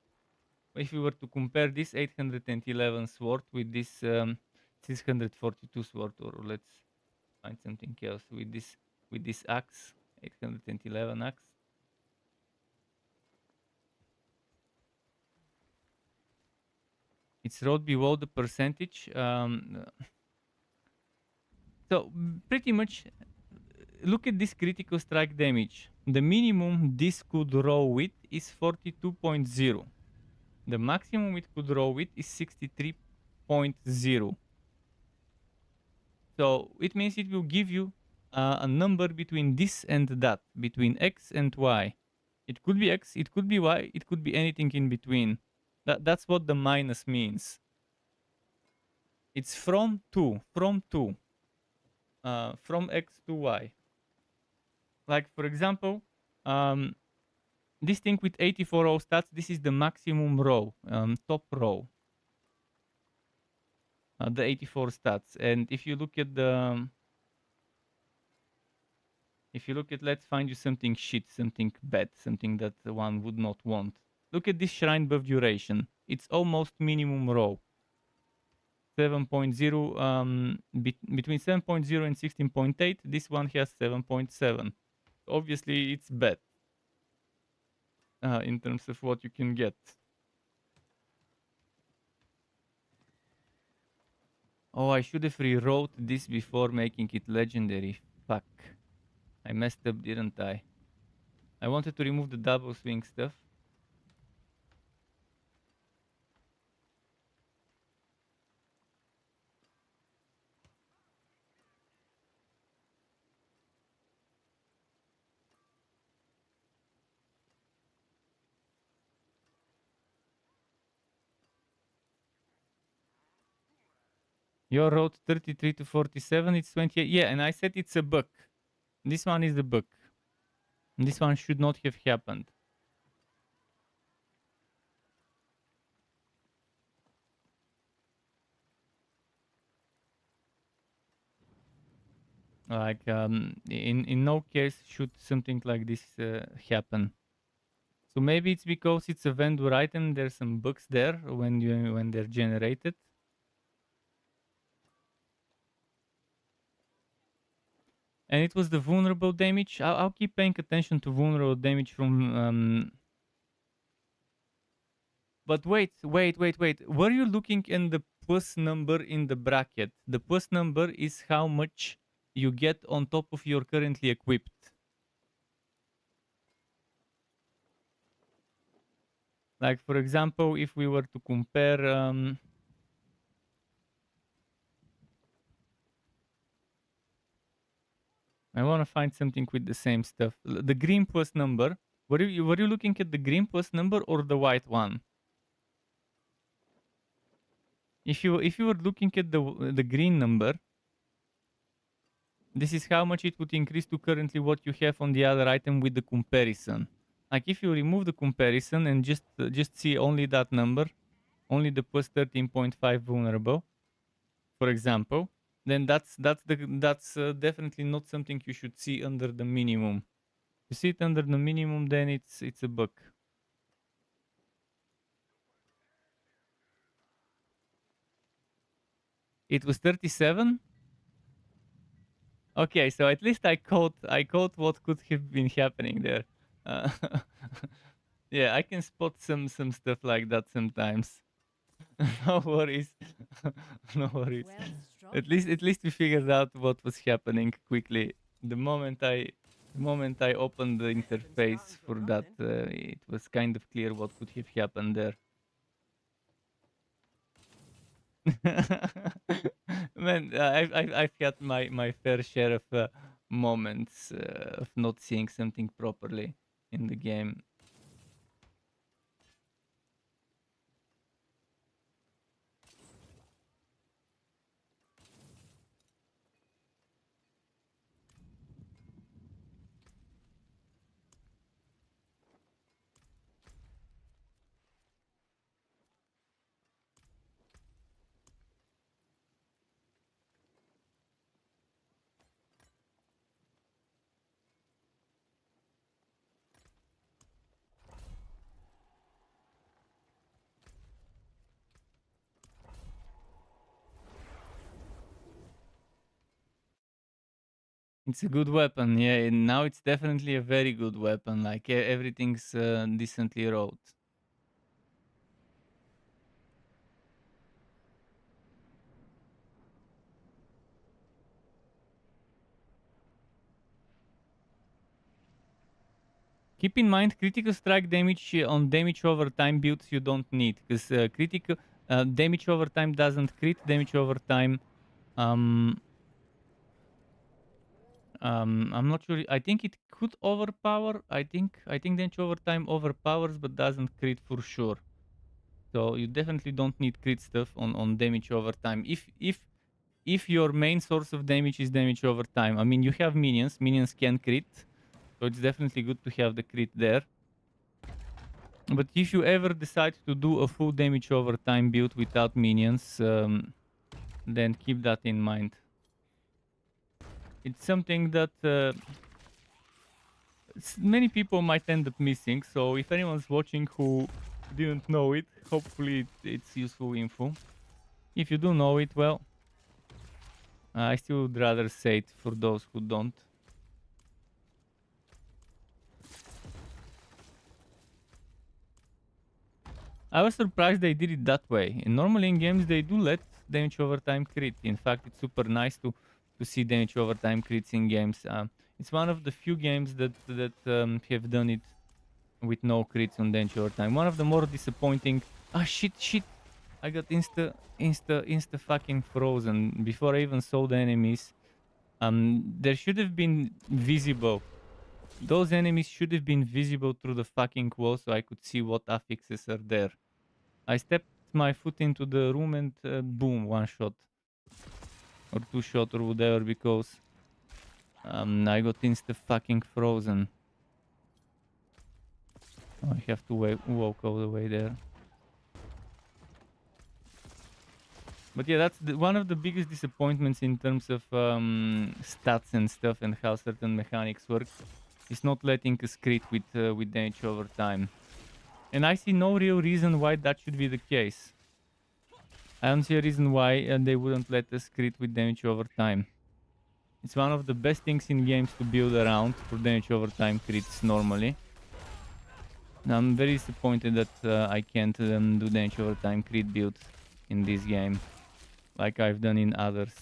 If we were to compare this 811 sword with this 642 sword, or let's find something else with this axe, 811 axe. It's rolled below the percentage. So pretty much, look at this critical strike damage. The minimum this could roll with is 42.0. The maximum it could roll with is 63.0. So it means it will give you a number between this and that, between X and Y. It could be X, it could be Y, it could be anything in between. That's what the minus means. It's from X to Y. Like for example, this thing with 84 row stats, this is the maximum row, top row. The 84 stats. And if you look at let's find you something shit, something bad, something that one would not want. Look at this shrine buff duration. It's almost minimum row. 7.0, between 7.0 and 16.8, this one has 7.7. Obviously, it's bad in terms of what you can get. Oh, I should have rewrote this before making it legendary. Fuck. I messed up, didn't I? I wanted to remove the double swing stuff. Your road 33 to 47, it's 28. Yeah, and I said it's a bug. This one is a bug. This one should not have happened. Like, in no case should something like this happen. So maybe it's because it's a vendor item. There's some bugs there when they're generated. And it was the vulnerable damage. I'll keep paying attention to vulnerable damage from. But wait. Were you looking in the plus number in the bracket? The plus number is how much you get on top of your currently equipped. Like for example, if we were to compare. I want to find something with the same stuff. The green plus number. Were you looking at the green plus number or the white one? If you were looking at the green number, this is how much it would increase to currently what you have on the other item with the comparison. Like if you remove the comparison and just see only that number, only the plus 13.5 vulnerable, for example, then that's definitely not something you should see under the minimum. You see it under the minimum, then it's a bug. It was 37. Okay, so at least I caught what could have been happening there. Uh, yeah, I can spot some stuff like that sometimes. No worries, no worries. Well At least we figured out what was happening quickly. The moment I opened the interface for that, it was kind of clear what could have happened there. Man, I've had my fair share of moments of not seeing something properly in the game. It's a good weapon, yeah. And now it's definitely a very good weapon. Like everything's decently rolled. Keep in mind, critical strike damage on damage over time builds you don't need, because critical damage over time doesn't crit damage over time. Um, I'm not sure. I think it could overpower. I think damage over time overpowers, but doesn't crit for sure. So you definitely don't need crit stuff on damage over time. If your main source of damage is damage over time, I mean you have minions. Minions can crit, so it's definitely good to have the crit there. But if you ever decide to do a full damage over time build without minions, then keep that in mind. It's something that many people might end up missing. So if anyone's watching who didn't know it, hopefully it's useful info. If you do know it, well, I still would rather say it for those who don't. I was surprised they did it that way. And normally in games they do let damage over time crit. In fact, it's super nice to see damage over time crits in games. It's one of the few games that have done it with no crits on damage over time. One of the more disappointing. Ah, shit! I got insta fucking frozen before I even saw the enemies. There should have been visible. Those enemies should have been visible through the fucking wall so I could see what affixes are there. I stepped my foot into the room and boom, one shot. Or two shot or whatever, because I got insta fucking frozen. I have to walk all the way there. But yeah, that's one of the biggest disappointments in terms of stats and stuff and how certain mechanics work. Is not letting us crit with damage over time. And I see no real reason why that should be the case. I don't see a reason why they wouldn't let us crit with damage over time. It's one of the best things in games to build around for damage over time crits normally. I'm very disappointed that I can't do damage over time crit builds in this game like I've done in others.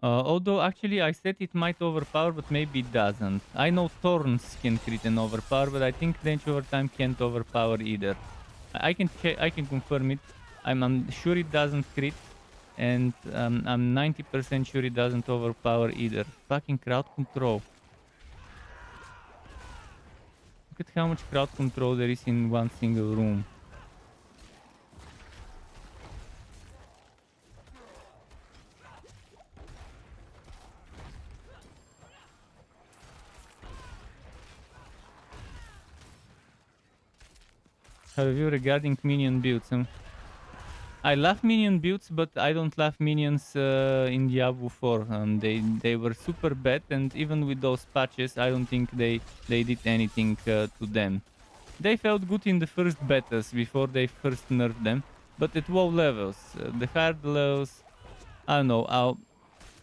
Although actually I said it might overpower, but maybe it doesn't. I know Thorns can crit and overpower, but I think damage over time can't overpower either. I can confirm it. I'm sure it doesn't crit, and I'm 90% sure it doesn't overpower either. Fucking crowd control. Look at how much crowd control there is in one single room. A review regarding minion builds. I love minion builds, but I don't love minions in Diablo 4. They were super bad, and even with those patches, I don't think they did anything to them. They felt good in the first betas before they first nerfed them, but at low levels, the hard levels, I don't know.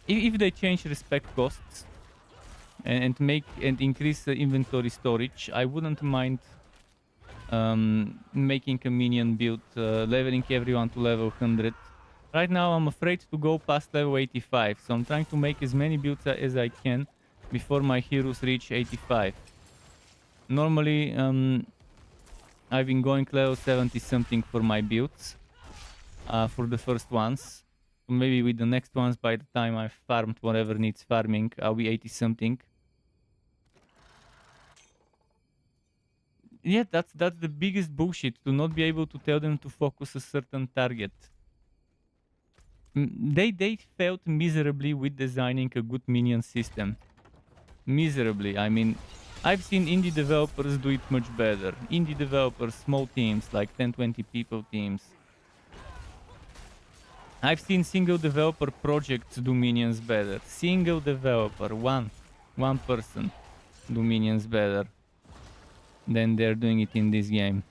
If they change respect costs and increase the inventory storage, I wouldn't mind making a minion build, leveling everyone to level 100. Right now I'm afraid to go past level 85, so I'm trying to make as many builds as I can before my heroes reach 85. Normally I've been going level 70 something for my builds, for the first ones. Maybe with the next ones, by the time I've farmed whatever needs farming, I'll be 80 something. Yeah, that's the biggest bullshit, to not be able to tell them to focus a certain target. They failed miserably with designing a good minion system. Miserably. I mean, I've seen indie developers do it much better. Indie developers, small teams, like 10-20 people teams. I've seen single developer projects do minions better. Single developer, one person do minions better than they're doing it in this game.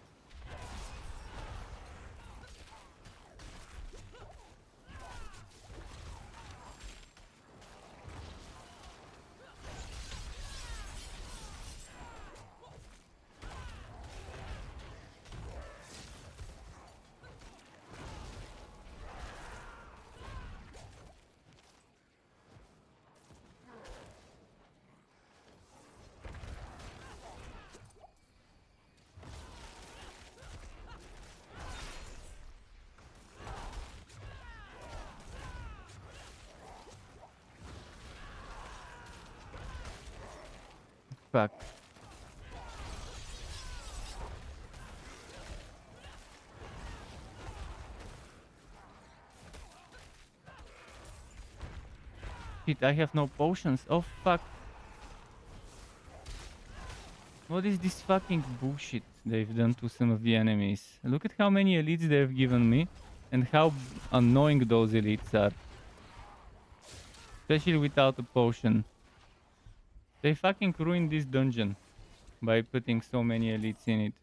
Fuck. Shit, I have no potions. Oh fuck. What is this fucking bullshit they've done to some of the enemies? Look at how many elites they've given me and how annoying those elites are. Especially without a potion. They fucking ruined this dungeon by putting so many elites in it.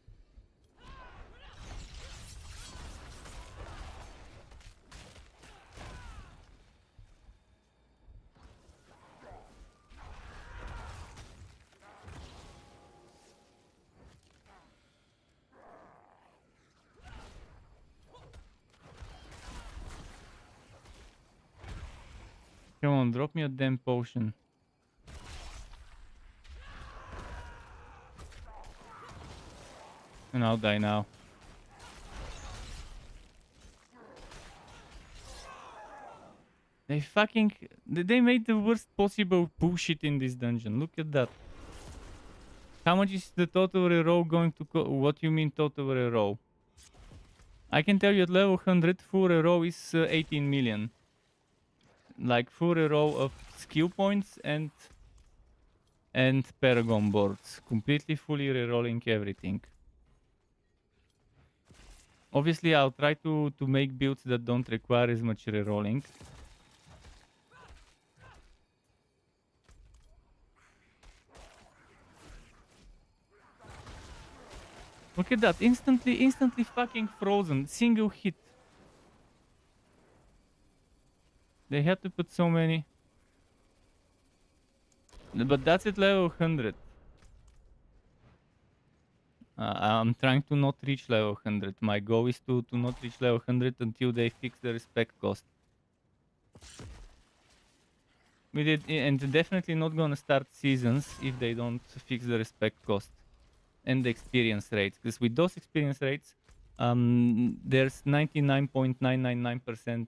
Come on, drop me a damn potion. And I'll die now. They made the worst possible bullshit in this dungeon. Look at that. How much is the total reroll going to what you mean total reroll? I can tell you at level 100 full reroll is 18 million. Like full reroll of skill points and Paragon boards. Completely fully rerolling everything. Obviously I'll try to make builds that don't require as much rerolling. Look at that, instantly fucking frozen, single hit. They had to put so many. But that's at level 100. I'm trying to not reach level 100. My goal is to not reach level 100 until they fix the respect cost. And definitely not gonna start seasons if they don't fix the respect cost and the experience rates. Because with those experience rates, there's 99.999%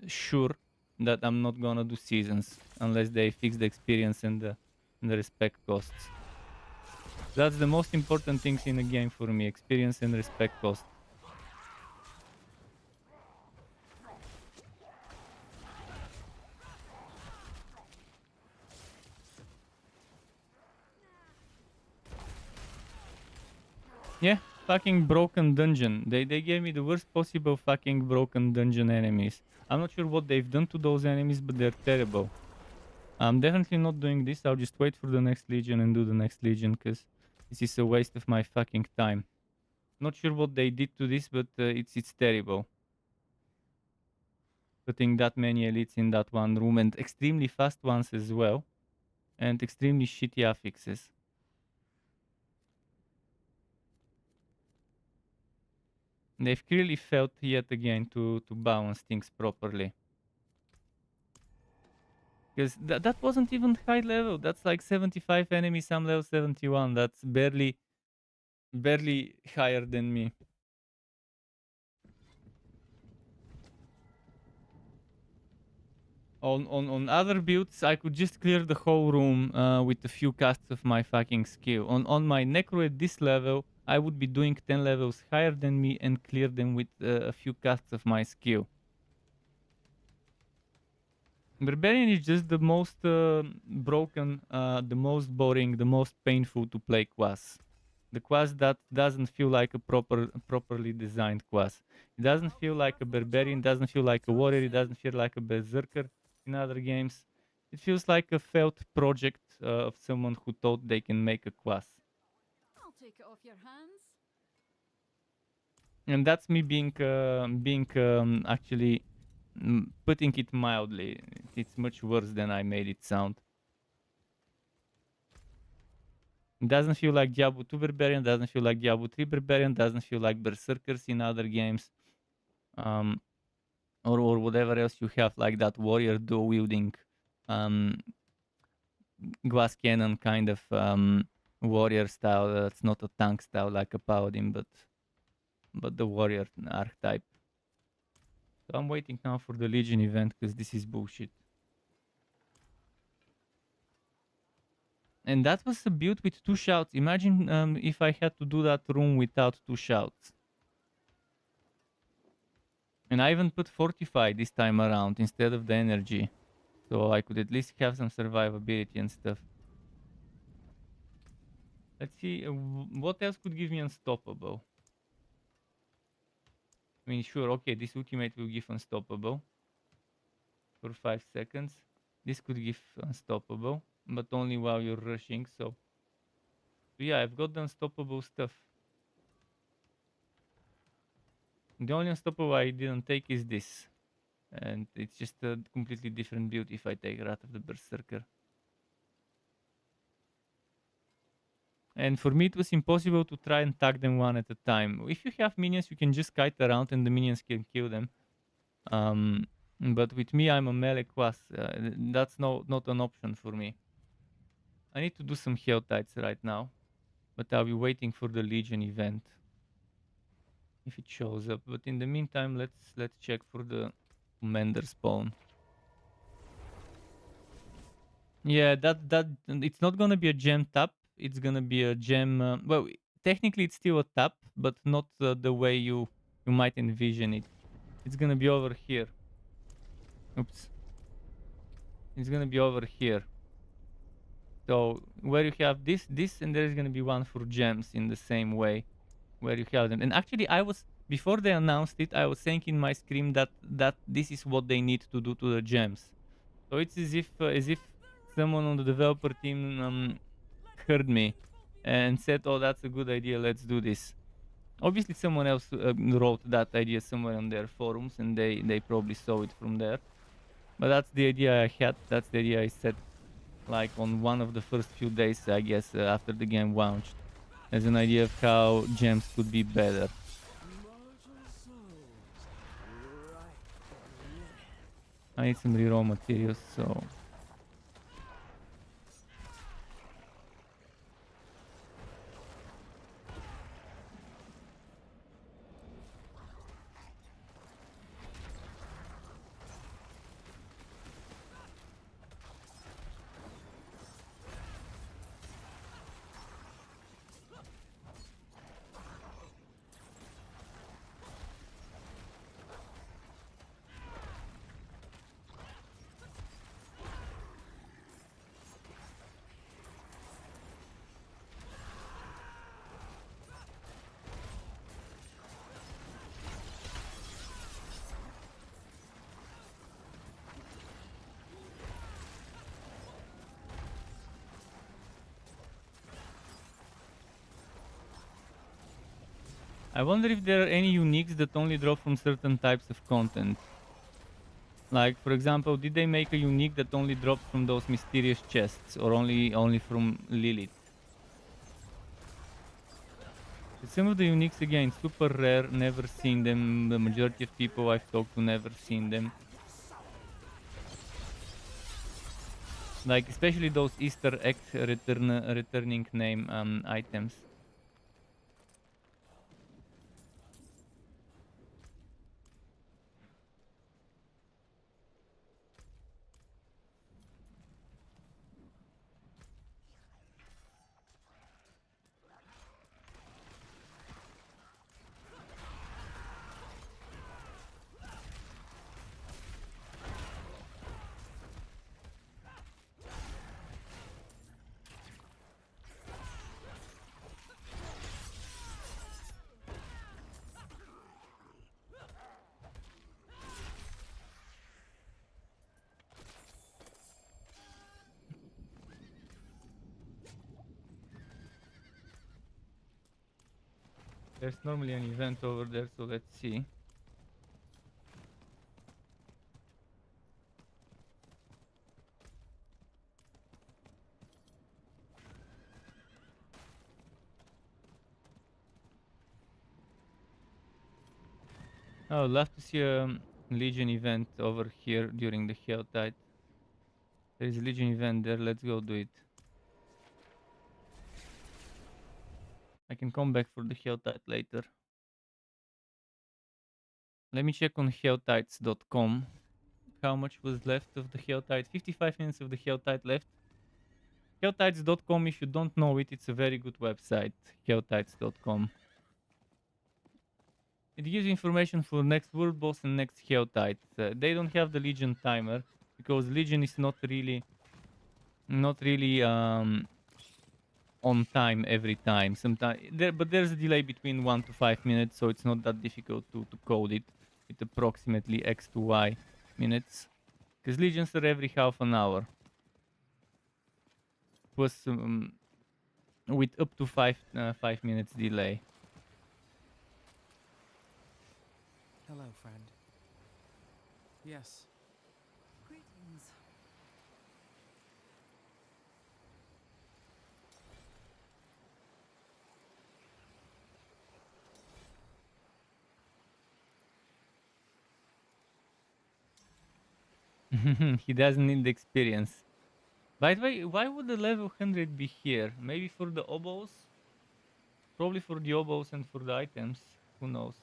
sure that I'm not gonna do seasons unless they fix the experience and the respect costs. That's the most important things in a game for me, experience and respect cost. Yeah, fucking broken dungeon. They gave me the worst possible fucking broken dungeon enemies. I'm not sure what they've done to those enemies, but they're terrible. I'm definitely not doing this. I'll just wait for the next legion and do the next legion, because this is a waste of my fucking time. Not sure what they did to this, but it's terrible. Putting that many elites in that one room, and extremely fast ones as well, and extremely shitty affixes. They've clearly failed yet again to balance things properly. Because that wasn't even high level. That's like 75 enemies, I'm level 71. That's barely higher than me. On other builds, I could just clear the whole room with a few casts of my fucking skill. On my Necro at this level, I would be doing 10 levels higher than me and clear them with a few casts of my skill. Barbarian is just the most broken, the most boring, the most painful to play class. The quest that doesn't feel like a properly designed quest. It doesn't feel like a barbarian, doesn't feel like a warrior, it doesn't feel like a berserker in other games. It feels like a failed project of someone who thought they can make a quest. I'll take it off your hands. And that's me being actually putting it mildly. It's much worse than I made it sound. It doesn't feel like Diablo 2 Barbarian, doesn't feel like Diablo 3 Barbarian, doesn't feel like Berserkers in other games. Or whatever else you have, like that warrior dual wielding glass cannon kind of warrior style. It's not a tank style like a paladin, but the warrior archetype. So I'm waiting now for the Legion event because this is bullshit. And that was a build with 2 shouts. Imagine if I had to do that room without 2 shouts. And I even put Fortify this time around instead of the energy. So I could at least have some survivability and stuff. Let's see, what else could give me Unstoppable? I mean, sure, okay, this ultimate will give Unstoppable for 5 seconds. This could give Unstoppable, but only while you're rushing, so yeah, I've got the Unstoppable stuff. The only Unstoppable I didn't take is this. And it's just a completely different build if I take Wrath of the Berserker. And for me, it was impossible to try and tag them one at a time. If you have minions, you can just kite around and the minions can kill them. But with me, I'm a melee class. That's not an option for me. I need to do some Helltides right now. But I'll be waiting for the Legion event. If it shows up. But in the meantime, let's check for the Commander spawn. Yeah, that it's not gonna be a gem tap. It's gonna be a gem. Well, technically it's still a tap, but not the way you might envision it. It's gonna be over here. Oops. It's gonna be over here. So where you have this, and there is gonna be one for gems in the same way, where you have them. And actually, before they announced it, I was saying in my scream that this is what they need to do to the gems. So it's as if someone on the developer team heard me and said, "Oh, that's a good idea. Let's do this." Obviously, someone else wrote that idea somewhere on their forums, and they probably saw it from there. But that's the idea I had. That's the idea I said, like on one of the first few days, I guess, after the game launched, as an idea of how gems could be better. I need some reroll materials, so. I wonder if there are any uniques that only drop from certain types of content. Like, for example, did they make a unique that only drops from those mysterious chests, or only from Lilith? Some of the uniques, again, super rare, never seen them. The majority of people I've talked to never seen them. Like, especially those Easter egg returning name items. There's normally an event over there, so let's see. Oh, I'd love to see a Legion event over here during the Helltide. There is a Legion event there, let's go do it. I can come back for the Helltide later. Let me check on helltides.com. How much was left of the Helltide? 55 minutes of the Helltide left. Helltides.com, if you don't know it, it's a very good website. Helltides.com. It gives information for next world boss and next Helltide. They don't have the Legion timer because Legion is not really on time every time. Sometimes but there's a delay between 1 to 5 minutes, so it's not that difficult to code it with approximately X to Y minutes. Because Legions are every half an hour. Was with up to 5 minutes delay. Hello, friend. Yes. Greetings. He doesn't need the experience. By the way, why would the level 100 be here? Maybe for the obos? Probably for the obos and for the items. Who knows?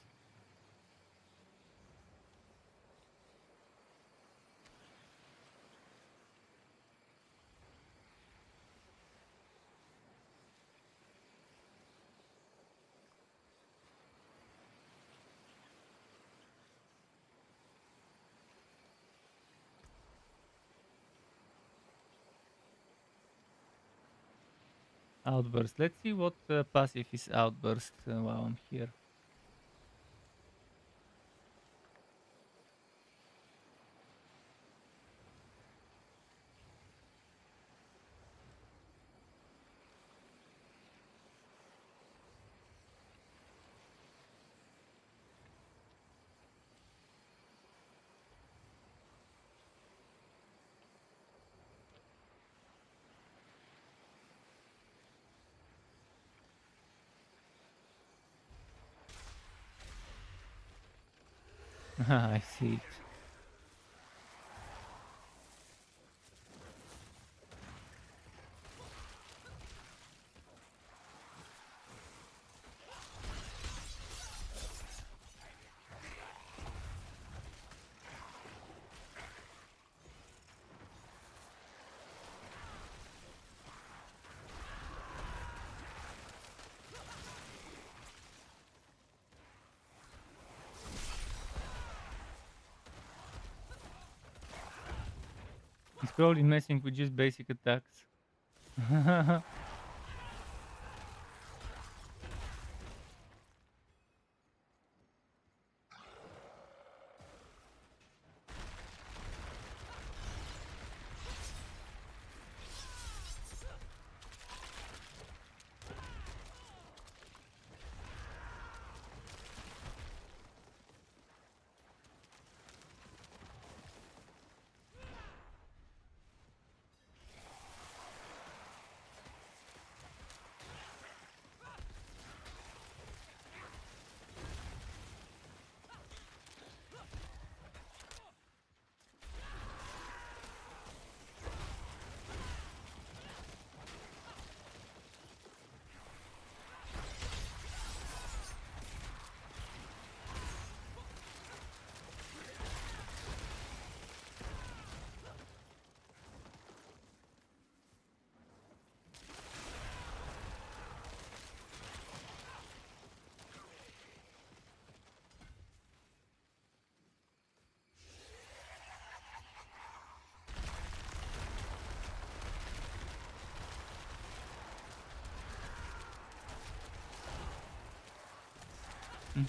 Outburst. Let's see what passive is outburst while I'm here. I see it. It's probably messing with just basic attacks.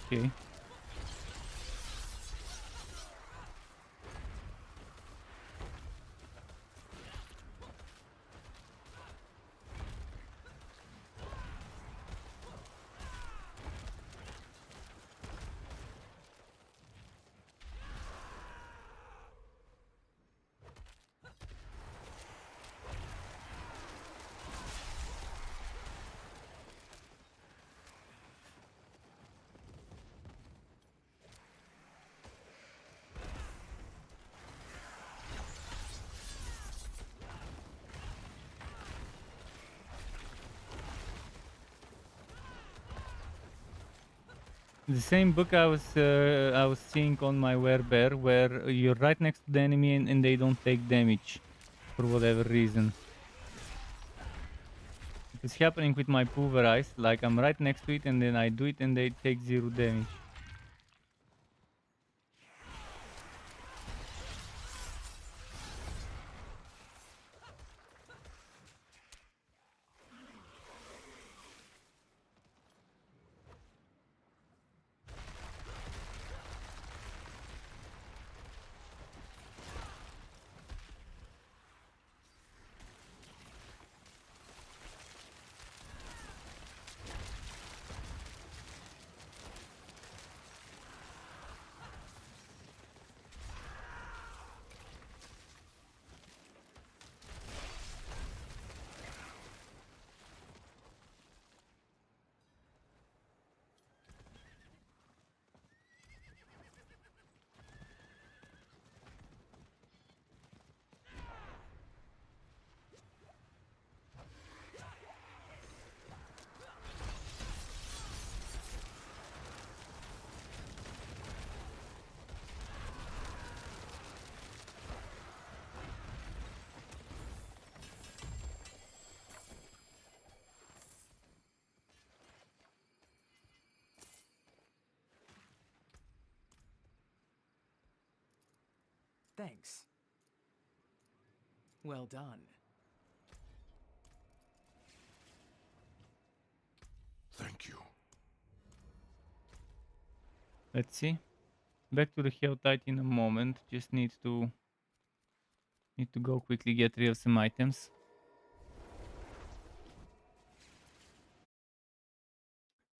Okay. The same book I was seeing on my werebear, where you're right next to the enemy and they don't take damage for whatever reason. It's happening with my pulverize, like I'm right next to it and then I do it and they take 0 damage. Thanks. Well done. Thank you. Let's see. Back to the HotA in a moment. Just need to go quickly get rid of some items.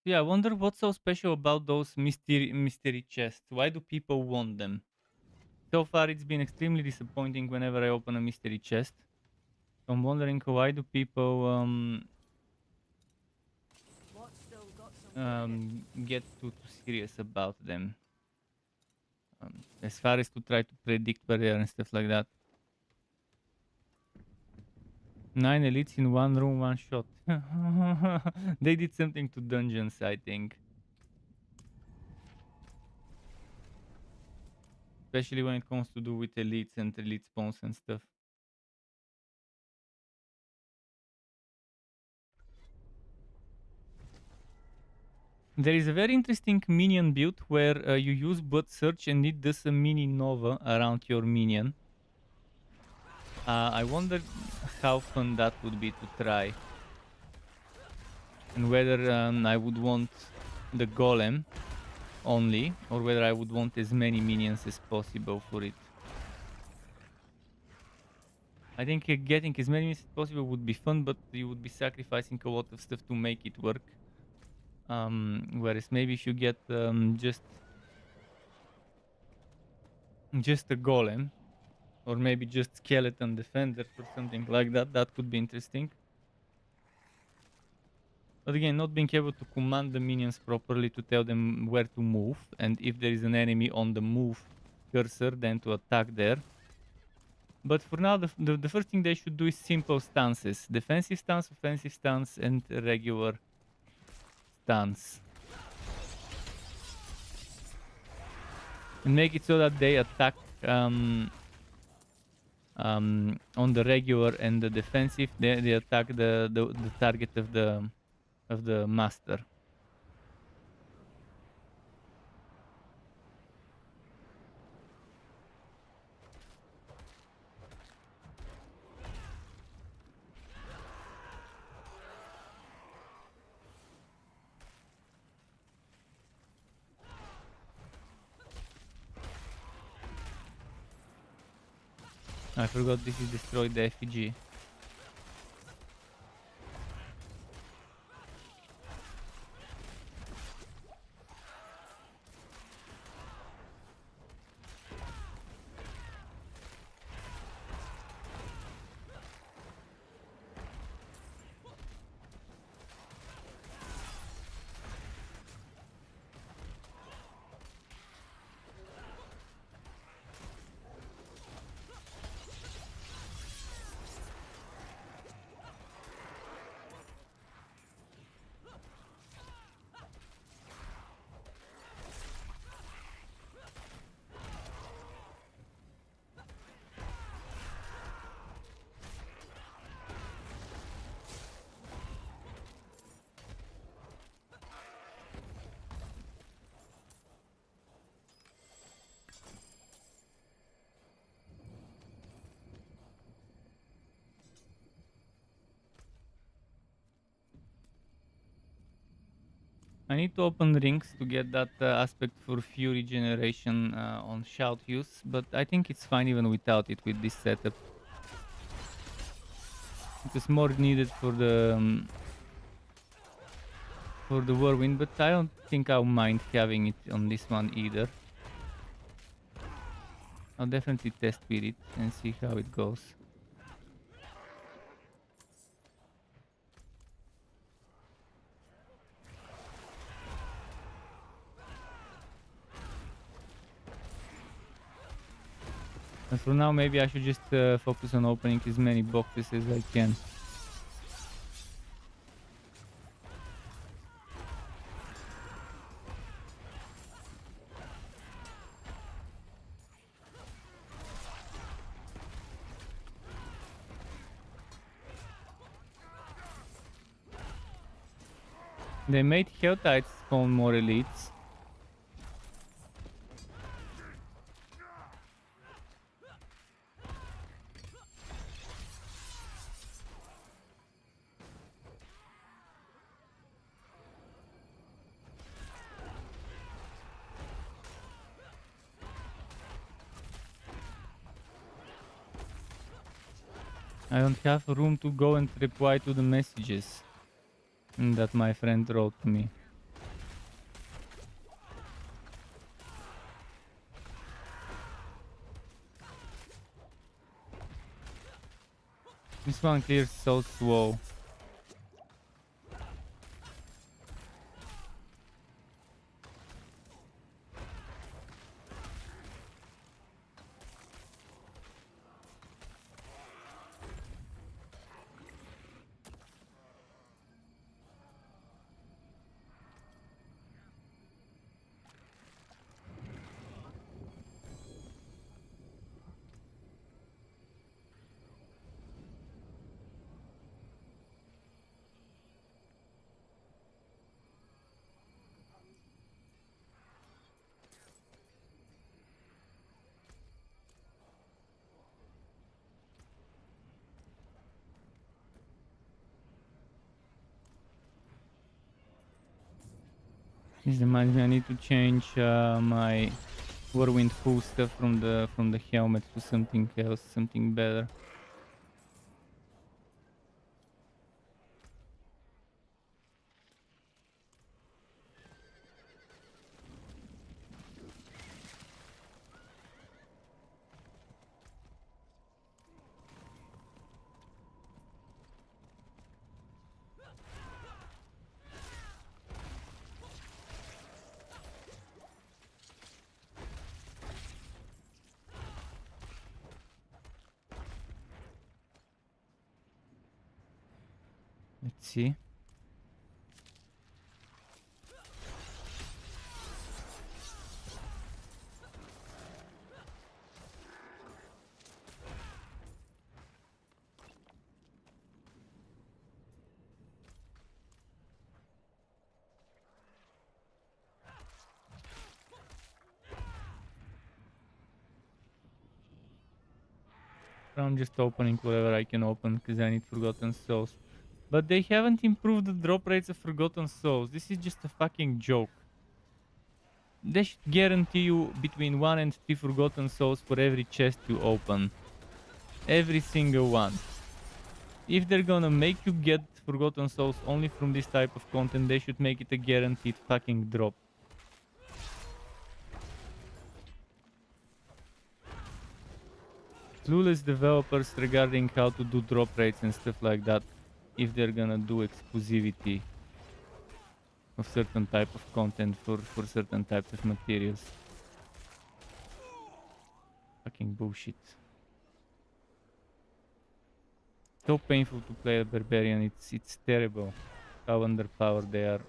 Yeah, I wonder what's so special about those mystery chests. Why do people want them? So far, it's been extremely disappointing whenever I open a mystery chest. I'm wondering why do people What's still got some good in it? get too serious about them. As far as to try to predict where they are and stuff like that. 9 elites in one room, one shot. They did something to dungeons, I think. Especially when it comes to do with elites and elite spawns and stuff. There is a very interesting minion build where you use bot search and it does a mini nova around your minion. I wonder how fun that would be to try. And whether I would want the golem only, or whether I would want as many minions as possible for it. I think getting as many minions as possible would be fun, but you would be sacrificing a lot of stuff to make it work. Whereas maybe if you get just a golem, or maybe just skeleton defenders or something like that, that could be interesting. But again, not being able to command the minions properly to tell them where to move, and if there is an enemy on the move cursor, then to attack there. But for now, the first thing they should do is simple stances. Defensive stance, offensive stance, and regular stance. And make it so that they attack on the regular and the defensive. They attack the target of the master. I forgot this is destroyed the effigy. I need to open rings to get that aspect for fury generation on shout use, but I think it's fine even without it with this setup. It is more needed for the whirlwind, but I don't think I'll mind having it on this one either. I'll definitely test with it and see how it goes. And for now, maybe I should just focus on opening as many boxes as I can. They made HotA spawn more elites. I don't have room to go and reply to the messages that my friend wrote to me. This one clears so slow. This reminds me, I need to change my whirlwind pool stuff from the helmet to something else, something better. Let's see. I'm just opening whatever I can open because I need Forgotten Souls. But they haven't improved the drop rates of Forgotten Souls. This is just a fucking joke. They should guarantee you between 1 and 3 Forgotten Souls for every chest you open. Every single one. If they're gonna make you get Forgotten Souls only from this type of content, they should make it a guaranteed fucking drop. Clueless developers regarding how to do drop rates and stuff like that, if they're gonna do exclusivity of certain type of content for certain types of materials. Fucking bullshit. So painful to play a barbarian, it's terrible how underpowered they are.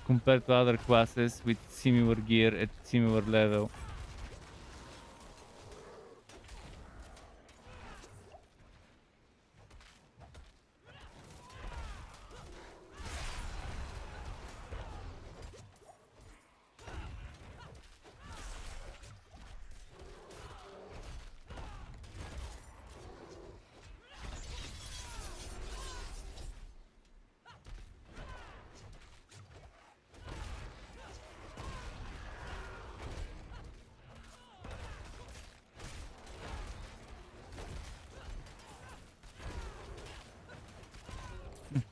Compared to other classes with similar gear at similar level.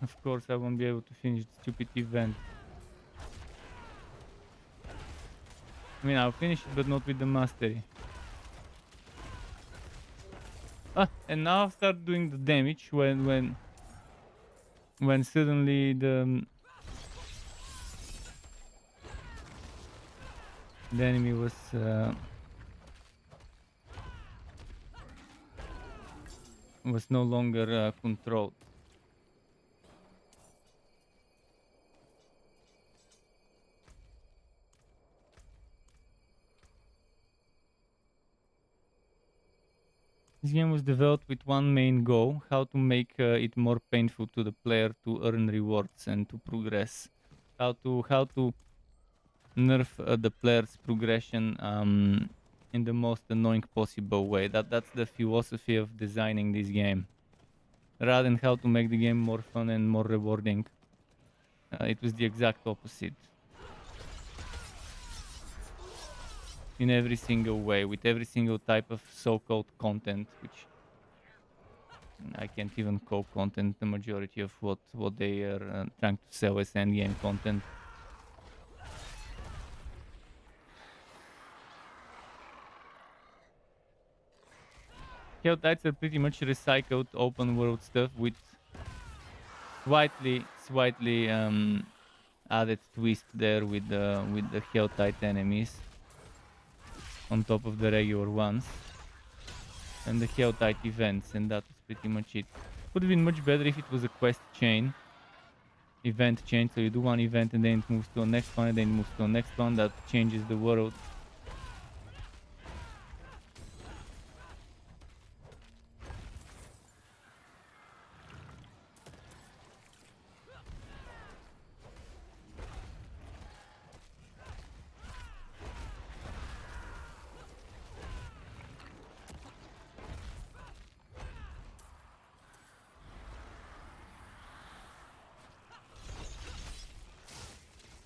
Of course, I won't be able to finish the stupid event. I mean, I'll finish it, but not with the mastery. Ah, and now I'll start doing the damage when suddenly the enemy was no longer controlled. This game was developed with one main goal: how to make it more painful to the player to earn rewards and to progress. How to nerf the player's progression in the most annoying possible way. That's the philosophy of designing this game. Rather than how to make the game more fun and more rewarding, it was the exact opposite. In every single way, with every single type of so-called content, which I can't even call content. The majority of what they are trying to sell as endgame content. Helltides are pretty much recycled open world stuff with slightly added twist there with the Helltide enemies on top of the regular ones and the Helltide events, and that was pretty much it. Would have been much better if it was a quest chain, event chain, so you do one event and then it moves to the next one and then it moves to the next one. That changes the world.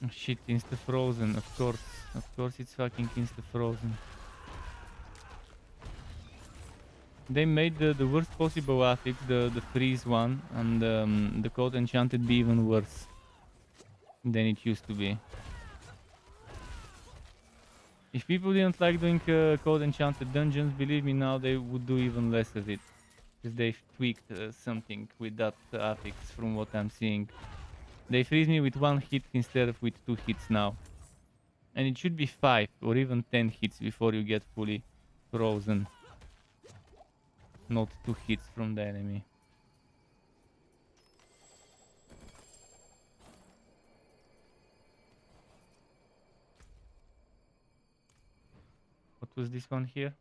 Oh, shit, insta-frozen, of course it's fucking insta-frozen. They made the worst possible affix, the freeze one, and the code enchanted be even worse than it used to be. If people didn't like doing code enchanted dungeons, believe me now they would do even less of it. Because they've tweaked something with that affix from what I'm seeing. They freeze me with 1 hit instead of with 2 hits now. And it should be 5 or even 10 hits before you get fully frozen. Not 2 hits from the enemy. What was this one here?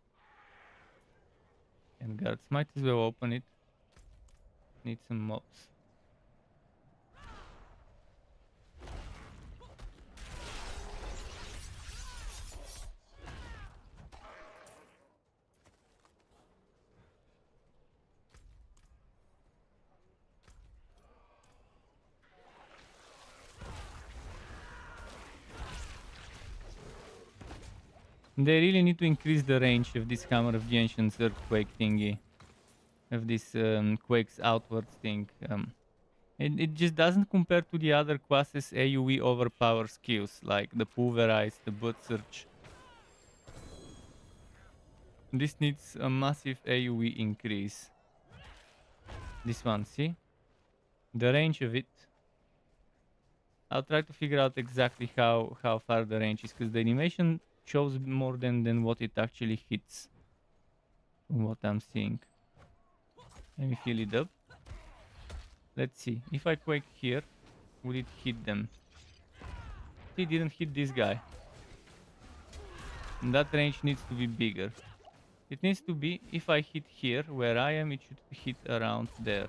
And guards, might as well open it. Need some mobs. They really need to increase the range of this Hammer of the Ancients earthquake thingy. Of this quakes outwards thing. It just doesn't compare to the other classes' AoE overpower skills, like the Pulverize, the Blood Search. This needs a massive AoE increase. This one, see? The range of it. I'll try to figure out exactly how far the range is, because the animation shows more than what it actually hits. From what I'm seeing. Let me fill it up. Let's see. If I quake here, would it hit them? It didn't hit this guy. And that range needs to be bigger. It needs to be, if I hit here, where I am, it should hit around there.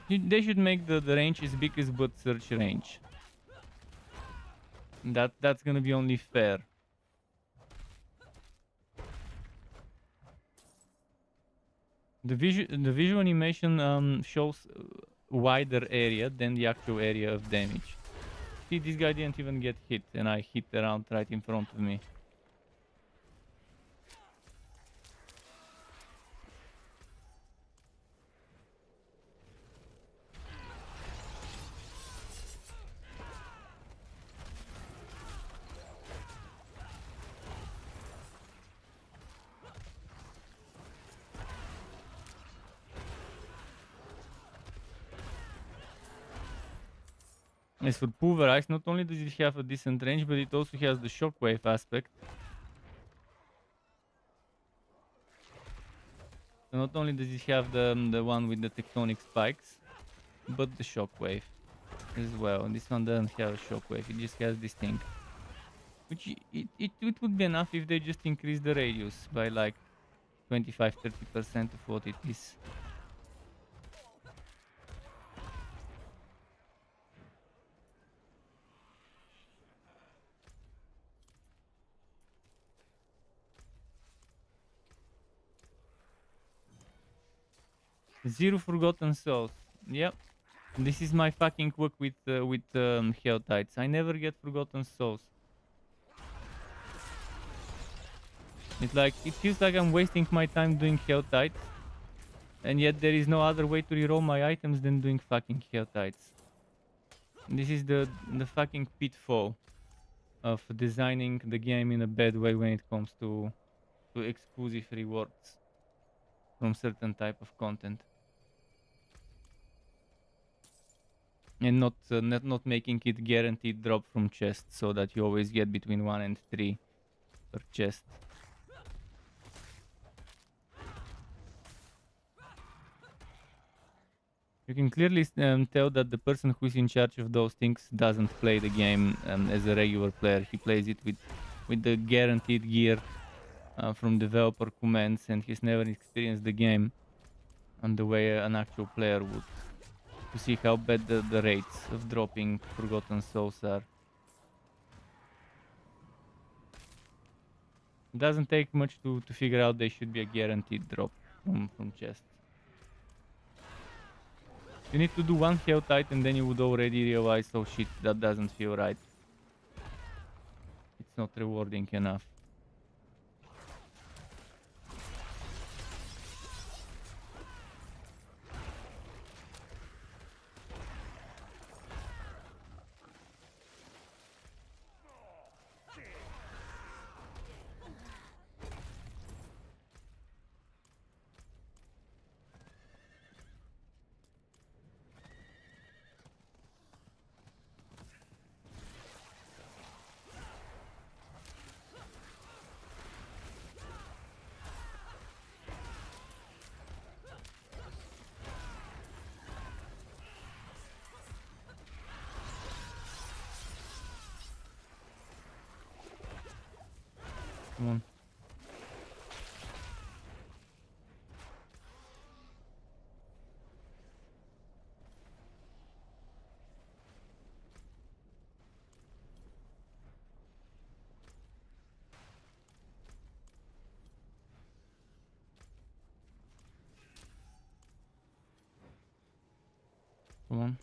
They should make the range as big as Blood Search range. That's gonna be only fair. The visual animation shows wider area than the actual area of damage. See, this guy didn't even get hit, and I hit around right in front of me. As for pulverize, not only does it have a decent range, but it also has the shockwave aspect. So not only does it have the one with the tectonic spikes, but the shockwave as well. And this one doesn't have a shockwave, it just has this thing. Which it would be enough if they just increase the radius by like 25-30% of what it is. Zero forgotten souls. Yep. This is my fucking work with Helltides. I never get forgotten souls. It feels like I'm wasting my time doing Helltides, and yet there is no other way to reroll my items than doing fucking Helltides. This is the fucking pitfall of designing the game in a bad way when it comes to exclusive rewards from certain type of content. And not making it guaranteed drop from chest, so that you always get between 1 and 3 per chest. You can clearly tell that the person who's in charge of those things doesn't play the game as a regular player. He plays it with the guaranteed gear from developer commands, and he's never experienced the game on the way an actual player would, to see how bad the rates of dropping forgotten souls are. It doesn't take much to figure out they should be a guaranteed drop from chests. You need to do one Helltide and then you would already realize, oh shit, that doesn't feel right. It's not rewarding enough. Come on. Come on.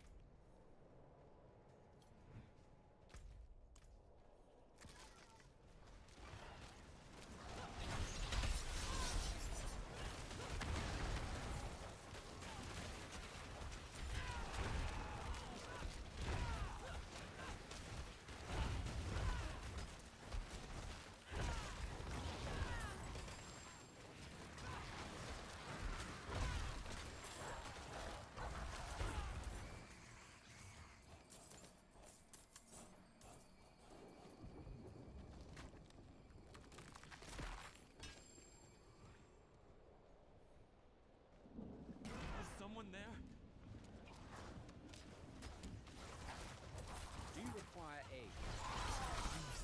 Is someone there? Do you require aid? Please,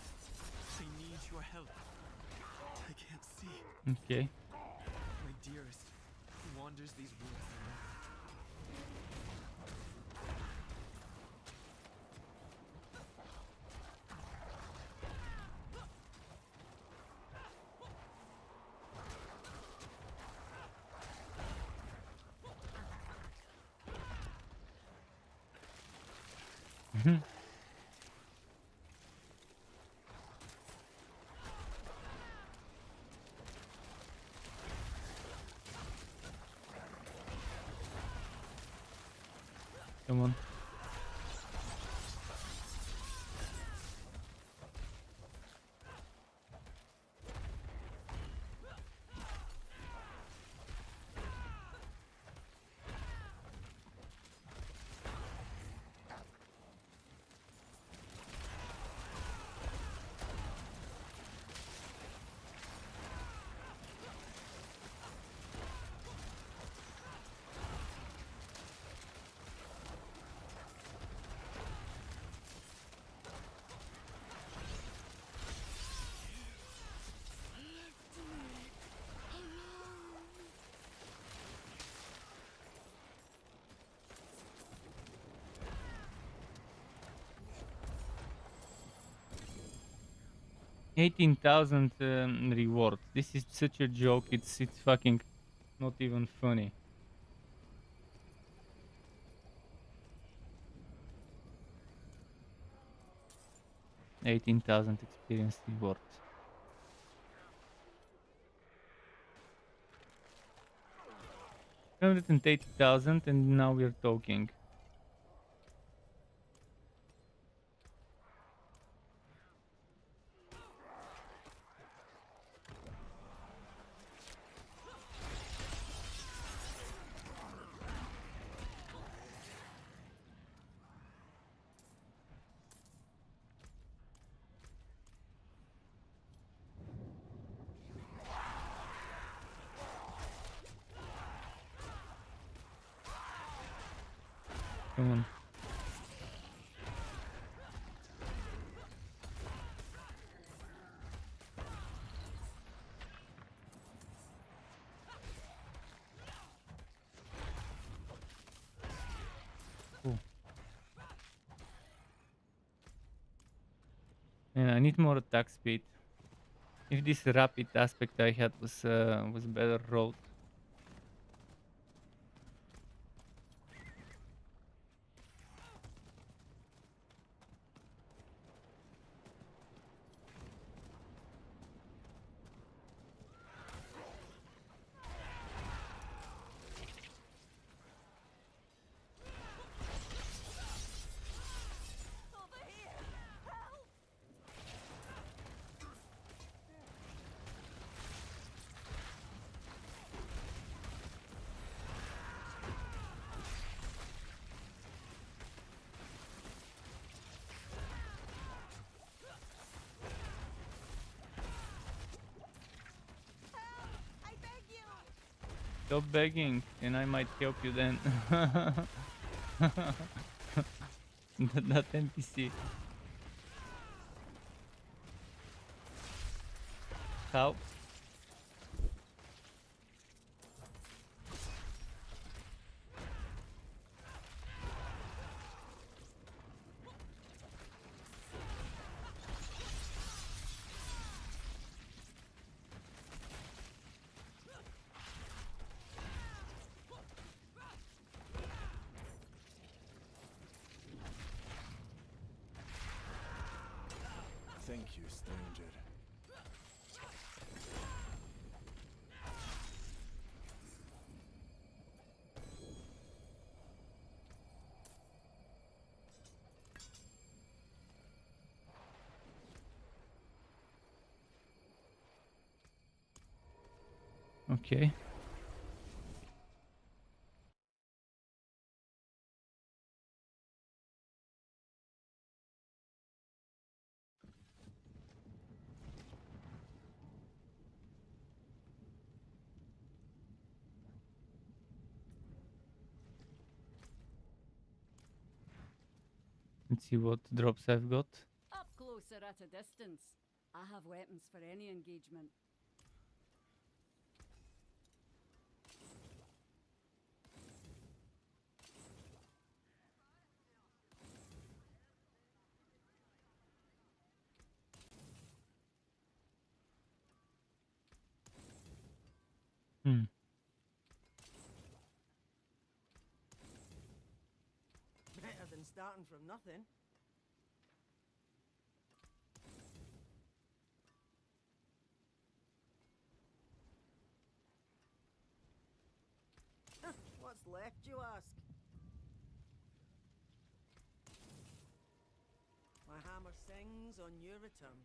I need your help. I can't see. Okay. My dearest wanders these woods. Come on. 18,000 rewards. This is such a joke. It's fucking not even funny. 18,000 experience rewards. 180,000 and now we're talking. Come on. Cool. And I need more attack speed. If this rapid aspect I had was better rolled. Stop begging, and I might help you then. that NPC. How? Thank you, stranger. Okay. Let's see what drops I've got. Up closer at a distance. I have weapons for any engagement. Hmm. Better than starting from nothing. What's left, you ask? My hammer sings on your return.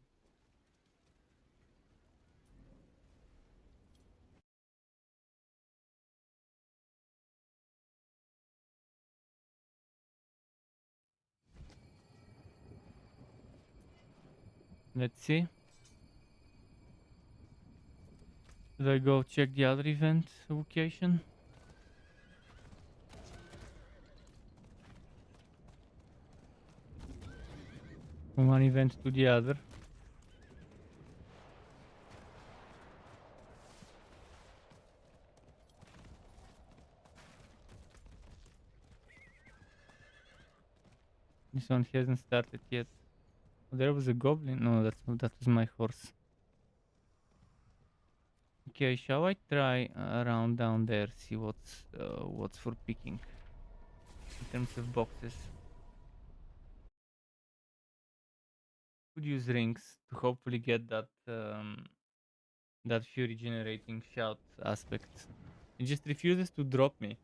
Let's see. Should I go check the other event location? From one event to the other. This one hasn't started yet. There was a goblin. No, that was my horse. Okay, shall I try around down there, see what's for picking in terms of boxes? Could use rings to hopefully get that fury generating shout aspect. It just refuses to drop me.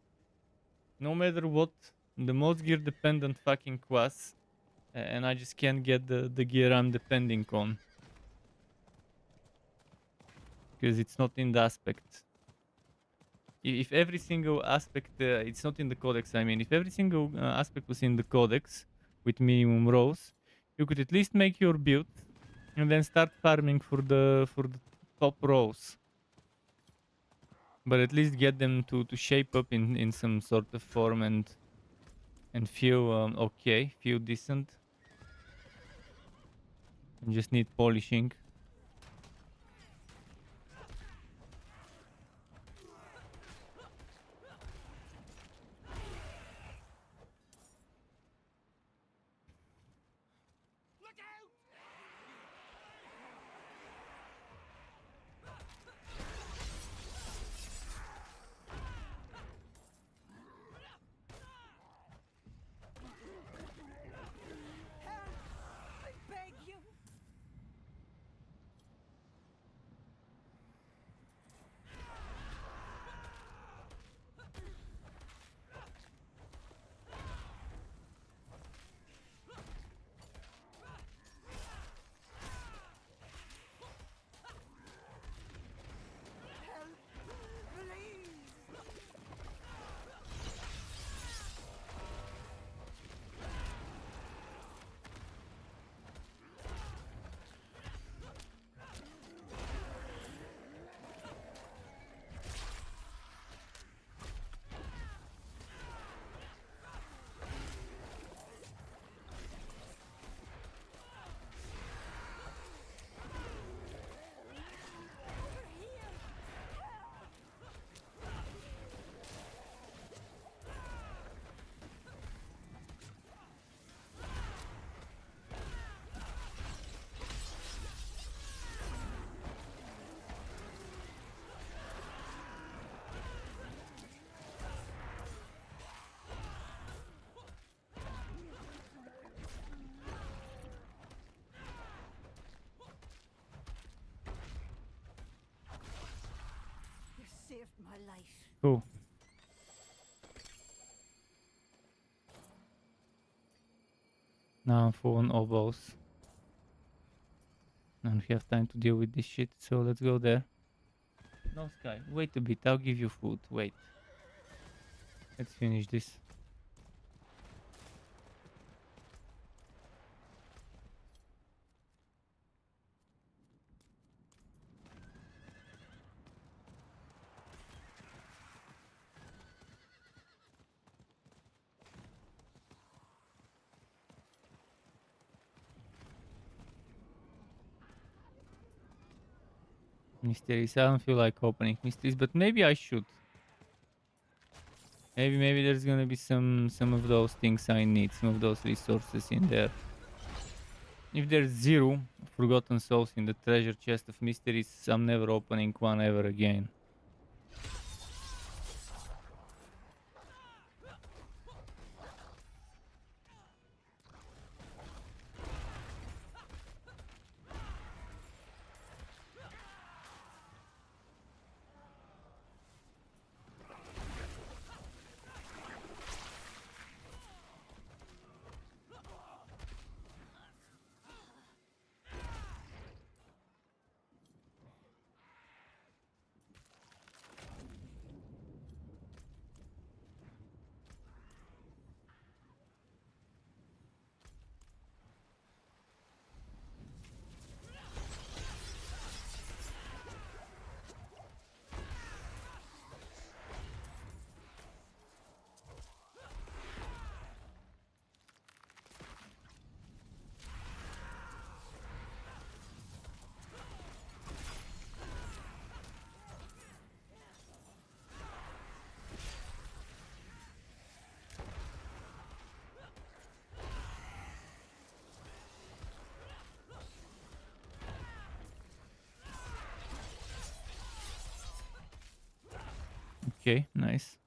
No matter what, the most gear dependent fucking class, and I just can't get the gear I'm depending on. Because it's not in the aspect. If every single aspect, it's not in the codex, I mean, if every single aspect was in the codex with minimum rows, you could at least make your build and then start farming for the top rows. But at least get them to shape up in some sort of form and feel okay, feel decent. You just need polishing. I beg you. You saved my life. Cool. Now I'm full on oboes. I don't have time to deal with this shit, so let's go there. No, Sky, wait a bit, I'll give you food, wait. Let's finish this. Mysteries, I don't feel like opening mysteries, but maybe I should. Maybe there's gonna be some of those things I need, some of those resources in there. If there's 0 forgotten souls in the treasure chest of mysteries, I'm never opening one ever again. Okay, nice.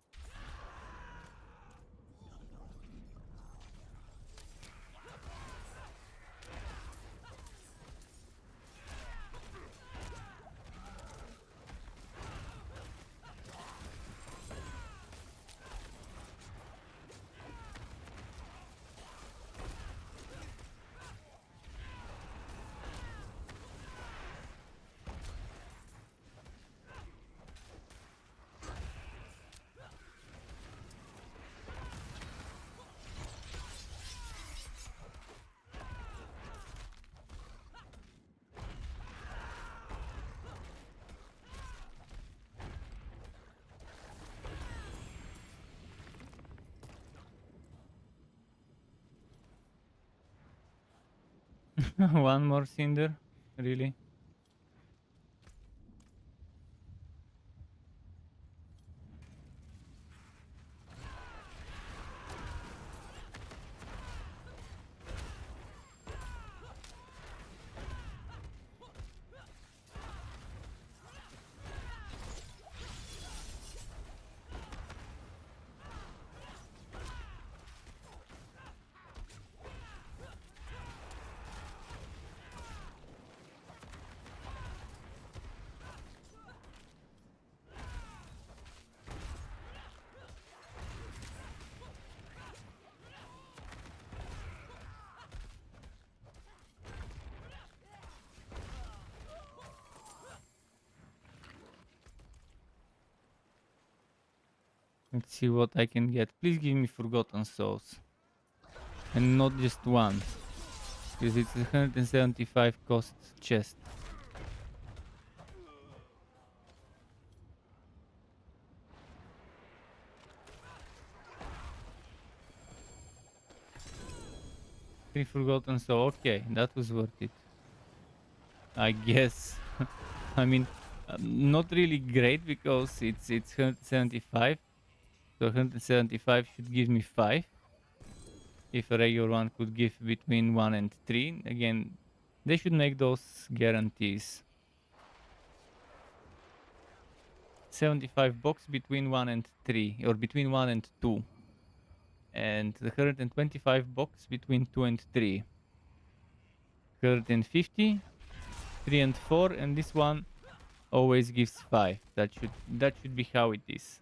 One more cinder? Really? Let's see what I can get. Please give me Forgotten Souls. And not just one. Because it's a 175 cost chest. Three Forgotten Soul. Okay, that was worth it. I guess. I mean, not really great because it's 175. So 175 should give me 5. If a regular one could give between 1 and 3. Again, they should make those guarantees. 75 box between 1 and 3, or between 1 and 2. And the 125 box between 2 and 3. 150, 3 and 4, and this one always gives 5. That should be how it is.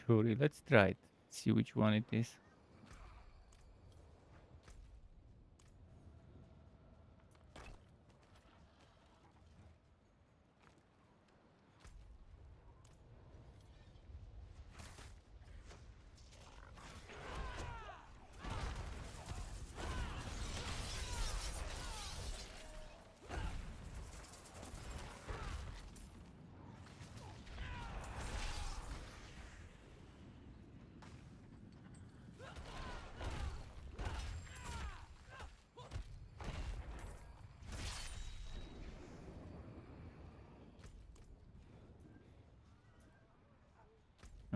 Surely, let's try it. See which one it is.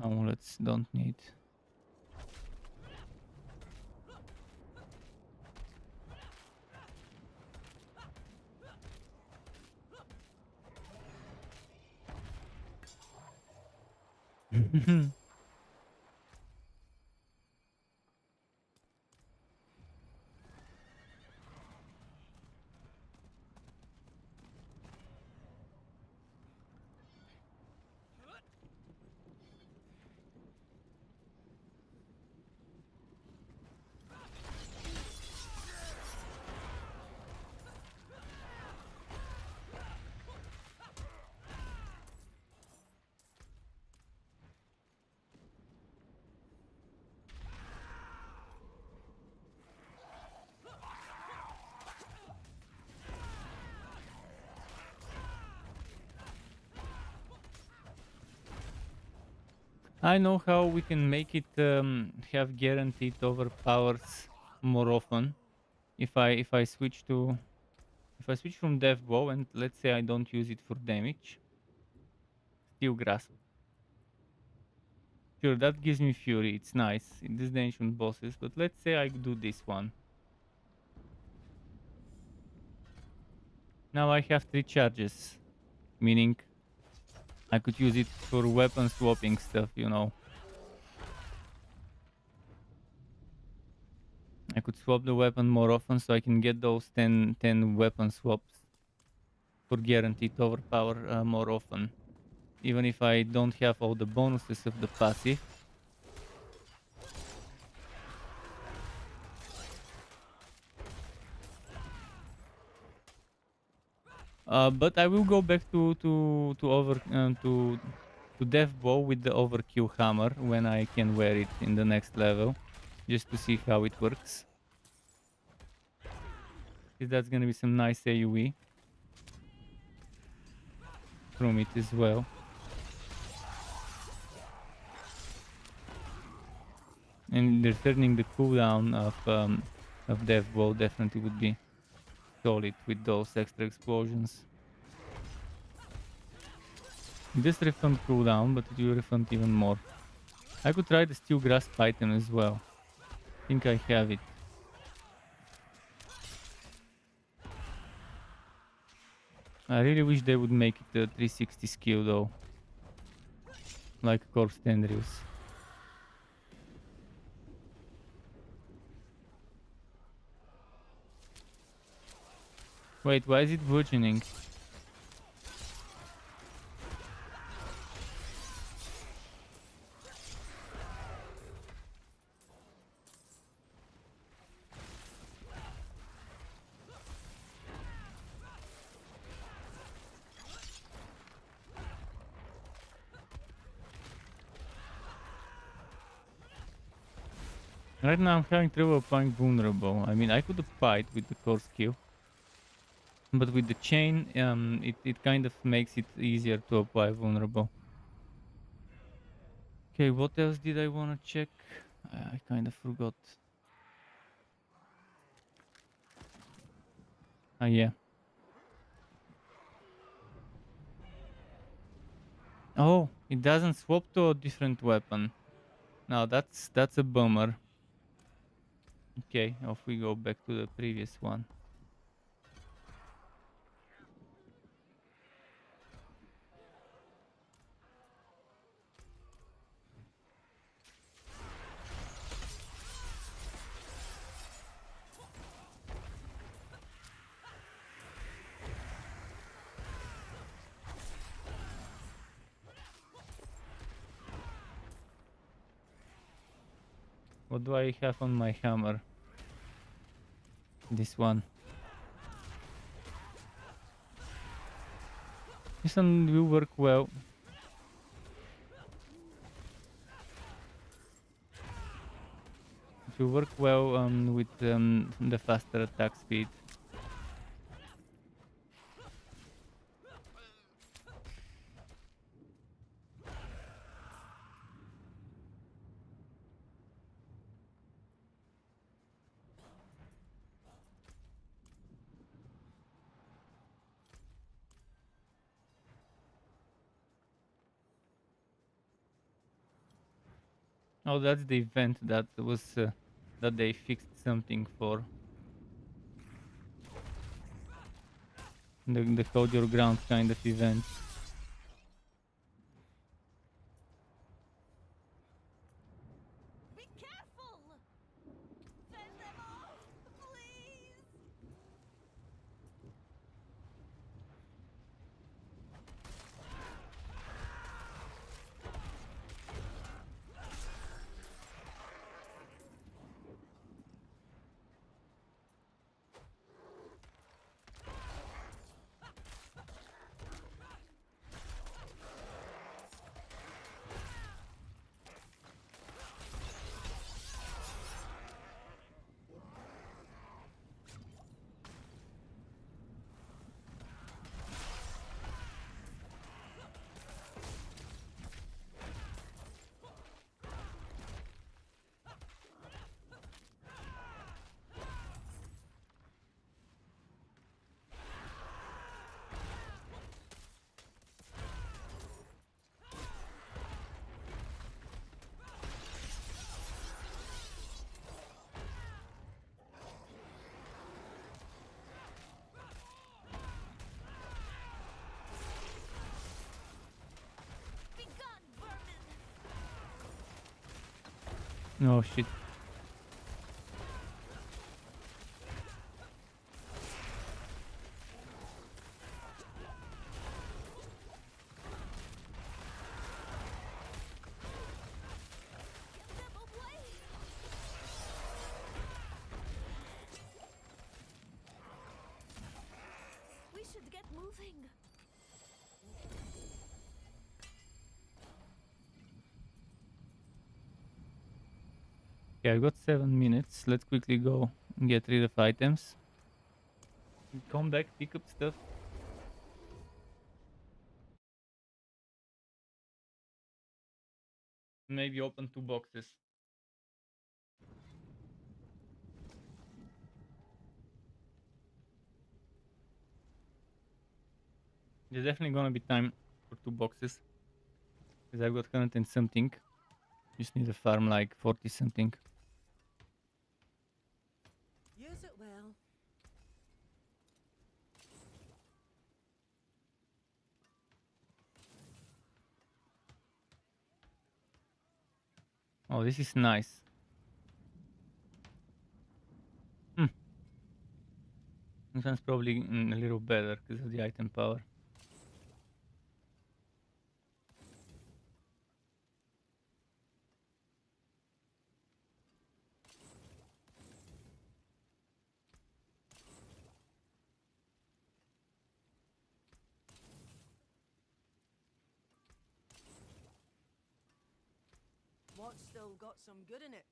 Amulets don't need. I know how we can make it have guaranteed overpowers more often. If I switch from death bow and let's say I don't use it for damage, steel grasp. Sure, that gives me fury. It's nice in these ancient bosses, but let's say I do this one. Now I have 3 charges, meaning I could use it for weapon swapping stuff, you know. I could swap the weapon more often so I can get those 10 weapon swaps for guaranteed overpower more often. Even if I don't have all the bonuses of the passive. But I will go back to death bow with the overkill hammer when I can wear it in the next level, just to see how it works. 'Cause that's gonna be some nice AoE from it as well. And returning the cooldown of death bow definitely would be solid with those extra explosions. This refund cooldown, but it will refund even more. I could try the steel grasp item as well. I think I have it. I really wish they would make it a 360 skill though. Like Corpse Tendrils. Wait, why is it virgining? Right now I'm having trouble applying vulnerable. I mean, I could apply it with the core skill. But with the chain, it kind of makes it easier to apply vulnerable. Okay, what else did I want to check? I kind of forgot. Ah, yeah. Oh, it doesn't swap to a different weapon. Now that's a bummer. Okay, off we go back to the previous one. What do I have on my hammer? This one. This one will work well. It will work well with the faster attack speed. Oh, that's the event that was that they fixed something for. The hold your ground kind of event. Be careful! Fend them off, please! Oh shit. We should get moving. Okay, I've got 7 minutes. Let's quickly go and get rid of items. Come back, pick up stuff. Maybe open 2 boxes. There's definitely gonna be time for 2 boxes. Because I've got 100 and something. Just need to farm like 40 something. Use it well. Oh, this is nice. Hmm. This one's probably a little better because of the item power. What's still got some good in it?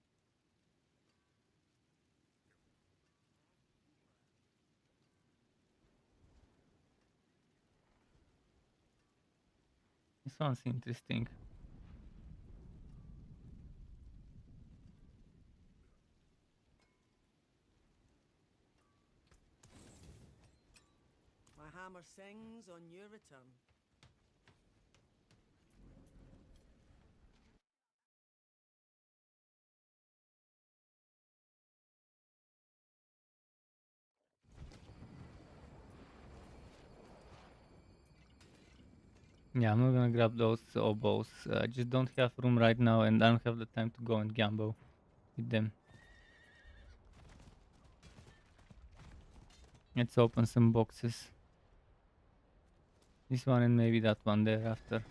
This one's interesting. My hammer sings on your return. Yeah, I'm not gonna grab those oboes. I just don't have room right now and I don't have the time to go and gamble with them. Let's open some boxes. This one and maybe that one thereafter.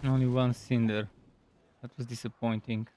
Only one cinder. That was disappointing.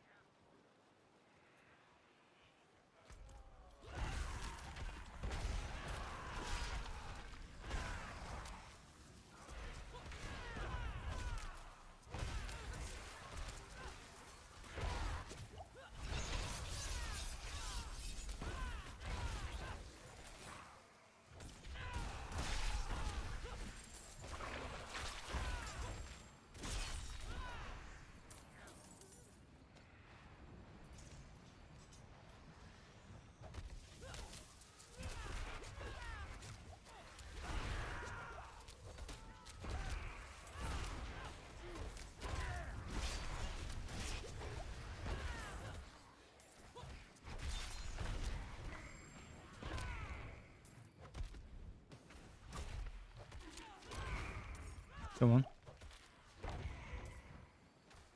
Come on.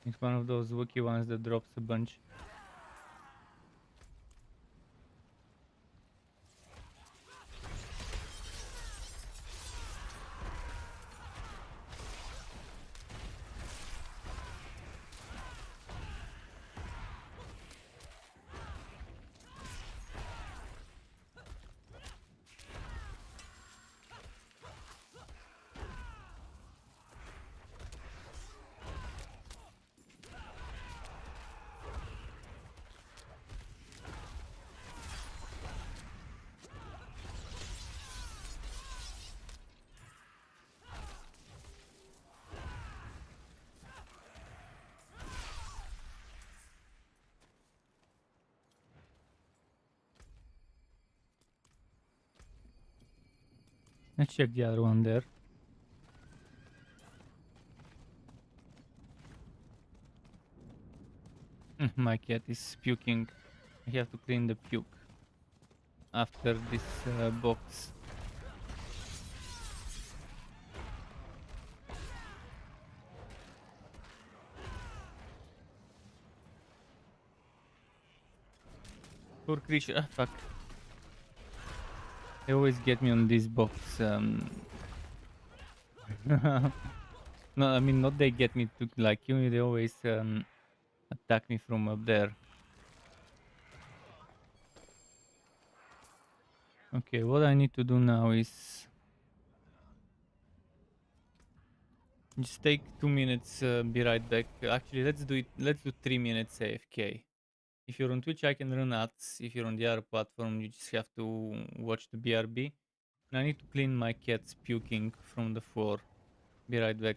It's one of those Wookiee ones that drops a bunch. Let's check the other one there. My cat is puking. I have to clean the puke after this box. Poor creature. Ah, fuck. They always get me on this box. No, I mean, not they get me to like you. They always attack me from up there. Okay, what I need to do now is just take 2 minutes. Be right back. Actually, let's do it. Let's do 3 minutes AFK. If you're on Twitch, I can run ads. If you're on the other platform, you just have to watch the BRB. And I need to clean my cat's puking from the floor. Be right back.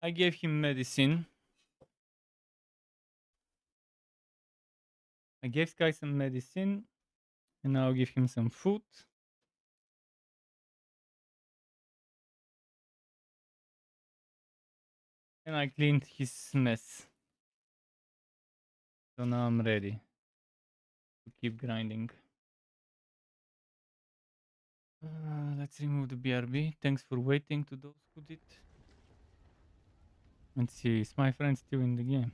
I gave him medicine. I gave Sky some medicine, and now I'll give him some food. And I cleaned his mess. So now I'm ready to keep grinding. Let's remove the BRB. Thanks for waiting to those who did. Let's see, is my friend still in the game?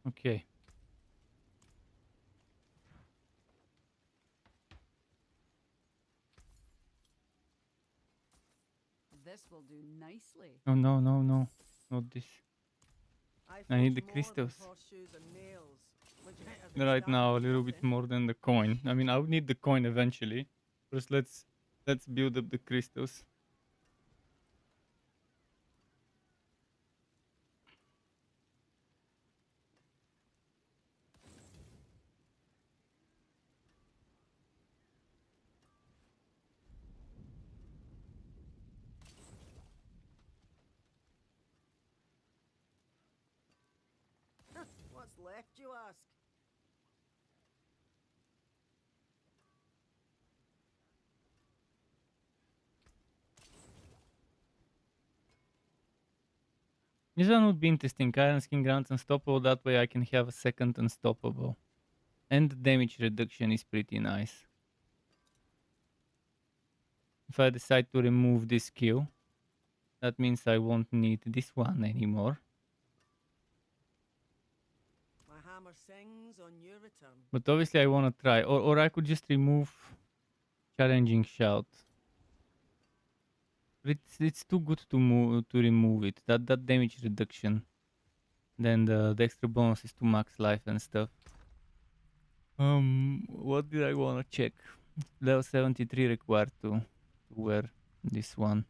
Okay. This will do nicely. Oh no, no, no. Not this. I need the forged more than crystals. horseshoes and nails, which better than Right now, a standard little bit nothing. more than the coin. I mean, I would need the coin eventually. First, let's build up the crystals. What's left, you ask? This one would be interesting. Iron Skin grants unstoppable. That way, I can have a second unstoppable. And the damage reduction is pretty nice. If I decide to remove this skill, that means I won't need this one anymore. My hammer sings on your return. But obviously I want to try. Or I could just remove Challenging Shout. But it's too good to remove it. That damage reduction. Then the extra bonus is to max life and stuff. What did I want to check? Level 73 required to wear this one.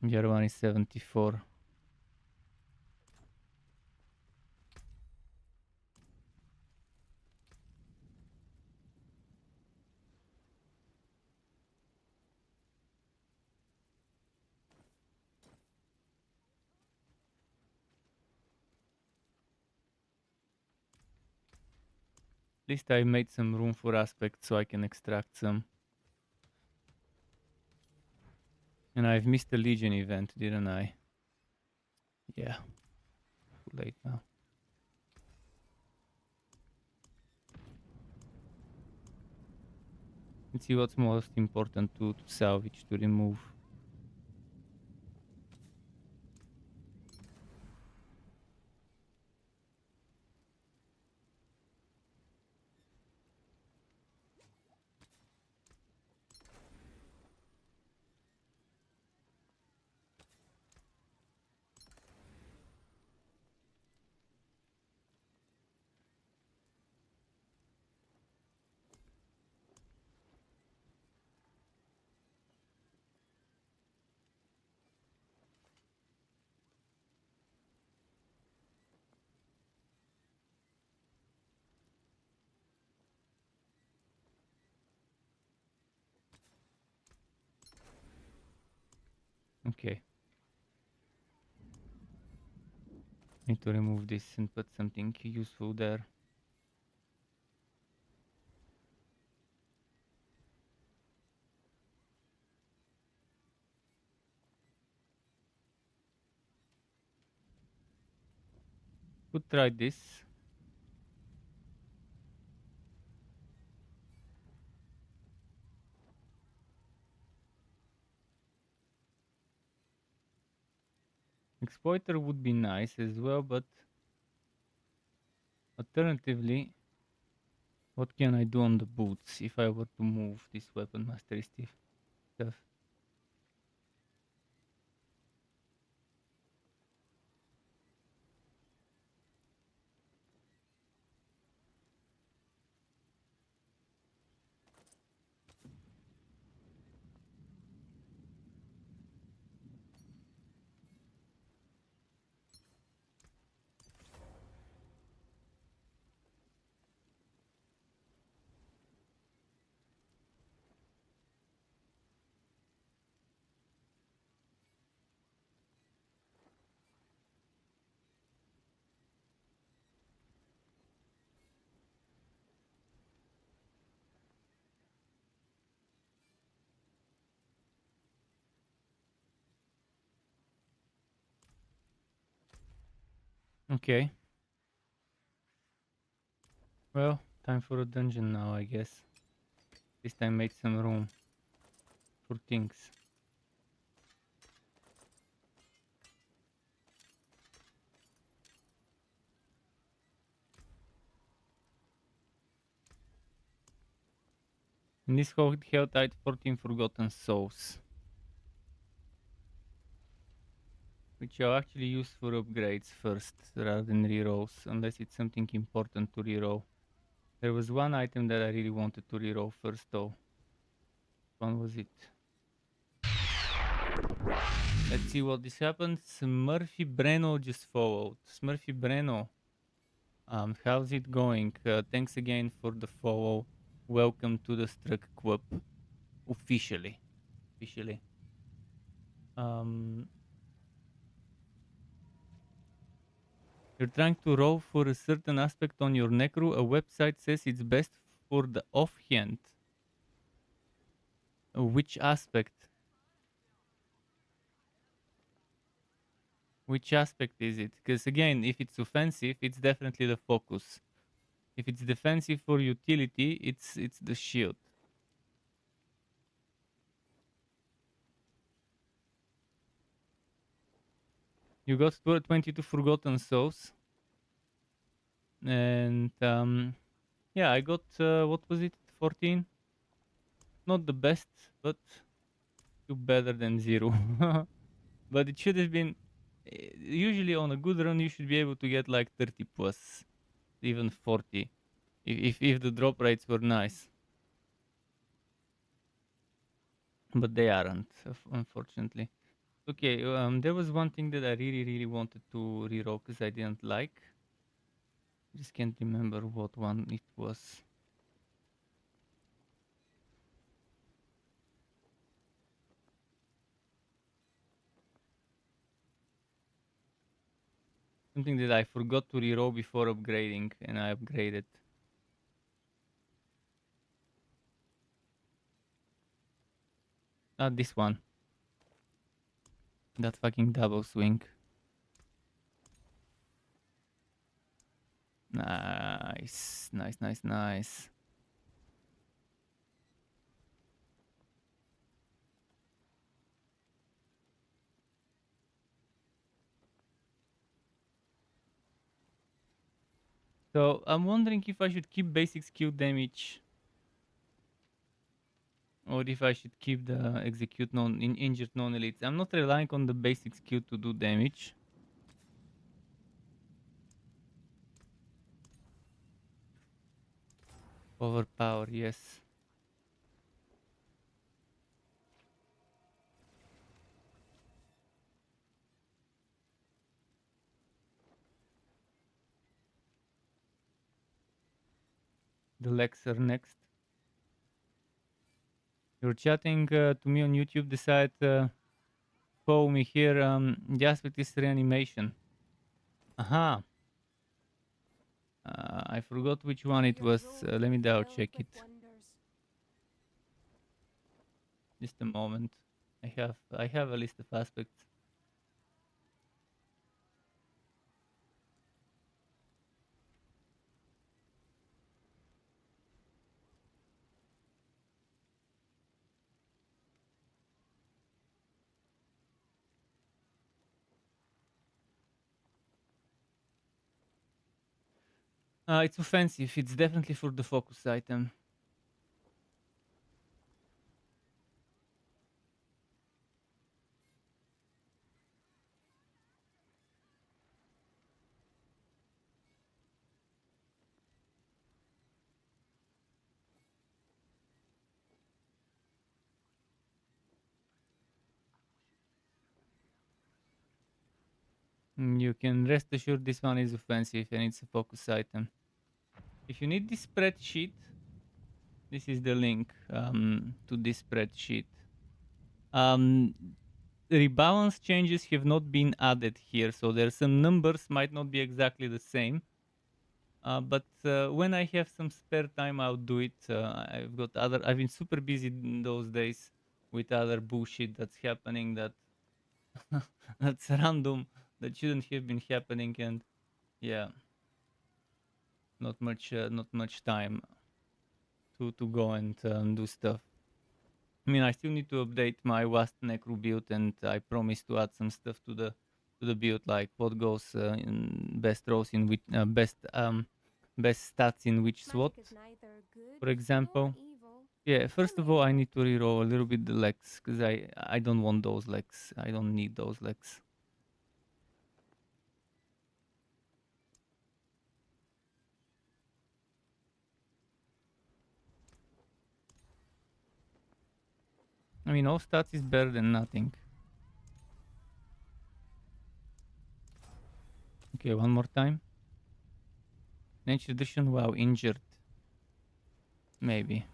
The other one is 74. At least I made some room for aspects so I can extract some. And I've missed the Legion event, didn't I? Yeah. Too late now. Let's see what's most important to salvage, to remove. Okay. Need to remove this and put something useful there. Could try this. Exploiter would be nice as well, but alternatively, what can I do on the boots if I were to move this weapon mastery stuff? Okay. Well, time for a dungeon now, I guess. This time made some room for things. In this hole, held tight 14 forgotten souls, which I'll actually use for upgrades first rather than rerolls, unless it's something important to reroll. There was one item that I really wanted to reroll first though. When was it? Let's see what this happens. Smurfy Breno just followed. Smurfy Breno, how's it going? Thanks again for the follow. Welcome to the Struck Club. Officially. Officially. You're trying to roll for a certain aspect on your necro. A website says it's best for the offhand. Which aspect? Which aspect is it? Because again, if it's offensive, it's definitely the focus. If it's defensive for utility, it's the shield. You got 22 forgotten souls. And yeah, I got what was it? 14. Not the best, but still better than 0. But it should have been usually on a good run you should be able to get like 30 plus, even 40 if the drop rates were nice. But they aren't, unfortunately. Okay, there was one thing that I really wanted to reroll because I didn't like. Just can't remember what one it was. Something that I forgot to reroll before upgrading, and I upgraded. Not this one. That fucking double swing. Nice, nice, nice, nice. So I'm wondering if I should keep basic skill damage, or if I should keep the execute injured non-elites. I'm not relying on the basic skill to do damage. Overpower, yes. The legs are next. You're chatting to me on YouTube. Decide follow me here. The aspect is reanimation. Aha. I forgot which one it was. Let me double check it. Just a moment. I have a list of aspects. It's offensive. It's definitely for the focus item. You can rest assured this one is offensive and it's a focus item. If you need this spreadsheet, this is the link to this spreadsheet. Rebalance changes have not been added here, so there are some numbers might not be exactly the same. But when I have some spare time, I'll do it. I've been super busy in those days with other bullshit that's happening that's random, that shouldn't have been happening, and yeah, not much time to go and do stuff. I mean, I still need to update my Vast Necro build, and I promise to add some stuff to the build, like what goes in best rows in which best stats in which SWAT, Magic is neither good for example. nor evil. Yeah, I first of may all, I help need to reroll a little bit the legs, because I don't want those legs. I don't need those legs. I mean, all stats is better than nothing. Okay, one more time. Nature edition, wow, injured. Maybe.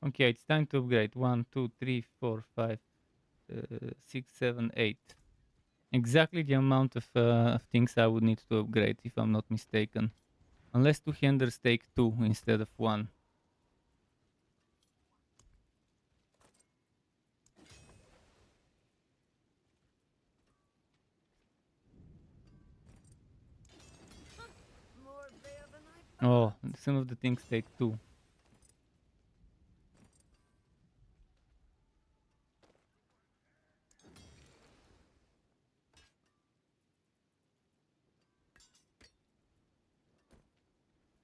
Okay, it's time to upgrade. 1, 2, 3, 4, 5, 6, 7, 8. Exactly the amount of things I would need to upgrade, if I'm not mistaken. Unless two-handers take 2 instead of 1. More there than I Oh, thought. some of the things take 2.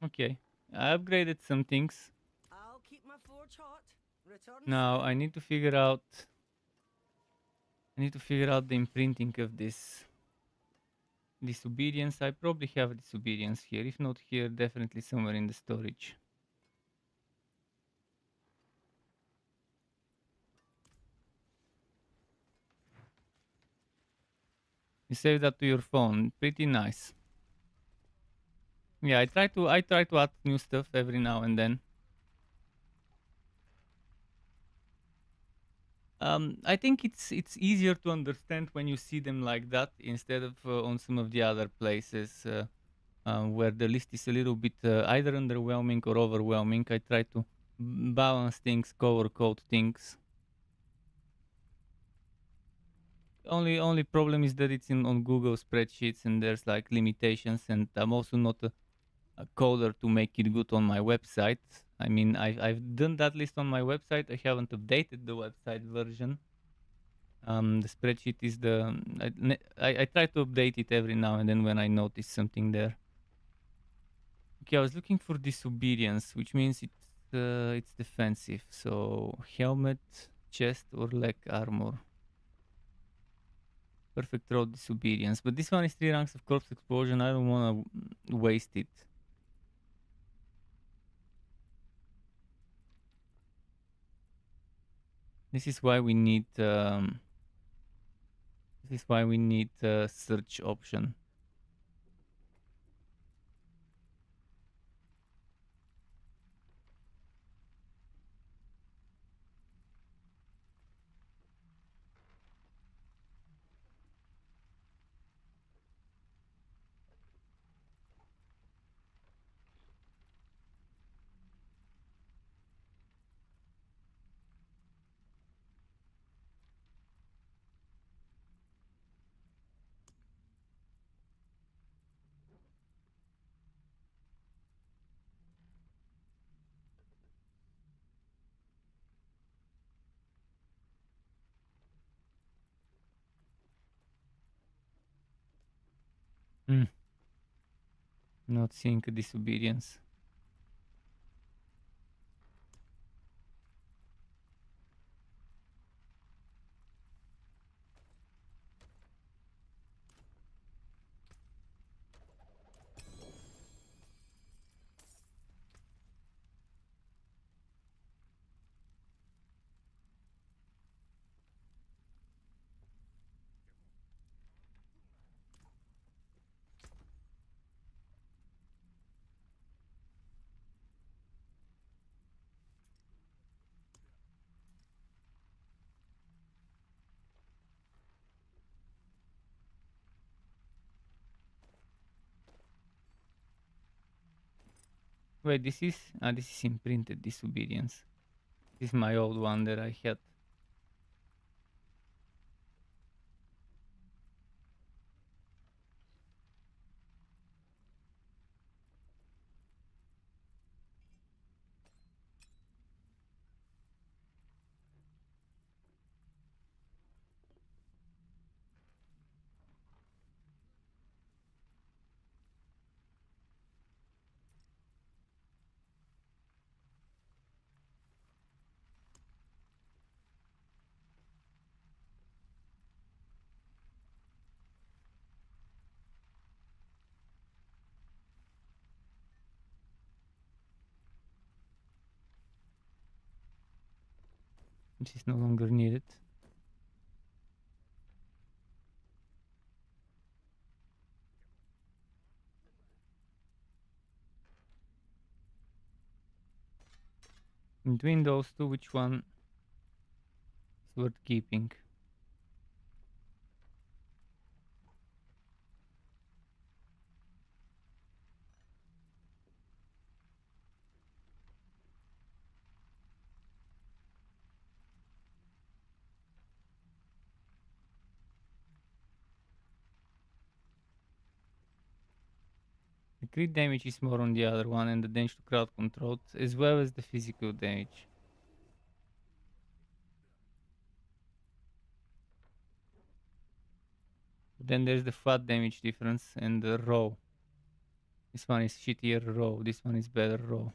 Okay, I upgraded some things. I'll keep my forge hot. Return Now soon. I need to figure out. I need to figure out the imprinting of this. Disobedience. I probably have disobedience here. If not here, definitely somewhere in the storage. You save that to your phone. Pretty nice. Yeah, I try to add new stuff every now and then. I think it's easier to understand when you see them like that instead of on some of the other places where the list is a little bit either underwhelming or overwhelming. I try to balance things, color code things. Only problem is that it's in on Google spreadsheets and there's like limitations, and I'm also not a coder to make it good on my website. I mean, I've done that list on my website. I haven't updated the website version. The spreadsheet is I try to update it every now and then when I notice something there. Okay, I was looking for disobedience, which means it's defensive. So helmet, chest, or leg armor. Perfect throw disobedience, but this one is 3 ranks of corpse explosion. I don't want to waste it. This is why we need. This is why we need search option. Hmm. Not seeing a disobedience. Wait, this is imprinted disobedience. This is my old one that I had. Which is no longer needed. Between those two, which one is worth keeping? The crit damage is more on the other one, and the damage to crowd controlled, as well as the physical damage. Then there's the flat damage difference and the raw. This one is shittier raw, this one is better raw.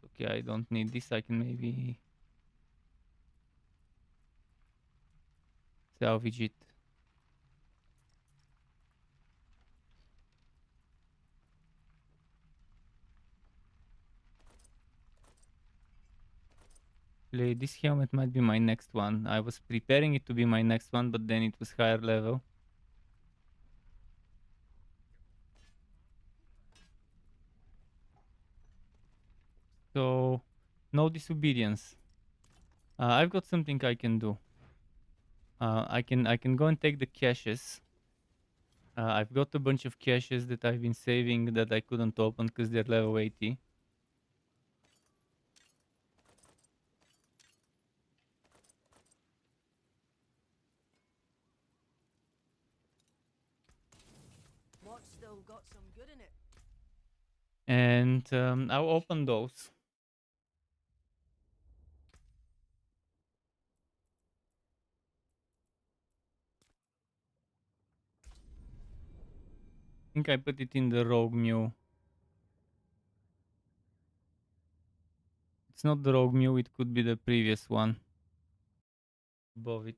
Okay, I don't need this, I can maybe salvage it. This helmet might be my next one. I was preparing it to be my next one, but then it was higher level. So, no disobedience. I've got something I can do. I can go and take the caches. I've got a bunch of caches that I've been saving that I couldn't open because they're level 80. What's still got some good in it? And I'll open those. I think I put it in the rogue mule. It's not the rogue mule, it could be the previous one. Above it.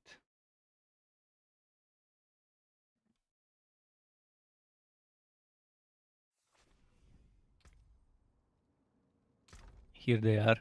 Here they are.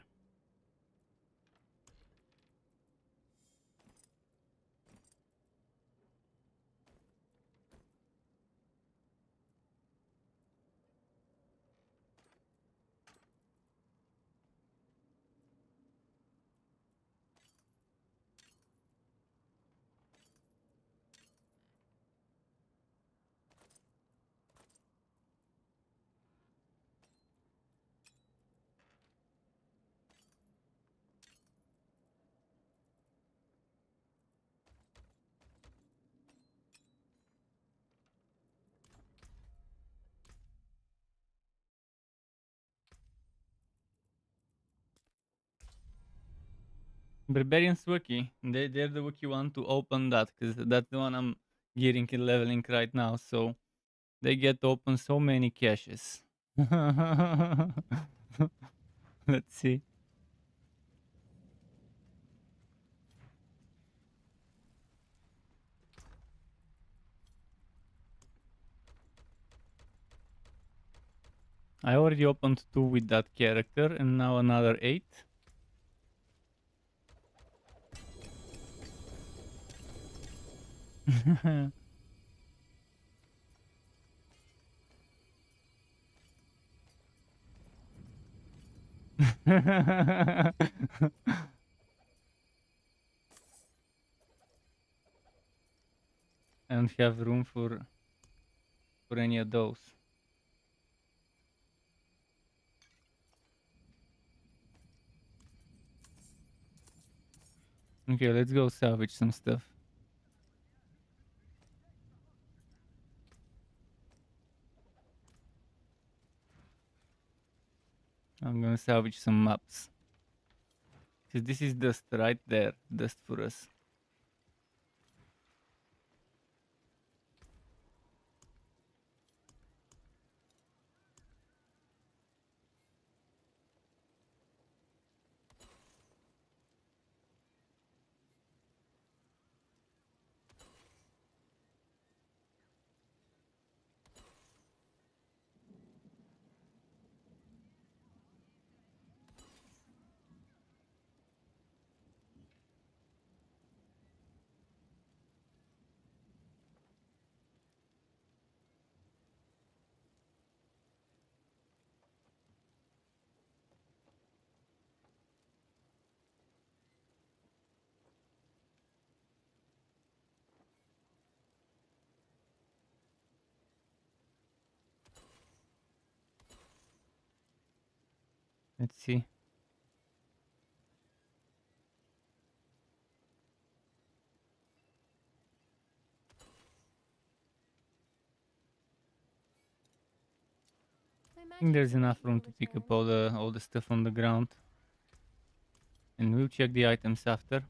Barbarian's Wiki. They're the wiki one to open that, because that's the one I'm gearing and leveling right now. So they get to open so many caches. Let's see. I already opened 2 with that character and now another 8. I don't have room for any of those. Okay, let's go salvage some stuff. I'm gonna salvage some maps. Cause this is dust right there, dust for us. Let's see. My I think magic there's sight enough will room to pick up return. all the stuff on the ground. And we'll check the items after.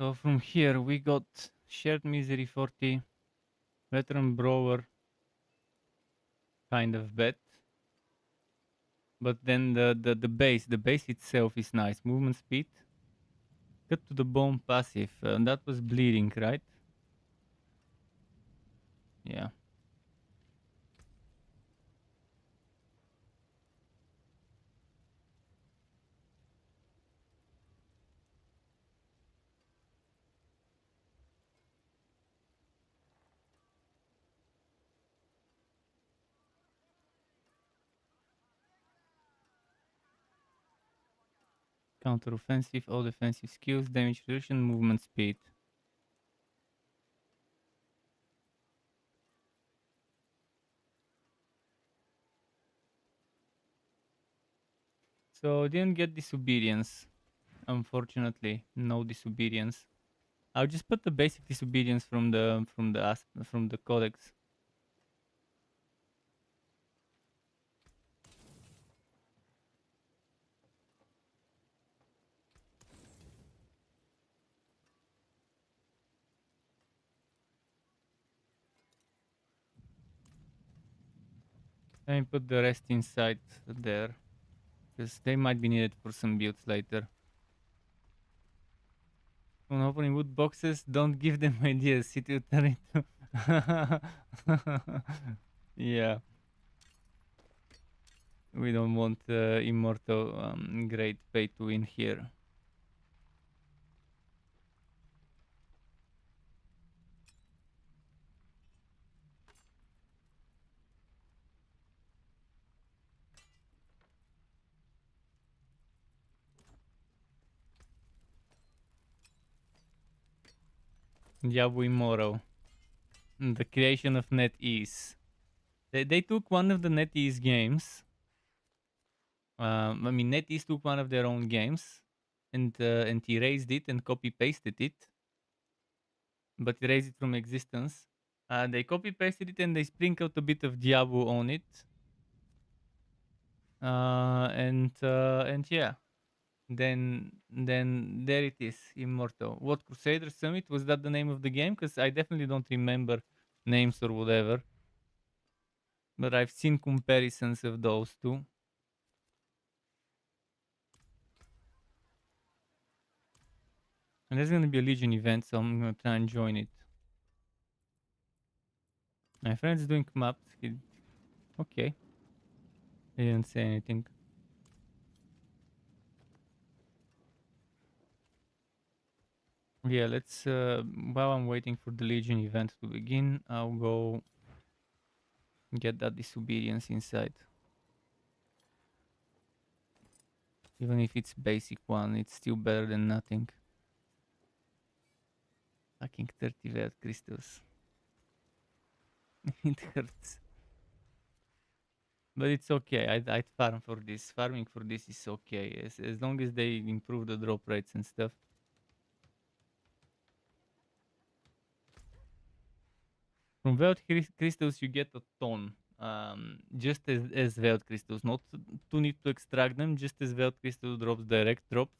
So from here we got shared misery 40, veteran brawler kind of bet. But then the base itself is nice. Movement speed. Cut to the bone passive. That was bleeding, right? Yeah. Counter offensive, all defensive skills, damage reduction, movement speed. So didn't get disobedience. Unfortunately, no disobedience. I'll just put the basic disobedience from the codex. And put the rest inside there, because they might be needed for some builds later. When opening wood boxes, don't give them ideas. It will turn into yeah. We don't want immortal grade pay to win here. Diablo Immoral. The creation of NetEase. They took one of the NetEase games. I mean, NetEase took one of their own games and erased it and copy pasted it, but erased it from existence. They copy pasted it and they sprinkled a bit of Diablo on it. And yeah, then there it is, Immortal. What Crusader Summit, was that the name of the game? Because I definitely don't remember names or whatever, but I've seen comparisons of those two. And there's gonna be a Legion event, so I'm gonna try and join it. My friend's doing maps. Okay. He didn't say anything. Yeah, let's while I'm waiting for the Legion event to begin, I'll go get that disobedience inside. Even if it's basic one, it's still better than nothing. Fucking 30 Veiled Crystals. It hurts. But it's okay. I'd farm for this. Farming for this is okay. As long as they improve the drop rates and stuff. From Veiled Crystals you get a ton. Just as Veiled Crystals. Not to need to extract them, just as Veiled Crystal drops, direct drops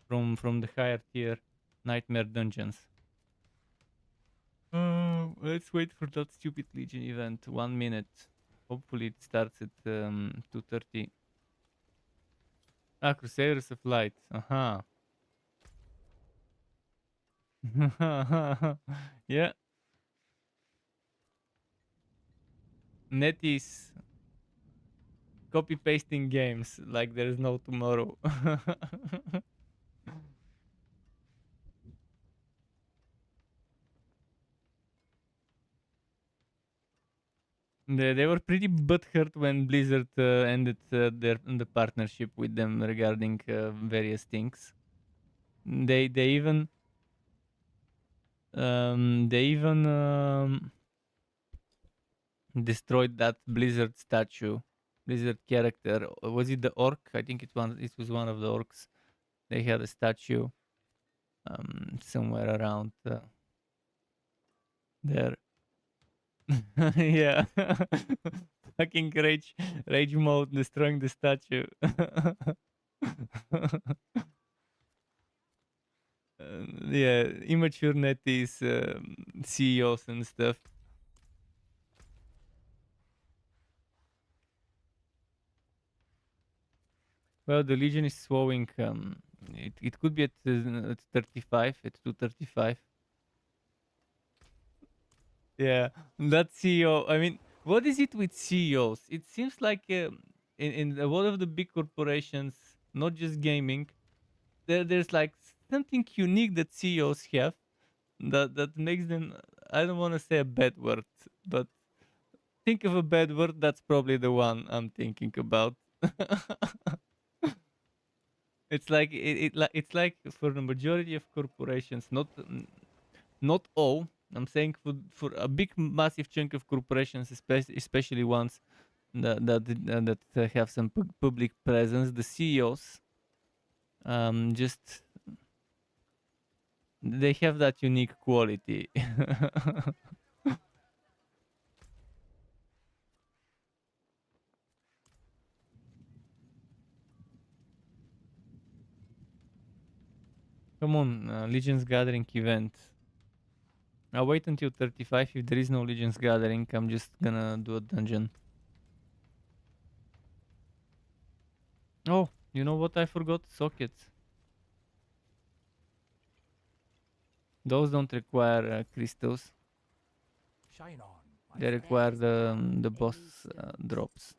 from the higher tier Nightmare dungeons. Let's wait for that stupid Legion event. 1 minute. Hopefully it starts at 2:30. Ah, Crusaders of Light. Aha. Yeah. Netties copy pasting games like there is no tomorrow. They were pretty butthurt when Blizzard ended the partnership with them regarding various things. They even destroyed that Blizzard statue, Blizzard character. Was it the orc? I think it was one of the orcs. They had a statue somewhere around there. Yeah. Fucking rage mode destroying the statue. Yeah, immature netties, CEOs and stuff. Well, the Legion is swowing. It could be at 35, at 235. Yeah, that CEO. I mean, what is it with CEOs? It seems like in a lot of the big corporations, not just gaming, there's like something unique that CEOs have that makes them. I don't want to say a bad word, but think of a bad word. That's probably the one I'm thinking about. It's like it's like for the majority of corporations, not all. I'm saying for a big massive chunk of corporations, especially ones that have some public presence, the CEOs just they have that unique quality. Come on, Legion's Gathering event. I'll wait until 35. If there is no Legion's Gathering, I'm just gonna do a dungeon. Oh, you know what I forgot? Sockets. Those don't require crystals. Shine on. They require the boss drops.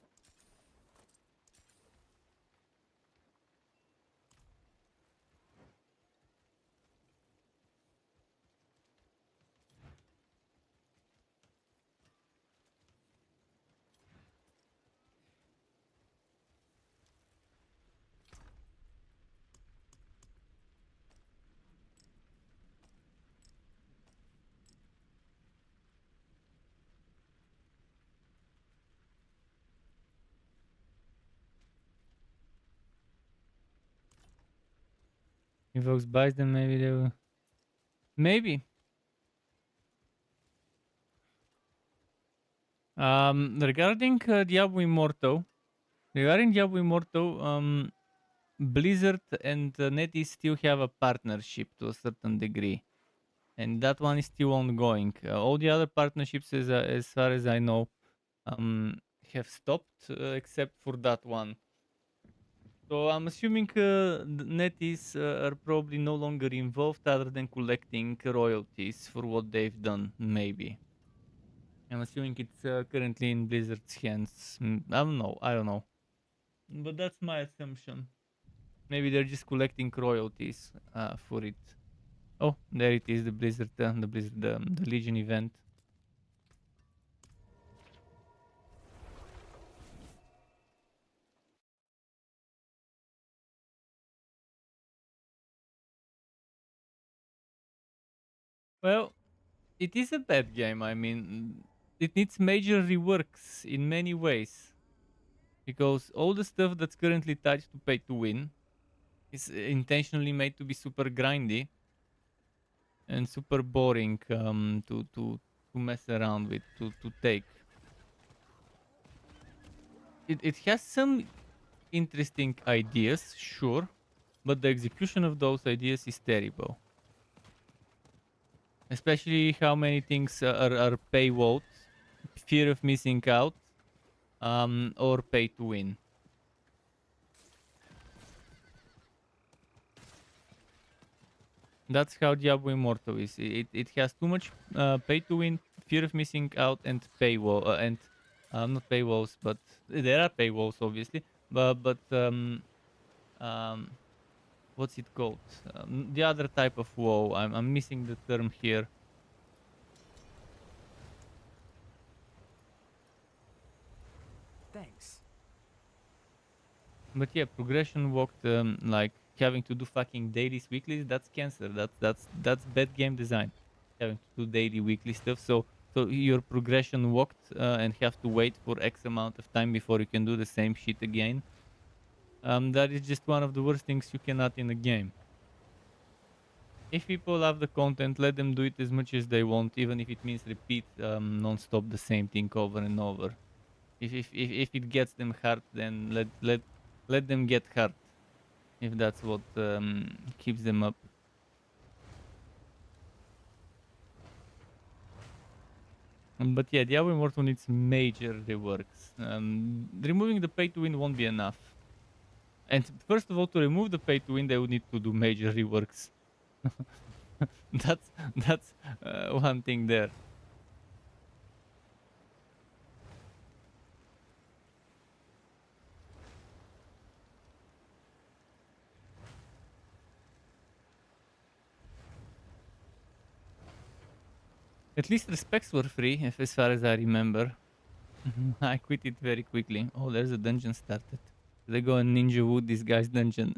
If Vox buys them, maybe they will. Maybe. Regarding Diablo Immortal, Blizzard and NetEase still have a partnership to a certain degree, and that one is still ongoing. All the other partnerships, as far as I know, have stopped except for that one. So I'm assuming NetEase are probably no longer involved other than collecting royalties for what they've done, maybe. I'm assuming it's currently in Blizzard's hands. I don't know. But that's my assumption. Maybe they're just collecting royalties for it. Oh, there it is, the Blizzard, the Legion event. Well, it is a bad game. I mean, it needs major reworks in many ways because all the stuff that's currently tied to pay to win is intentionally made to be super grindy and super boring to mess around with to take. It has some interesting ideas, sure, but the execution of those ideas is terrible. Especially how many things are paywalled, fear of missing out, or pay to win. That's how Diablo Immortal is. It has too much pay to win, fear of missing out, and paywall and not paywalls, but there are paywalls obviously. But what's it called? The other type of WoW. I'm missing the term here. Thanks. But yeah, progression walked like having to do fucking dailies, weeklies. That's cancer. That's bad game design. Having to do daily, weekly stuff. So your progression walked and have to wait for X amount of time before you can do the same shit again. That is just one of the worst things you cannot in a game. If people love the content, let them do it as much as they want, even if it means repeat non-stop the same thing over and over. If it gets them hurt, then let them get hurt. If that's what keeps them up. But yeah, Diablo Immortal needs major reworks. Removing the pay to win won't be enough. And first of all, to remove the pay to win, they would need to do major reworks. that's one thing there. At least respects were free, if as far as I remember. I quit it very quickly. Oh, there's a dungeon started. They go and ninja wood this guy's dungeon.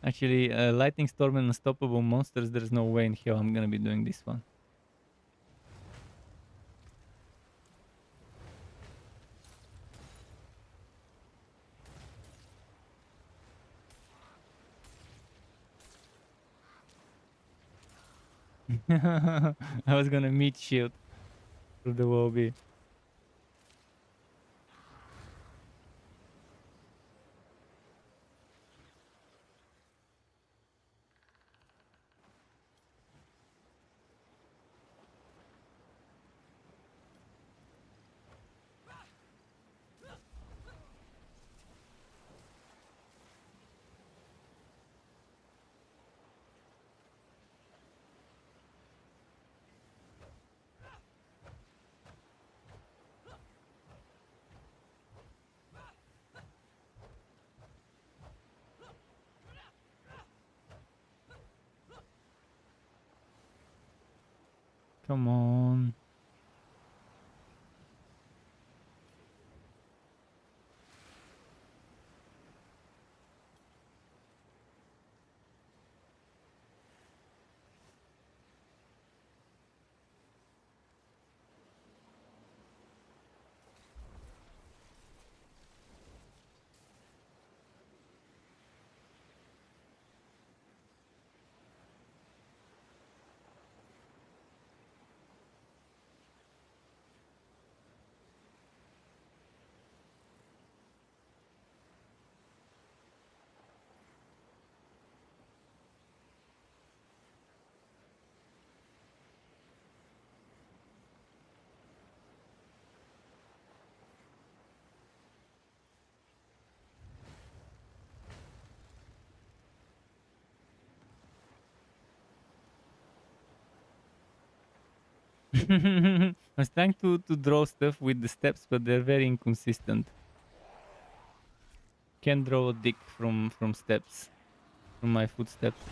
Actually, lightning storm and unstoppable monsters. There's no way in hell I'm gonna be doing this one. I was gonna meet shield through the lobby. Come on. I was trying to draw stuff with the steps, but they're very inconsistent. Can't draw a dick from steps, from my footsteps.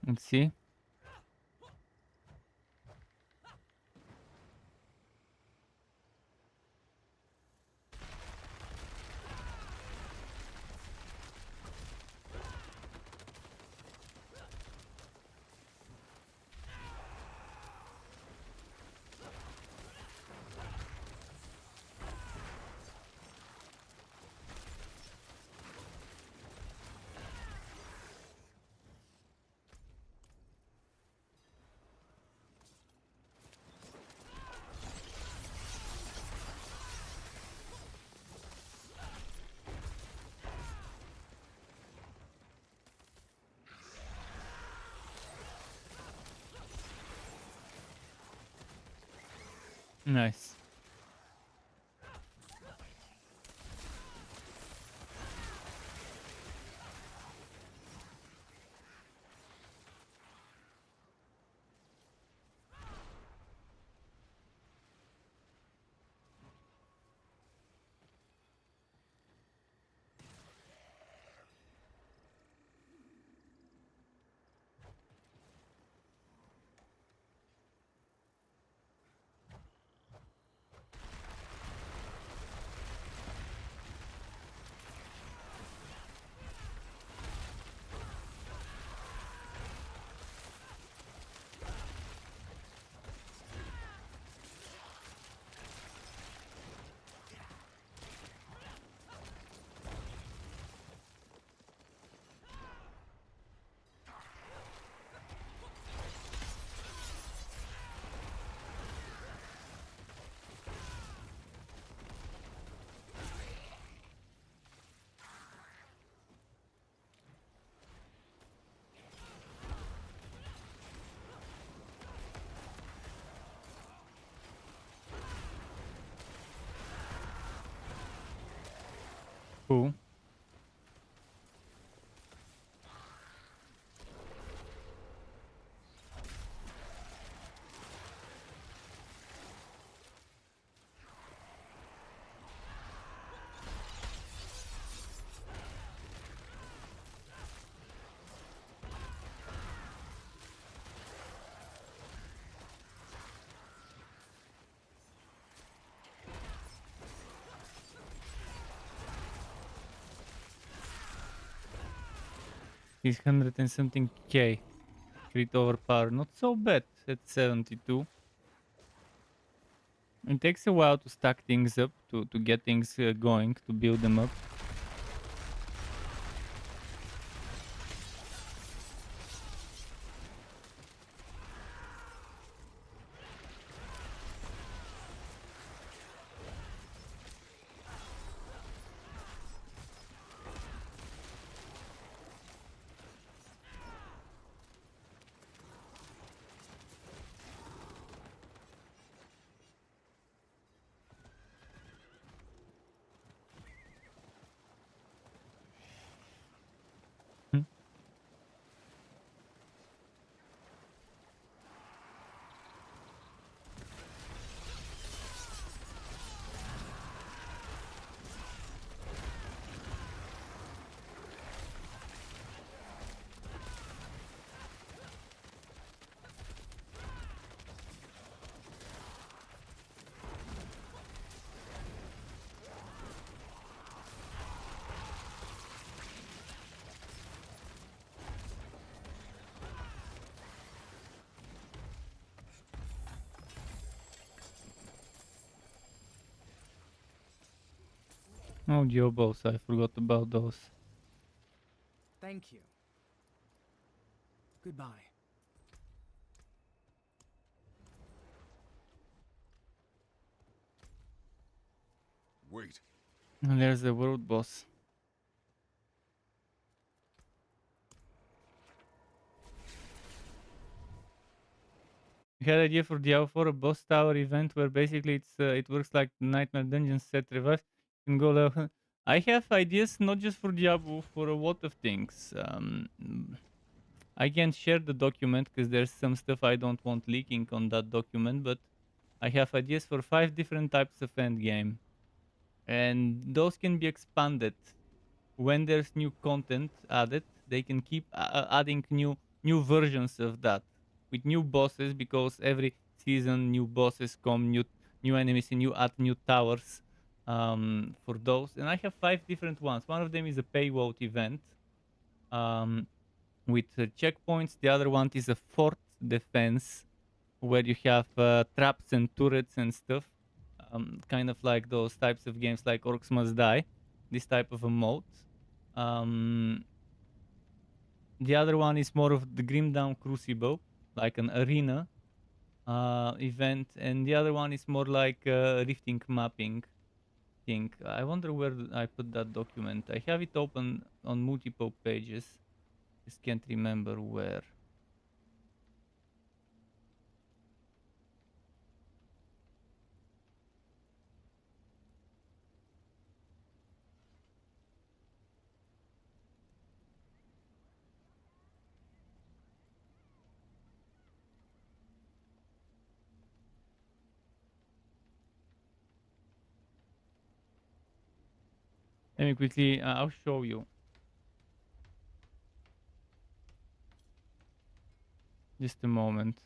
Let's see. Nice. Cool. He's 100 and something K. Crit overpower. Not so bad at 72. It takes a while to stack things up, to get things going, to build them up. Hmm. Oh, Diablos, I forgot about those. Thank you. Goodbye. Wait. And there's the world boss. We had idea for Diablo 4 a boss tower event where basically it works like Nightmare Dungeon set revive. You can go level. I have ideas not just for Diablo, for a lot of things. I can't share the document because there's some stuff I don't want leaking on that document, but I have ideas for 5 different types of endgame. And those can be expanded when there's new content added. They can keep adding new new versions of that with new bosses, because every season new bosses come, new enemies, and you add new towers for those. And I have 5 different ones. One of them is a paywall event with checkpoints. The other one is a fort defense where you have traps and turrets and stuff. Kind of like those types of games like Orcs Must Die, this type of a mode. The other one is more of the Grim Dawn Crucible, like an arena event, and the other one is more like rifting mapping thing. I wonder where I put that document. I have it open on multiple pages. Just can't remember where. Let me quickly, I'll show you. Just a moment.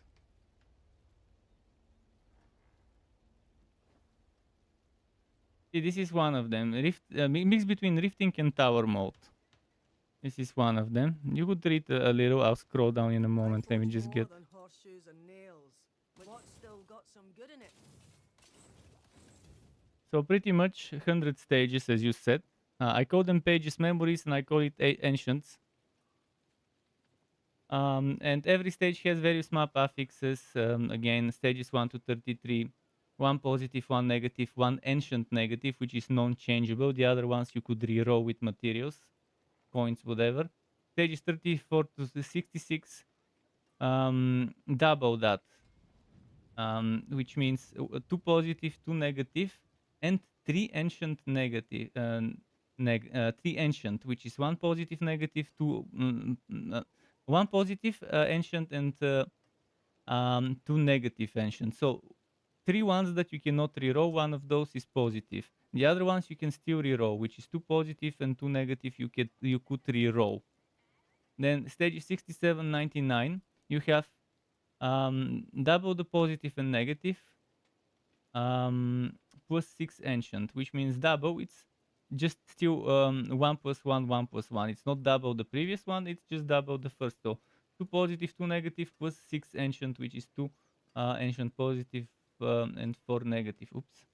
See, this is one of them. Mix between rifting and tower mode. This is one of them. You could read a little. I'll scroll down in a moment. Let me just get. More than horseshoes and nails. What's still got some good in it? So pretty much 100 stages, as you said. I call them pages memories, and I call it ancients. And every stage has various map affixes. Again, stages 1 to 33. One positive, one negative, one ancient negative, which is non-changeable. The other ones you could reroll with materials, coins, whatever. Stages 34 to 66. Double that. Which means 2 positive, 2 negative, and 3 ancient negative. 3 ancient, which is 1 positive negative, 2 1 positive ancient, and 2 negative ancient. So 3 ones that you cannot reroll. One of those is positive. The other ones you can still reroll, which is 2 positive and 2 negative. You could reroll. Then stage 67, 99. You have double the positive and negative, plus 6 ancient, which means double. It's just still 1 plus 1, 1 plus 1. It's not double the previous one, it's just double the first. So 2 positive, 2 negative, plus 6 ancient, which is 2 ancient positive and 4 negative. Oops.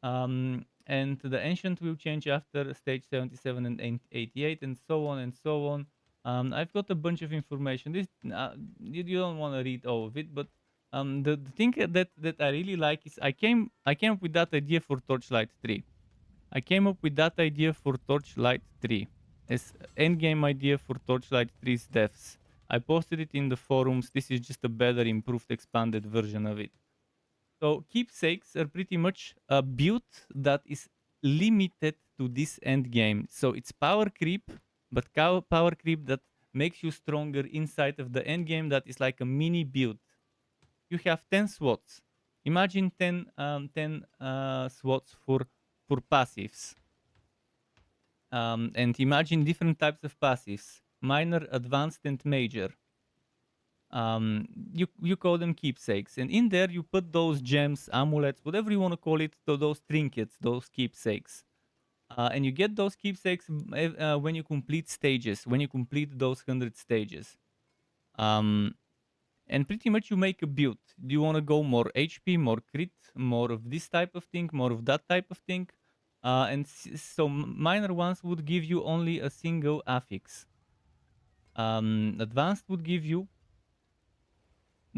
And the ancient will change after stage 77 and 88, and so on and so on. I've got a bunch of information. This you don't want to read all of it, but the thing that I really like is I came up with that idea for Torchlight 3. I came up with that idea for Torchlight 3 as endgame idea for Torchlight 3's devs. I posted it in the forums. This is just a better, improved, expanded version of it. So keepsakes are pretty much a build that is limited to this end game. So it's power creep, but power creep that makes you stronger inside of the end game. That is like a mini build. You have 10 slots. Imagine 10 slots for passives. And imagine different types of passives: minor, advanced, and major. You call them keepsakes, and in there you put those gems, amulets, whatever you want to call it, those trinkets, those keepsakes. And you get those keepsakes when you complete stages, when you complete those 100 stages. And pretty much you make a build. Do you want to go more HP, more crit, more of this type of thing, more of that type of thing? So minor ones would give you only a single affix. Advanced would give you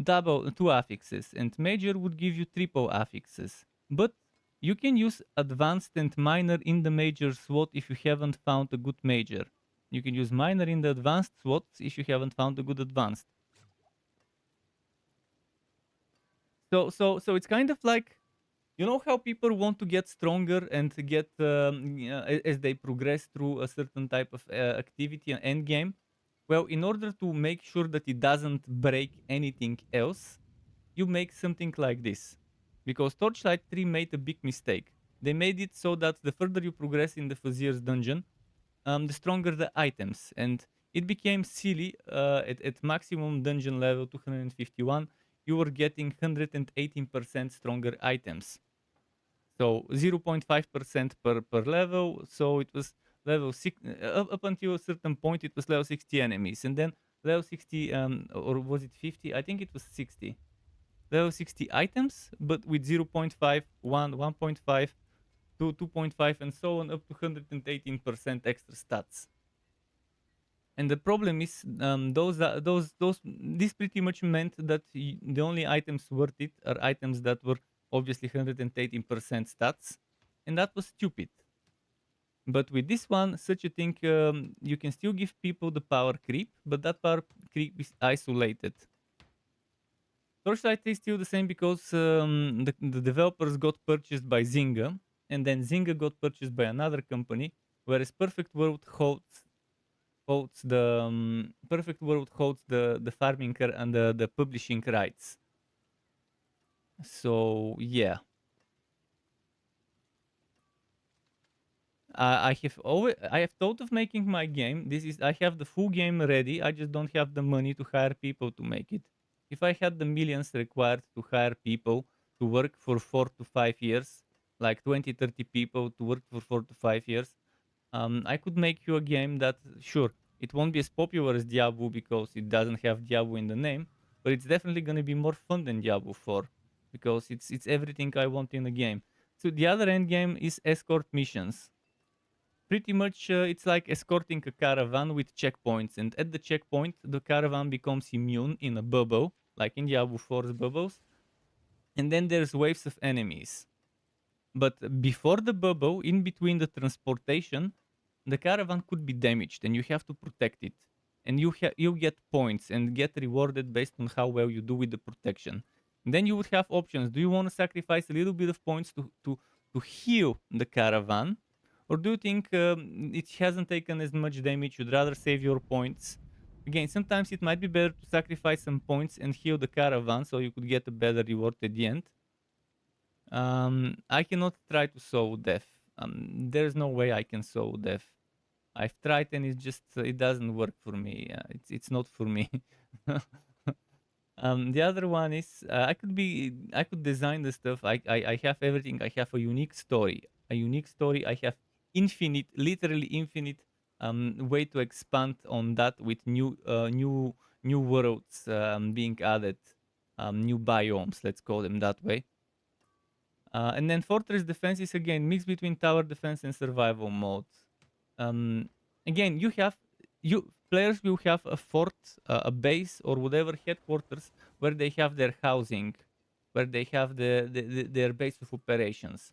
double 2 affixes, and major would give you triple affixes. But you can use advanced and minor in the major slot if you haven't found a good major. You can use minor in the advanced slots if you haven't found a good advanced. So it's kind of like, you know how people want to get stronger and to get as they progress through a certain type of activity and end game. Well, in order to make sure that it doesn't break anything else, you make something like this. Because Torchlight 3 made a big mistake. They made it so that the further you progress in the Fazier's dungeon, the stronger the items. And it became silly. At maximum dungeon level 251, you were getting 118% stronger items. So 0.5% per level. So it was level 6 up until a certain point. It was level 60 enemies, and then level 60 or was it 50? I think it was 60. Level 60 items, but with 0.5, 1.5, 2.5, and so on, up to 118% extra stats. And the problem is, this pretty much meant that the only items worth it are items that were obviously 118% stats, and that was stupid. But with this one, such a thing, you can still give people the power creep, but that power creep is isolated. Torchlight is still the same because the developers got purchased by Zynga, and then Zynga got purchased by another company, whereas Perfect World holds the farming and the publishing rights. So yeah, I have thought of making my game. I have the full game ready. I just don't have the money to hire people to make it. If I had the millions required to hire people to work for 4 to 5 years, like 20, 30 people to work for 4 to 5 years, I could make you a game that, sure, it won't be as popular as Diablo because it doesn't have Diablo in the name, but it's definitely going to be more fun than Diablo 4 because it's everything I want in a game. So the other end game is escort missions. Pretty much, it's like escorting a caravan with checkpoints, and at the checkpoint, the caravan becomes immune in a bubble, like in Diablo 4's bubbles, and then there's waves of enemies. But before the bubble, in between the transportation, the caravan could be damaged, and you have to protect it. And you get points and get rewarded based on how well you do with the protection. And then you would have options. Do you want to sacrifice a little bit of points to heal the caravan, or do you think it hasn't taken as much damage? You'd rather save your points. Again, sometimes it might be better to sacrifice some points and heal the caravan so you could get a better reward at the end. I cannot try to sow death. There's no way I can sow death. I've tried and it doesn't work for me. It's not for me. The other one is I could design the stuff. I have everything. I have a unique story. I have infinite, literally infinite way to expand on that with new worlds being added, new biomes. Let's call them that way. And then Fortress Defense is again mixed between tower defense and survival mode. Again, players will have a fort, a base, or whatever headquarters where they have their housing, where they have their base of operations.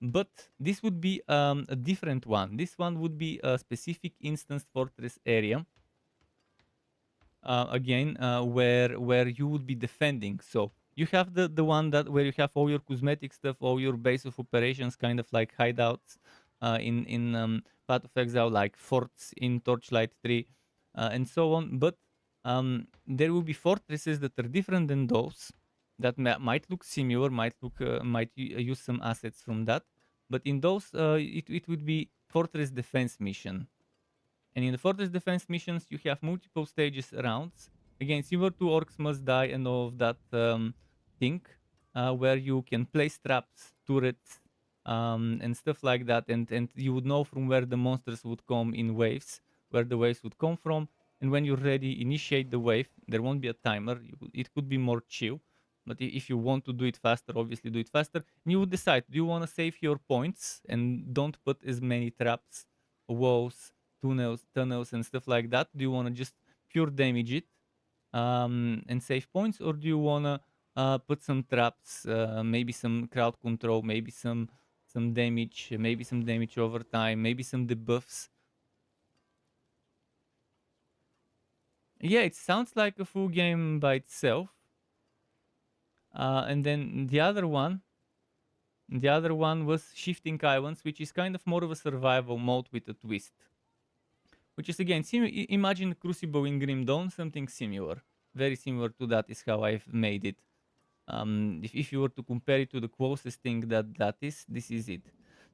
But this would be a different one. This one would be a specific instance fortress area. Again, where you would be defending. So you have the one that where you have all your cosmetic stuff, all your base of operations, kind of like hideouts in Path of Exile, like forts in Torchlight 3, and so on. But there will be fortresses that are different than those, that might look similar, might use some assets from that. But in those, it would be fortress defense mission. And in the fortress defense missions, you have multiple stages rounds. Again, similar to Orcs Must Die and all of that thing, where you can place traps, turrets, and stuff like that. And you would know from where the monsters would come in waves, where the waves would come from. And when you're ready, initiate the wave. There won't be a timer. It could be more chill. But if you want to do it faster, obviously do it faster. And you would decide, do you want to save your points and don't put as many traps, walls, tunnels and stuff like that? Do you want to just pure damage it and save points, or do you want to put some traps, maybe some crowd control, maybe some damage, maybe some damage over time, maybe some debuffs? Yeah, it sounds like a full game by itself. And then the other one was Shifting Islands, which is kind of more of a survival mode with a twist. Which is again, imagine Crucible in Grim Dawn, something similar. Very similar to that is how I've made it. If you were to compare it to the closest thing that is, this is it.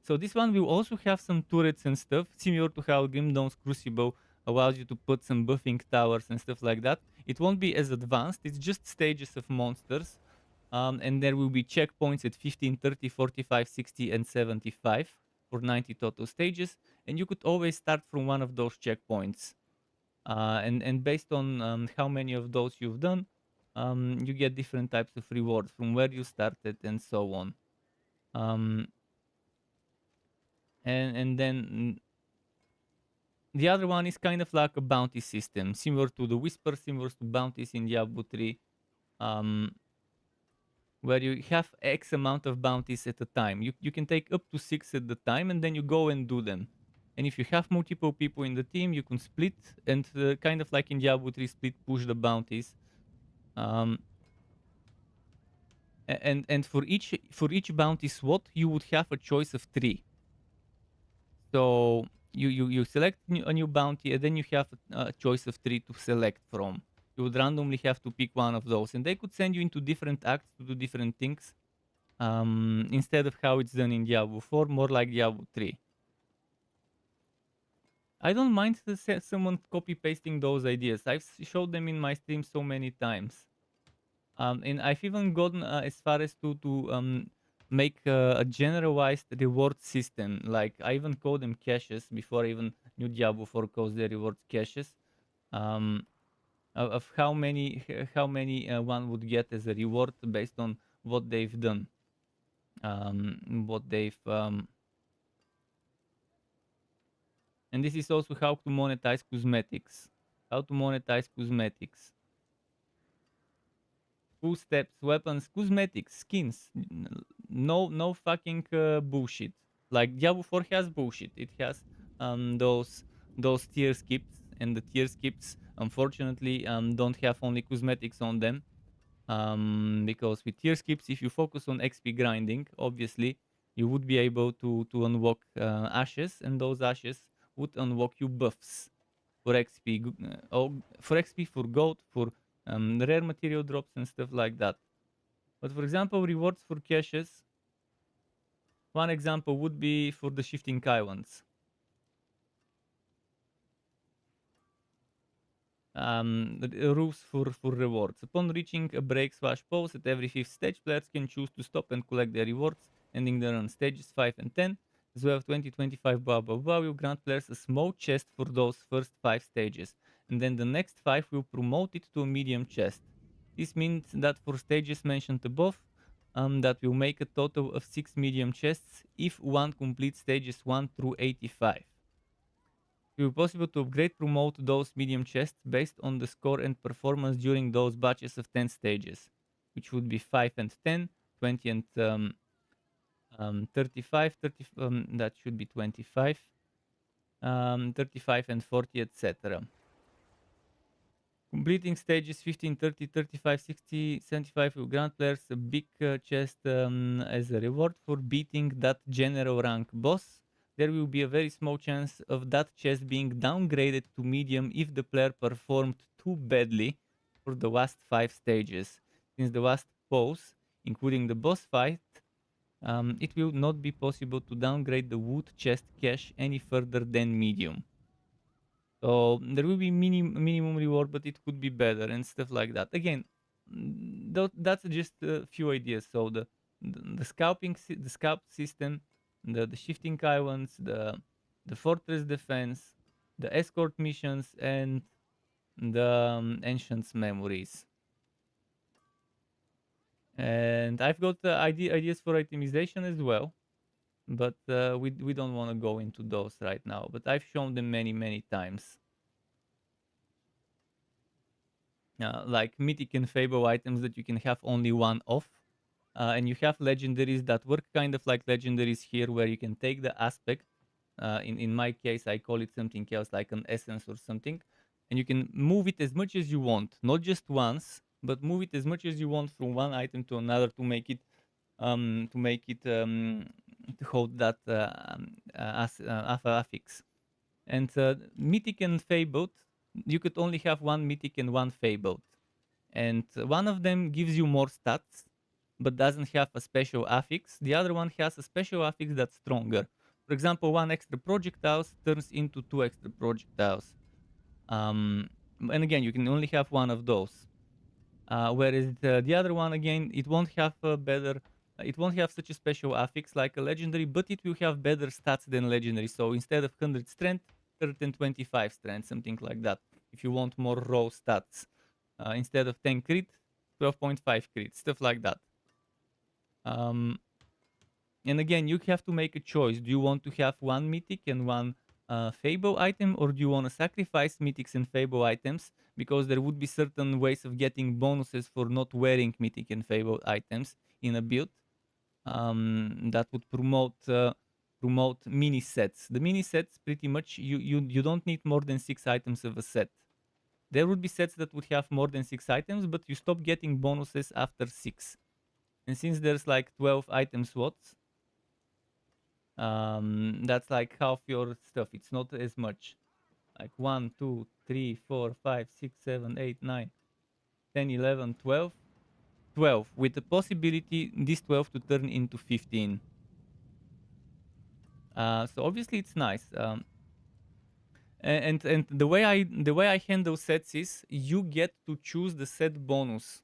So this one will also have some turrets and stuff, similar to how Grim Dawn's Crucible allows you to put some buffing towers and stuff like that. It won't be as advanced, it's just stages of monsters. And there will be checkpoints at 15, 30, 45, 60, and 75 for 90 total stages. And you could always start from one of those checkpoints. And based on how many of those you've done, you get different types of rewards from where you started and so on. And then the other one is kind of like a bounty system, similar to the Whisper, similar to bounties in Diablo 3, where you have X amount of bounties at a time. You can take up to 6 at the time, and then you go and do them. And if you have multiple people in the team, you can split and kind of like in Diablo 3, split push the bounties. And for each bounty slot, you would have a choice of 3. So you select a new bounty, and then you have a choice of 3 to select from. You would randomly have to pick one of those, and they could send you into different acts to do different things. Instead of how it's done in Diablo 4, more like Diablo 3. I don't mind someone copy pasting those ideas. I've showed them in my stream so many times. And I've even gotten as far as to make a generalized reward system. Like I even call them caches before I even knew Diablo 4 calls their rewards caches. Of how many one would get as a reward based on what they've done. And this is also how to monetize cosmetics. Full steps, weapons, cosmetics, skins. No fucking bullshit. Like Diablo 4 has bullshit. It has those tier skips, and the tier skips unfortunately don't have only cosmetics on them. Because with tier skips, if you focus on XP grinding, obviously you would be able to unlock ashes, and those ashes would unlock you buffs for XP, for XP, for gold, for rare material drops and stuff like that. But for example, rewards for caches. One example would be for the shifting islands. The rules for rewards. Upon reaching a break/pause at every 5th stage, players can choose to stop and collect their rewards, ending their on stages 5 and 10. As well as 2025 blah blah blah will grant players a small chest for those first 5 stages, and then the next 5 will promote it to a medium chest. This means that for stages mentioned above, that will make a total of 6 medium chests if one completes stages 1 through 85. It will be possible to upgrade promote those medium chests based on the score and performance during those batches of 10 stages, which would be 5 and 10, 20 and 35, that should be 25, 35 and 40, etc. Completing stages 15, 30, 35, 60, 75 will grant players a big chest as a reward for beating that general rank boss. There will be a very small chance of that chest being downgraded to medium if the player performed too badly for the last 5 stages. Since the last pause, including the boss fight, it will not be possible to downgrade the wood chest cache any further than medium. So there will be minimum reward, but it could be better and stuff like that. Again, that's just a few ideas. So the scalp system, the shifting islands, the fortress defense, the escort missions, and the ancients memories. And I've got ideas for itemization as well, but we don't want to go into those right now. But I've shown them many times. Like mythic and fable items that you can have only one of. And you have legendaries that work kind of like legendaries here, where you can take the aspect. In my case, I call it something else, like an essence or something. And you can move it as much as you want, not just once, but move it as much as you want from one item to another to make it to hold that affix. And mythic and fabled, you could only have one mythic and one fabled, and one of them gives you more stats, but doesn't have a special affix. The other one has a special affix that's stronger. For example, 1 extra projectiles turns into 2 extra projectiles. And again, you can only have one of those. Whereas the other one, again, it won't have a better, it won't have such a special affix like a legendary, but it will have better stats than legendary. So instead of 100 strength, 125 strength, something like that. If you want more raw stats, instead of 10 crit, 12.5 crit, stuff like that. And again, you have to make a choice. Do you want to have one mythic and one fable item, or do you want to sacrifice mythics and fable items? Because there would be certain ways of getting bonuses for not wearing mythic and fable items in a build that would promote mini sets. The mini sets, pretty much, you don't need more than 6 items of a set. There would be sets that would have more than 6 items, but you stop getting bonuses after 6. And since there's like 12 item slots, that's like half your stuff. It's not as much. Like 1, 2, 3, 4, 5, 6, 7, 8, 9, 10, 11, 12. 12 with the possibility this 12 to turn into 15. So obviously it's nice. And the way I handle sets is you get to choose the set bonus.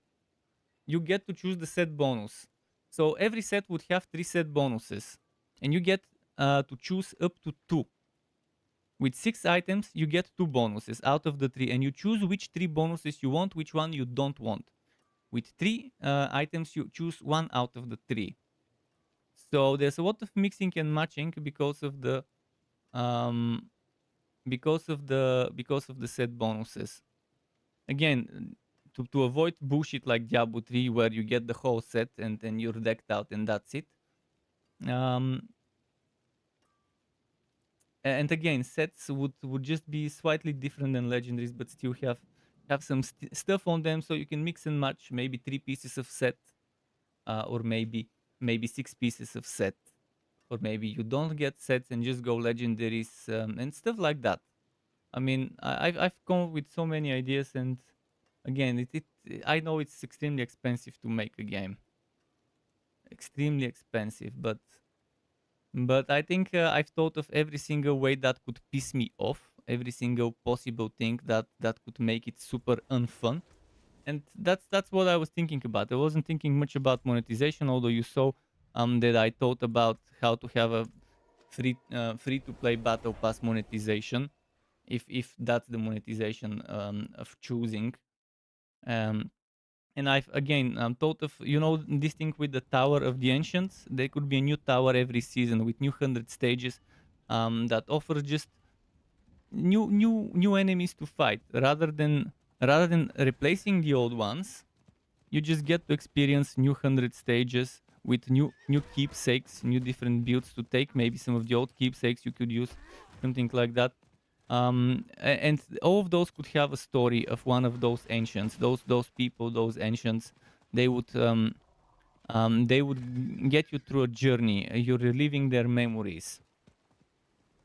You get to choose the set bonus. So every set would have 3 set bonuses, and you get to choose up to 2. With 6 items, you get 2 bonuses out of the 3, and you choose which 3 bonuses you want, which one you don't want. With 3 items, you choose 1 out of the 3. So there's a lot of mixing and matching because of the set bonuses. Again, to avoid bullshit like Diablo 3 where you get the whole set and then you're decked out and that's it. And again, sets would just be slightly different than legendaries, but still have some stuff on them, so you can mix and match maybe 3 pieces of set, or maybe 6 pieces of set, or maybe you don't get sets and just go legendaries and stuff like that. I mean, I've come up with so many ideas, and again, I know it's extremely expensive to make a game, extremely expensive, but I think I've thought of every single way that could piss me off, every single possible thing that could make it super unfun. And that's what I was thinking about. I wasn't thinking much about monetization, although you saw that I thought about how to have a free to play battle pass monetization, if that's the monetization of choosing. And I've again thought of, this thing with the Tower of the Ancients. There could be a new tower every season with new 100 stages that offers just new enemies to fight rather than replacing the old ones. You just get to experience new 100 stages with new keepsakes, new different builds to take. Maybe some of the old keepsakes you could use, something like that. And all of those could have a story of one of those ancients, those people, those ancients. They would get you through a journey. You're reliving their memories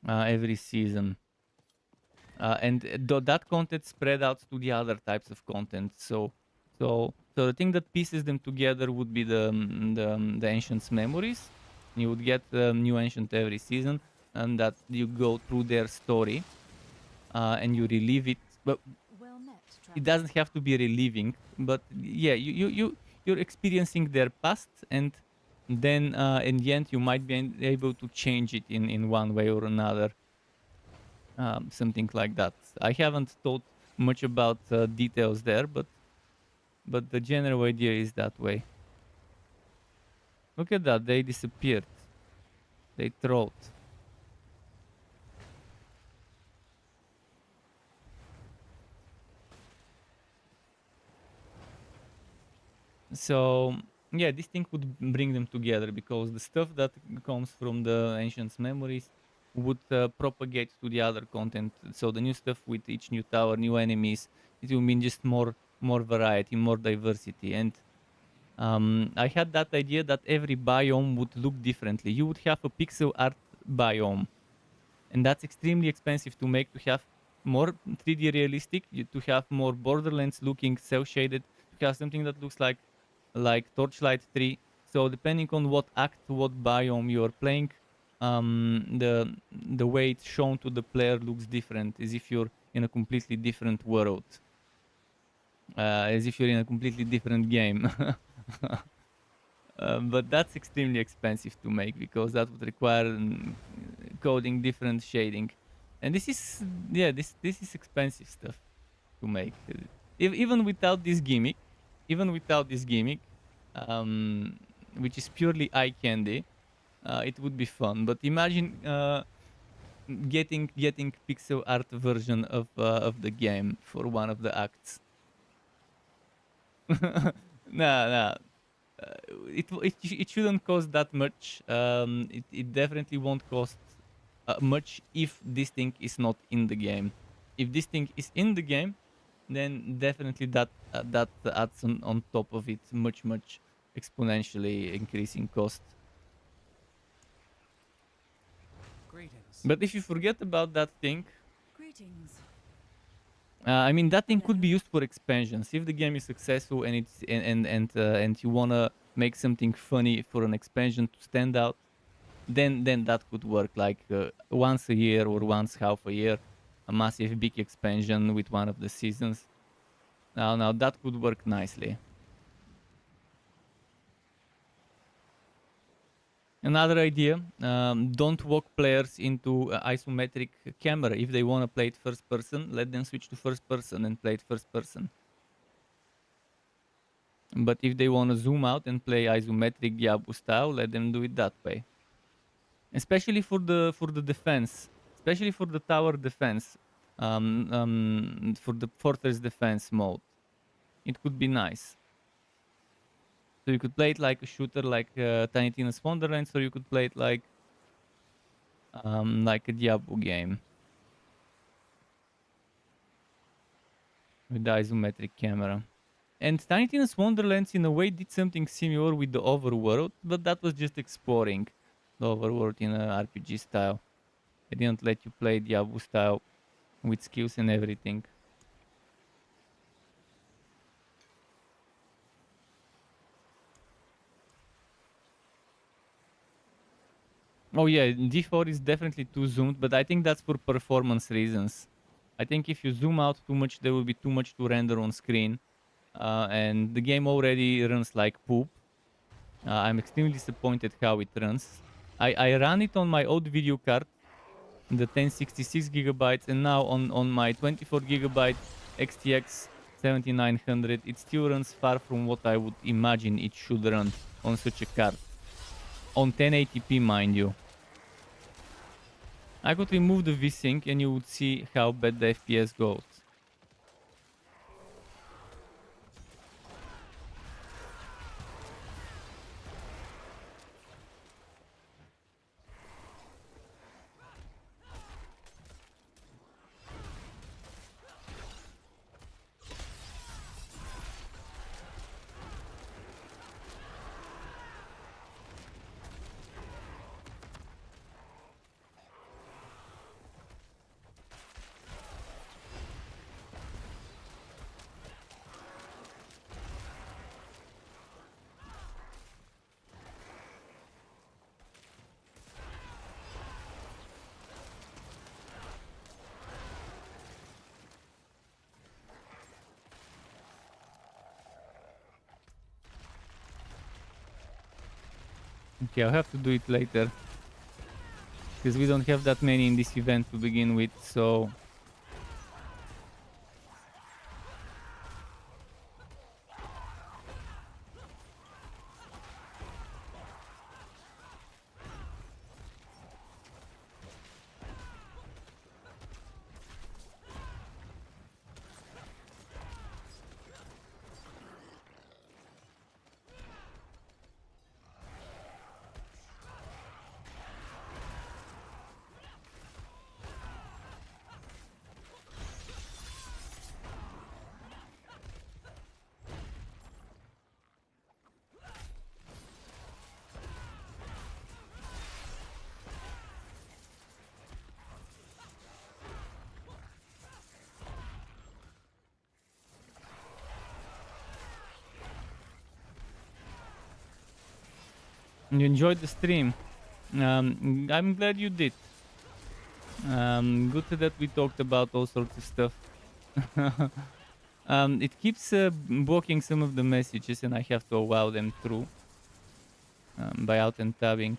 every season, and that content spread out to the other types of content. So the thing that pieces them together would be the ancients' memories. You would get new ancient every season, and that you go through their story. And you relive it, but it doesn't have to be reliving. But yeah, you're experiencing their past, and then in the end you might be able to change it in one way or another, something like that. I haven't thought much about details there, but the general idea is that way. Look at that, they disappeared. They trolled. So yeah, this thing would bring them together, because the stuff that comes from the ancients' memories would propagate to the other content. So the new stuff with each new tower, new enemies, it will mean just more variety, more diversity. And I had that idea that every biome would look differently. You would have a pixel art biome, and that's extremely expensive to make, to have more 3D realistic, to have more Borderlands looking cel shaded, to have something that looks like like Torchlight 3. So depending on what act, what biome you're playing, the way it's shown to the player looks different, as if you're in a completely different world, as if you're in a completely different game. But that's extremely expensive to make because that would require coding different shading, and this is this is expensive stuff to make. Even without this gimmick, even without this gimmick, um, which is purely eye candy, it would be fun. But imagine getting pixel art version of the game for one of the acts. Nah, nah. It shouldn't cost that much. It definitely won't cost much if this thing is not in the game. If this thing is in the game, then definitely that adds on top of it much exponentially increasing cost. Greetings. But if you forget about that thing, Greetings. I mean that thing could be Hello. used for expansions. If the game is successful and it's and you wanna make something funny for an expansion to stand out, then that could work. Like once a year or once half a year, a massive big expansion with one of the seasons. Now that could work nicely. Another idea: don't walk players into isometric camera. If they want to play it first person, let them switch to first person and play it first person. But if they want to zoom out and play isometric Diablo style, let them do it that way. Especially for the defense, especially for the tower defense, for the fortress defense mode, it could be nice. So you could play it like a shooter, like Tiny Tina's Wonderlands, or you could play it like a Diablo game with the isometric camera. And Tiny Tina's Wonderlands, in a way, did something similar with the overworld, but that was just exploring the overworld in an RPG style. They didn't let you play Diablo style with skills and everything. Oh yeah, D4 is definitely too zoomed, but I think that's for performance reasons. I think if you zoom out too much, there will be too much to render on screen, and the game already runs like poop. I'm extremely disappointed how it runs. I ran it on my old video card, the 1066 gigabytes, and now on my 24 gigabyte XTX 7900, it still runs far from what I would imagine it should run on such a card. On 1080p, mind you. I could remove the VSync and you would see how bad the FPS goes. Okay, I'll have to do it later. Because we don't have that many in this event to begin with, so... You enjoyed the stream. I'm glad you did. Good that we talked about all sorts of stuff. It keeps blocking some of the messages, and I have to allow them through by out and tabbing.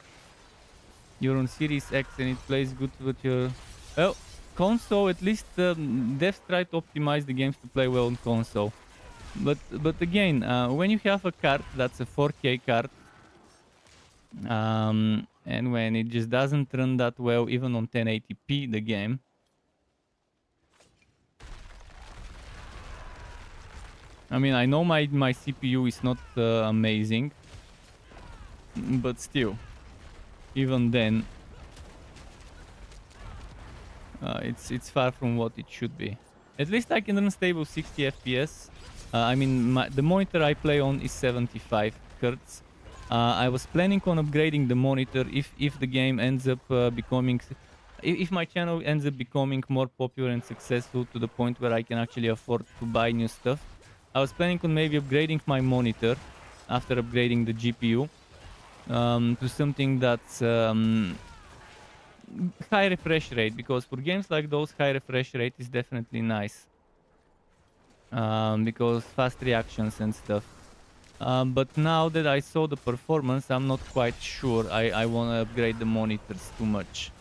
You're on Series X, and it plays good with your well console. At least devs try to optimize the games to play well on console. But again, when you have a card that's a 4K card, and when it just doesn't run that well, even on 1080p, the game. I mean, I know my CPU is not amazing, but still, even then, it's far from what it should be. At least I can run stable 60 FPS. I mean, the monitor I play on is 75 Hz. I was planning on upgrading the monitor if the game ends up becoming... If my channel ends up becoming more popular and successful to the point where I can actually afford to buy new stuff. I was planning on maybe upgrading my monitor after upgrading the GPU to something that's high refresh rate, because for games like those, high refresh rate is definitely nice. Because fast reactions and stuff. But now that I saw the performance, I'm not quite sure I want to upgrade the monitors too much.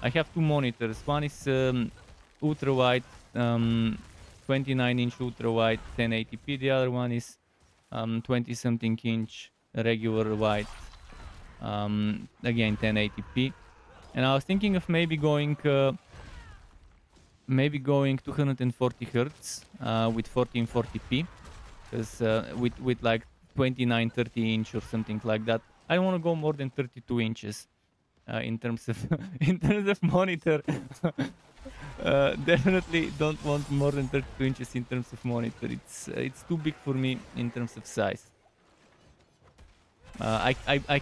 I have two monitors. One is ultra wide, 29-inch ultra wide 1080p. The other one is 20-something inch regular wide, again 1080p. And I was thinking of maybe going 240 Hz with 1440p. Because with like 29-30 inch or something like that, I don't want to go more than 32 inches in terms of in terms of monitor. Definitely don't want more than 32 inches in terms of monitor. It's too big for me in terms of size. I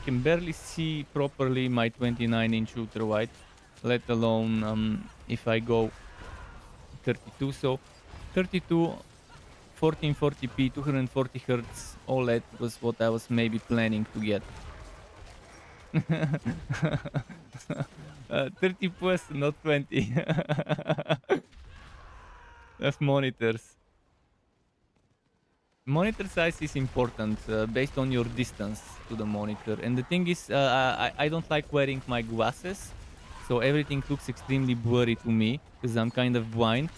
can barely see properly my 29-inch ultra wide, let alone if I go 32. So 32. 1440p, 240 Hz OLED was what I was maybe planning to get. 30 plus, not 20. Of monitors. Monitor size is important based on your distance to the monitor. And the thing is, I don't like wearing my glasses, so everything looks extremely blurry to me because I'm kind of blind.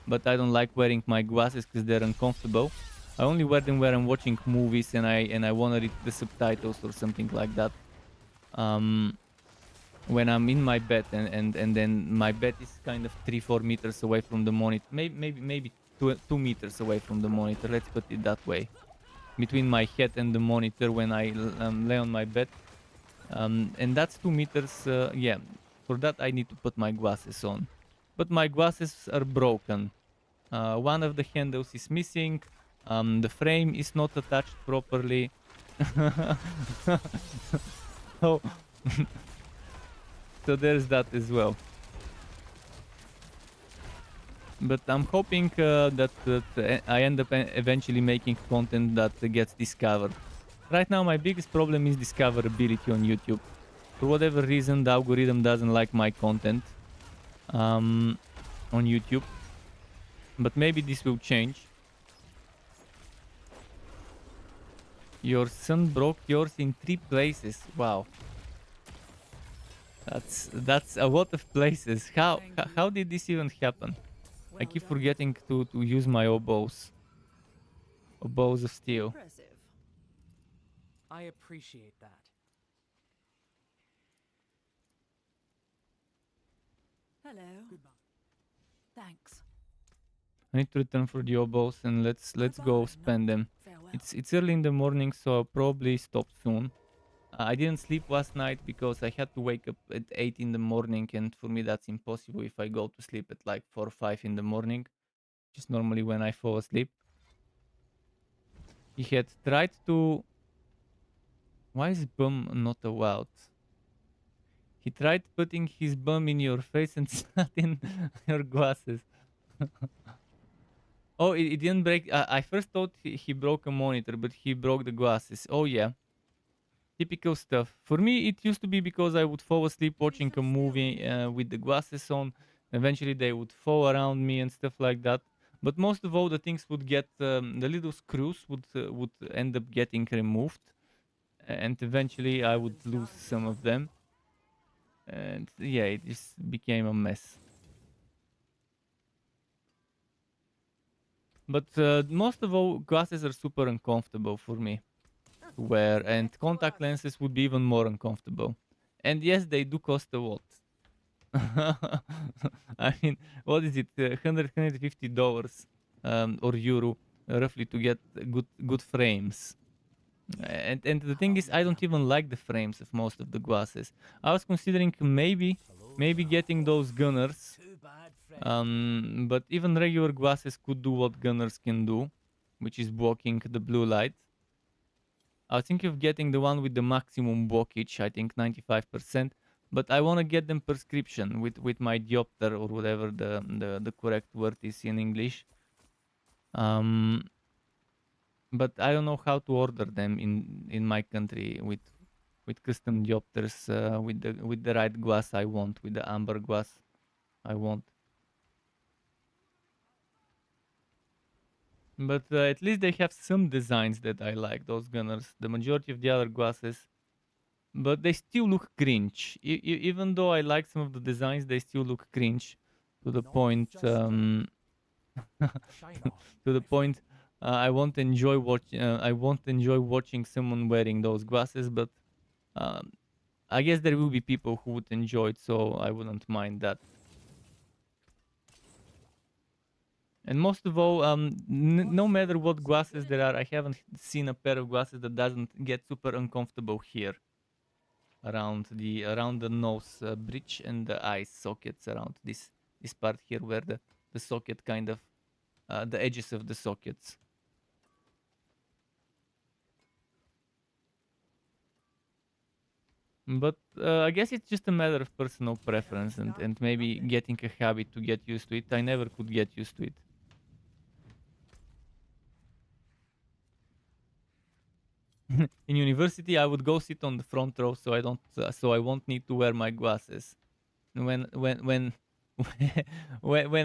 But I don't like wearing my glasses because they're uncomfortable. I only wear them when I'm watching movies and I want to read the subtitles or something like that. When I'm in my bed and then my bed is kind of 3-4 meters away from the monitor, maybe 2 meters away from the monitor. Let's put it that way, between my head and the monitor when I lay on my bed, and that's 2 meters. Yeah, for that I need to put my glasses on. But my glasses are broken. One of the handles is missing. The frame is not attached properly. so, so there's that as well. But I'm hoping that I end up eventually making content that gets discovered. Right now my biggest problem is discoverability on YouTube. For whatever reason, the algorithm doesn't like my content on YouTube, but maybe this will change. Your son broke yours in 3 places. Wow, that's a lot of places. How did this even happen? I keep forgetting to use my oboes of steel. Impressive. I appreciate that. Hello. Goodbye. Thanks. I need to return for the oboes and let's go spend them. Farewell. It's early in the morning, so I'll probably stop soon. I didn't sleep last night because I had to wake up at 8 in the morning, and for me that's impossible if I go to sleep at like 4 or 5 in the morning, which is normally when I fall asleep. He had tried to... Why is bum not allowed? He tried putting his bum in your face and sat in your glasses. Oh, it didn't break. I first thought he broke a monitor, but he broke the glasses. Oh yeah. Typical stuff. For me, it used to be because I would fall asleep watching a movie with the glasses on. Eventually, they would fall around me and stuff like that. But most of all, the things would get the little screws would end up getting removed, and eventually I would lose some of them. And yeah, it just became a mess. But most of all, glasses are super uncomfortable for me to wear, and contact lenses would be even more uncomfortable. And yes, they do cost a lot. I mean, what is it? $150 or euro, roughly, to get good frames. And the thing is, I don't even like the frames of most of the glasses. I was considering maybe getting those gunners. But even regular glasses could do what gunners can do, which is blocking the blue light. I was thinking of getting the one with the maximum blockage, I think 95%. But I want to get them prescription with my diopter or whatever the correct word is in English. But I don't know how to order them in my country with custom diopters with the right glass I want, with the amber glass I want. But at least they have some designs that I like, those gunners. The majority of the other glasses, but they still look cringe. Even though I like some of the designs, they still look cringe to the point. To the point, I won't enjoy watching someone wearing those glasses. But um, I guess there will be people who would enjoy it, so I wouldn't mind that. And most of all, no matter what glasses there are, I haven't seen a pair of glasses that doesn't get super uncomfortable here, around the nose bridge and the eye sockets, around this part here where the socket kind of the edges of the sockets. But I guess it's just a matter of personal preference and maybe getting a habit to get used to it. I never could get used to it. In university, I would go sit on the front row, so I won't need to wear my glasses. When when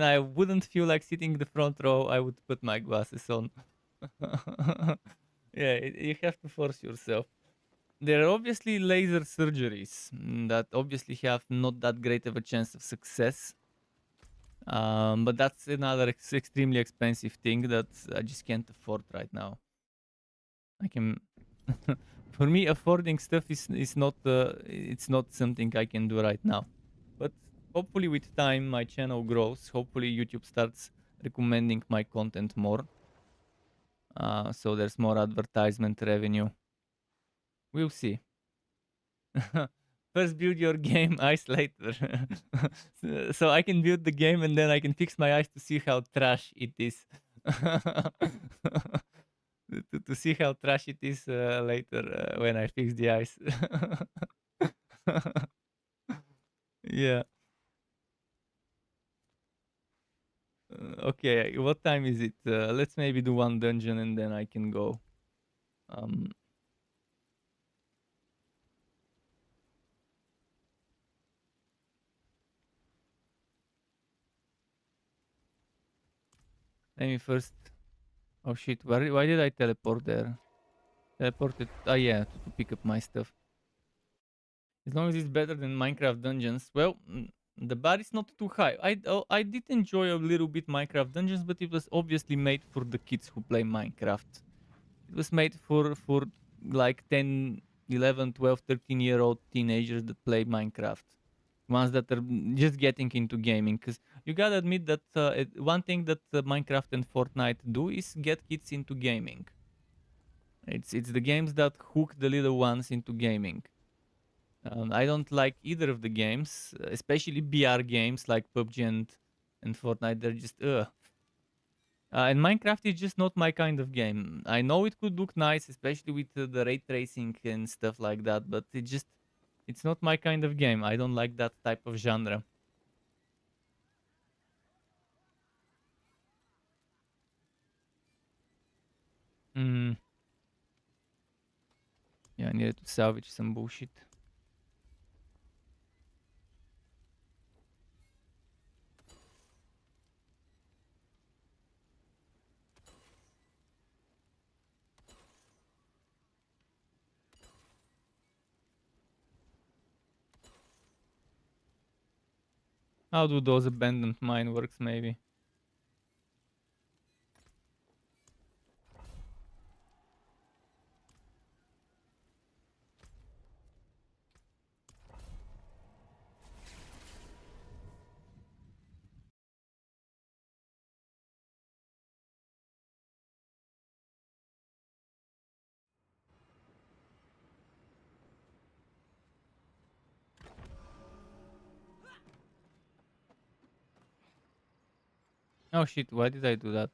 I wouldn't feel like sitting in the front row, I would put my glasses on. Yeah, you have to force yourself. There are obviously laser surgeries that obviously have not that great of a chance of success. But that's another extremely expensive thing that I just can't afford right now. I can, for me, affording stuff is not it's not something I can do right now. But hopefully, with time, my channel grows. Hopefully, YouTube starts recommending my content more. So there's more advertisement revenue. We'll see. First, build your game, eyes later. So I can build the game and then I can fix my eyes to see how trash it is. To see how trash it is later when I fix the eyes. Yeah. Okay, what time is it? Let's maybe do one dungeon and then I can go. Um, Let me first. Oh shit! Why did I teleport there? Teleported. Ah yeah, to pick up my stuff. As long as it's better than Minecraft Dungeons. Well, the bar is not too high. I did enjoy a little bit Minecraft Dungeons, but it was obviously made for the kids who play Minecraft. It was made for like 10, 11, 12, 13-year-old teenagers that play Minecraft. Ones that are just getting into gaming. Because you gotta admit that one thing that Minecraft and Fortnite do is get kids into gaming. It's the games that hook the little ones into gaming. I don't like either of the games, especially BR games like PUBG and Fortnite. They're just ugh. And Minecraft is just not my kind of game. I know it could look nice, especially with the ray tracing and stuff like that, but it's not my kind of game. I don't like that type of genre. Mm. Yeah, I needed to salvage some bullshit. How do those abandoned mine works maybe? Oh shit, why did I do that?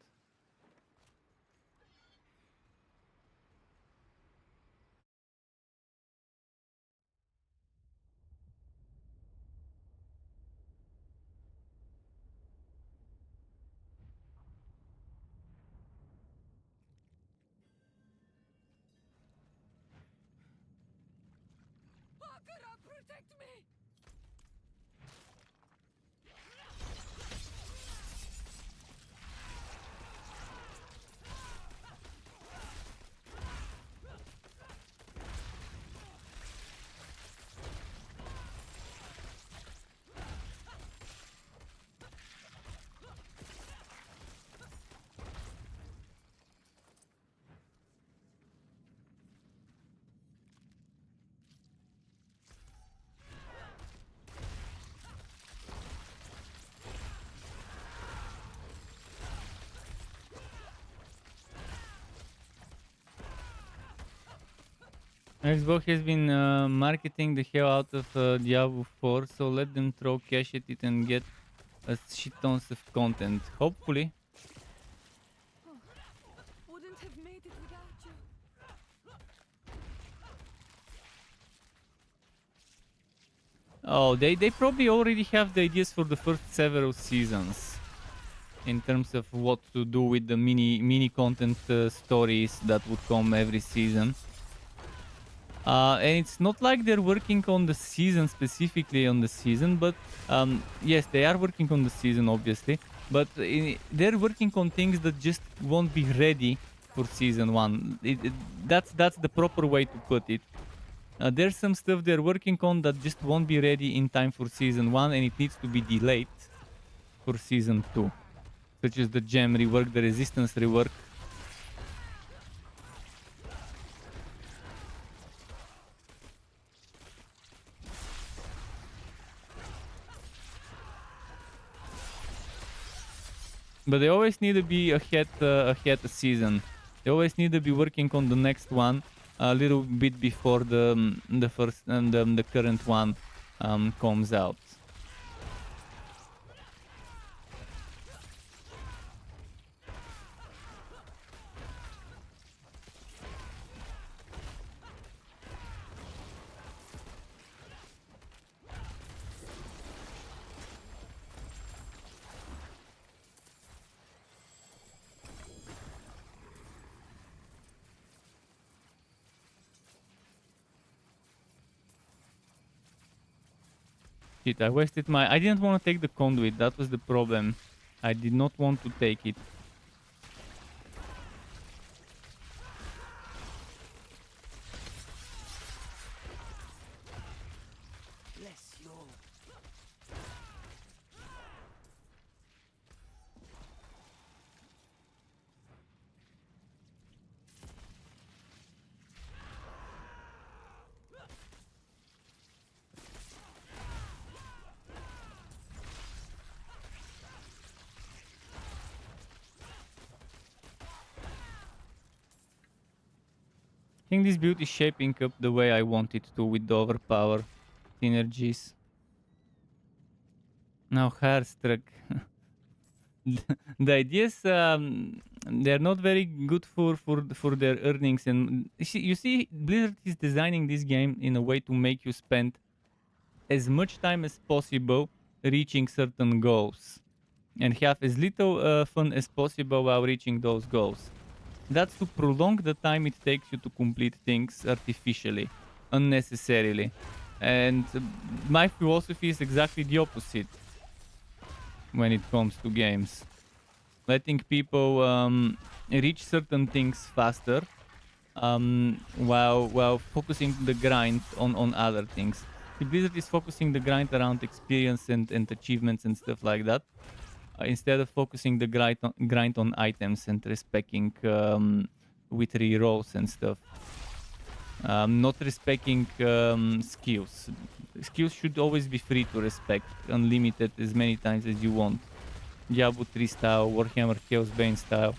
Akira, protect me! Xbox has been marketing the hell out of Diablo 4, so let them throw cash at it and get a shit tons of content. Hopefully. Wouldn't have made it without you. Oh, they probably already have the ideas for the first several seasons in terms of what to do with the mini content stories that would come every season. And it's not like they're working on the season specifically on the season, but yes, they are working on the season obviously, but they're working on things that just won't be ready for season one. That's the proper way to put it. There's some stuff they're working on that just won't be ready in time for season one, and it needs to be delayed for season two, such as the gem rework, the resistance rework. But they always need to be ahead a season. They always need to be working on the next one a little bit before the first and the current one comes out. Shit, I wasted my... I didn't want to take the conduit, that was the problem. I did not want to take it. Bless you. I think this build is shaping up the way I want it to with the overpower synergies. Now Hairstruck. The ideas they're not very good for their earnings, and you see Blizzard is designing this game in a way to make you spend as much time as possible reaching certain goals and have as little fun as possible while reaching those goals. That's to prolong the time it takes you to complete things artificially, unnecessarily. And my philosophy is exactly the opposite when it comes to games. Letting people reach certain things faster while focusing the grind on other things. The Blizzard is focusing the grind around experience and achievements and stuff like that, instead of focusing the grind on items and respecting with rerolls and stuff. Not respecting skills. Skills should always be free to respect, unlimited as many times as you want. Diablo 3 style, Warhammer Chaos Bane style.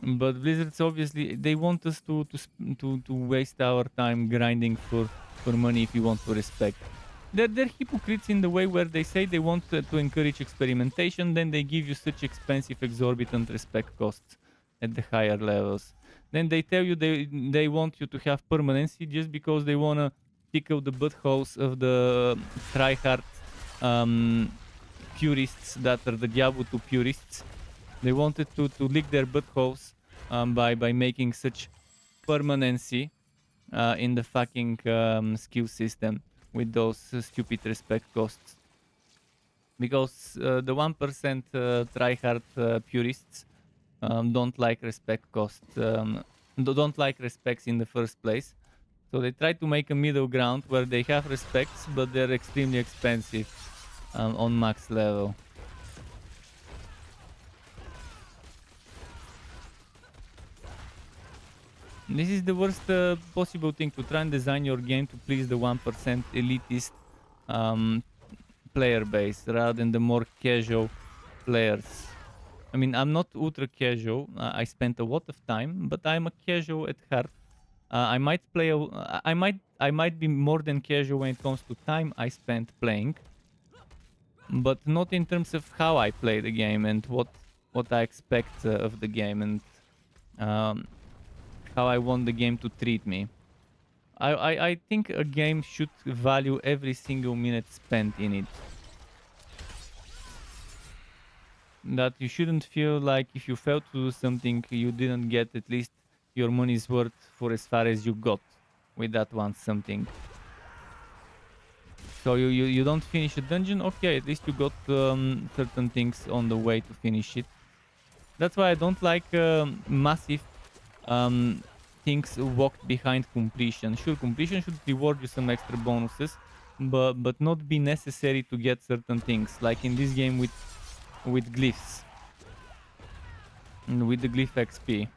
But Blizzard's obviously, they want us to waste our time grinding for money if you want to respect. They're hypocrites in the way where they say they want to encourage experimentation, then they give you such expensive, exorbitant respect costs at the higher levels. Then they tell you they want you to have permanency just because they want to tickle the buttholes of the tryhard purists that are the Diablo 2 purists. They wanted to lick their buttholes by making such permanency in the fucking skill system with those stupid respect costs. Because the 1% tryhard purists don't like respect costs, don't like respects in the first place. So they try to make a middle ground where they have respects, but they're extremely expensive on max level. This is the worst possible thing, to try and design your game to please the 1% elitist player base rather than the more casual players. I mean, I'm not ultra casual. I spent a lot of time, but I'm a casual at heart. I might play. I might be more than casual when it comes to time I spent playing, but not in terms of how I play the game and what I expect of the game and how I want the game to treat me. I think a game should value every single minute spent in it. That you shouldn't feel like if you failed to do something, you didn't get at least your money's worth for as far as you got with that one something. So you don't finish a dungeon, okay, at least you got certain things on the way to finish it. That's why I don't like massive things walked behind completion. Sure, completion should reward you some extra bonuses, but not be necessary to get certain things, like in this game with glyphs and with the glyph XP.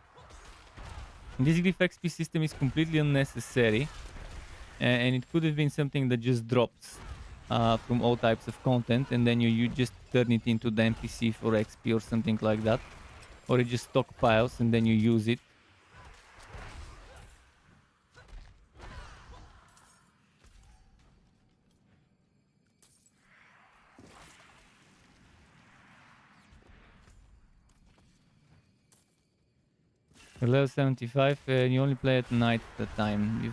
This glyph XP system is completely unnecessary, and it could have been something that just drops from all types of content, and then you just turn it into the NPC for XP or something like that, or it just stockpiles and then you use it. Level 75, and you only play at night at the time.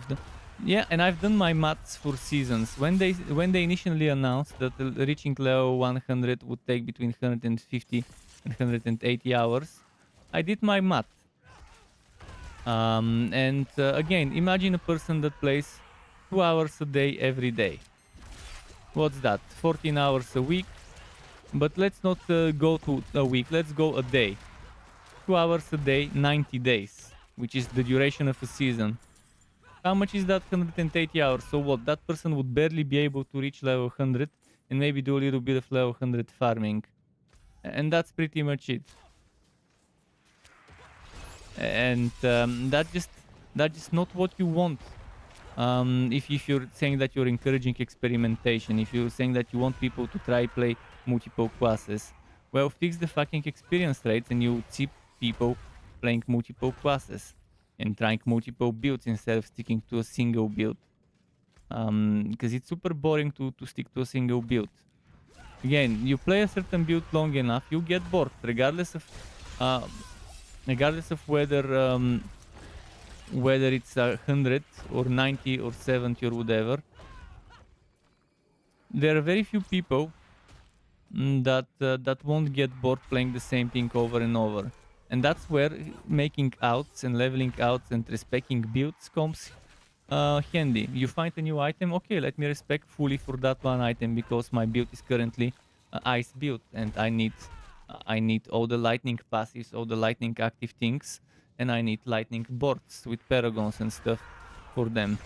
Yeah, and I've done my maths for seasons. When they initially announced that reaching level 100 would take between 150 and 180 hours, I did my math. Again, imagine a person that plays 2 hours a day every day. What's that? 14 hours a week. But let's not go to a week, let's go a day. 2 hours a day, 90 days, which is the duration of a season. How much is that? 180 hours. So what? That person would barely be able to reach level 100 and maybe do a little bit of level 100 farming. And that's pretty much it. And that's just not what you want. If you're saying that you're encouraging experimentation, if you're saying that you want people to try play multiple classes, well, fix the fucking experience rates and you see people playing multiple classes and trying multiple builds instead of sticking to a single build. Because it's super boring to stick to a single build. Again, you play a certain build long enough, you get bored, regardless of whether it's 100 or 90 or 70 or whatever. There are very few people that won't get bored playing the same thing over and over. And that's where making outs and leveling outs and respecting builds comes handy. You find a new item, okay, let me respec fully for that one item because my build is currently ice build and I need all the lightning passives, all the lightning active things, and I need lightning boards with paragons and stuff for them.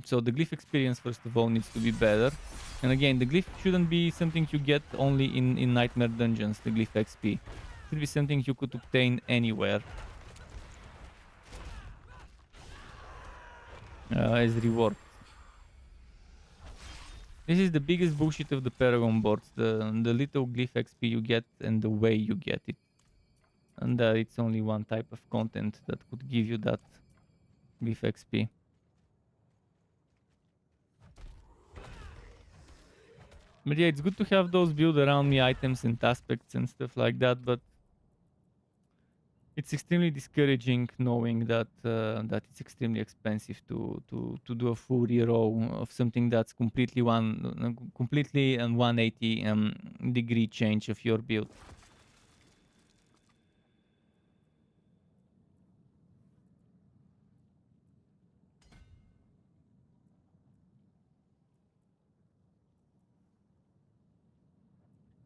So the glyph experience first of all needs to be better. And again, the glyph shouldn't be something you get only in nightmare dungeons, the glyph XP. It should be something you could obtain anywhere. As reward. This is the biggest bullshit of the Paragon boards, the little glyph XP you get and the way you get it. And it's only one type of content that could give you that glyph XP. But yeah, it's good to have those build around me items and aspects and stuff like that, but it's extremely discouraging knowing that that it's extremely expensive to do a full reroll of something that's completely 180 degree change of your build.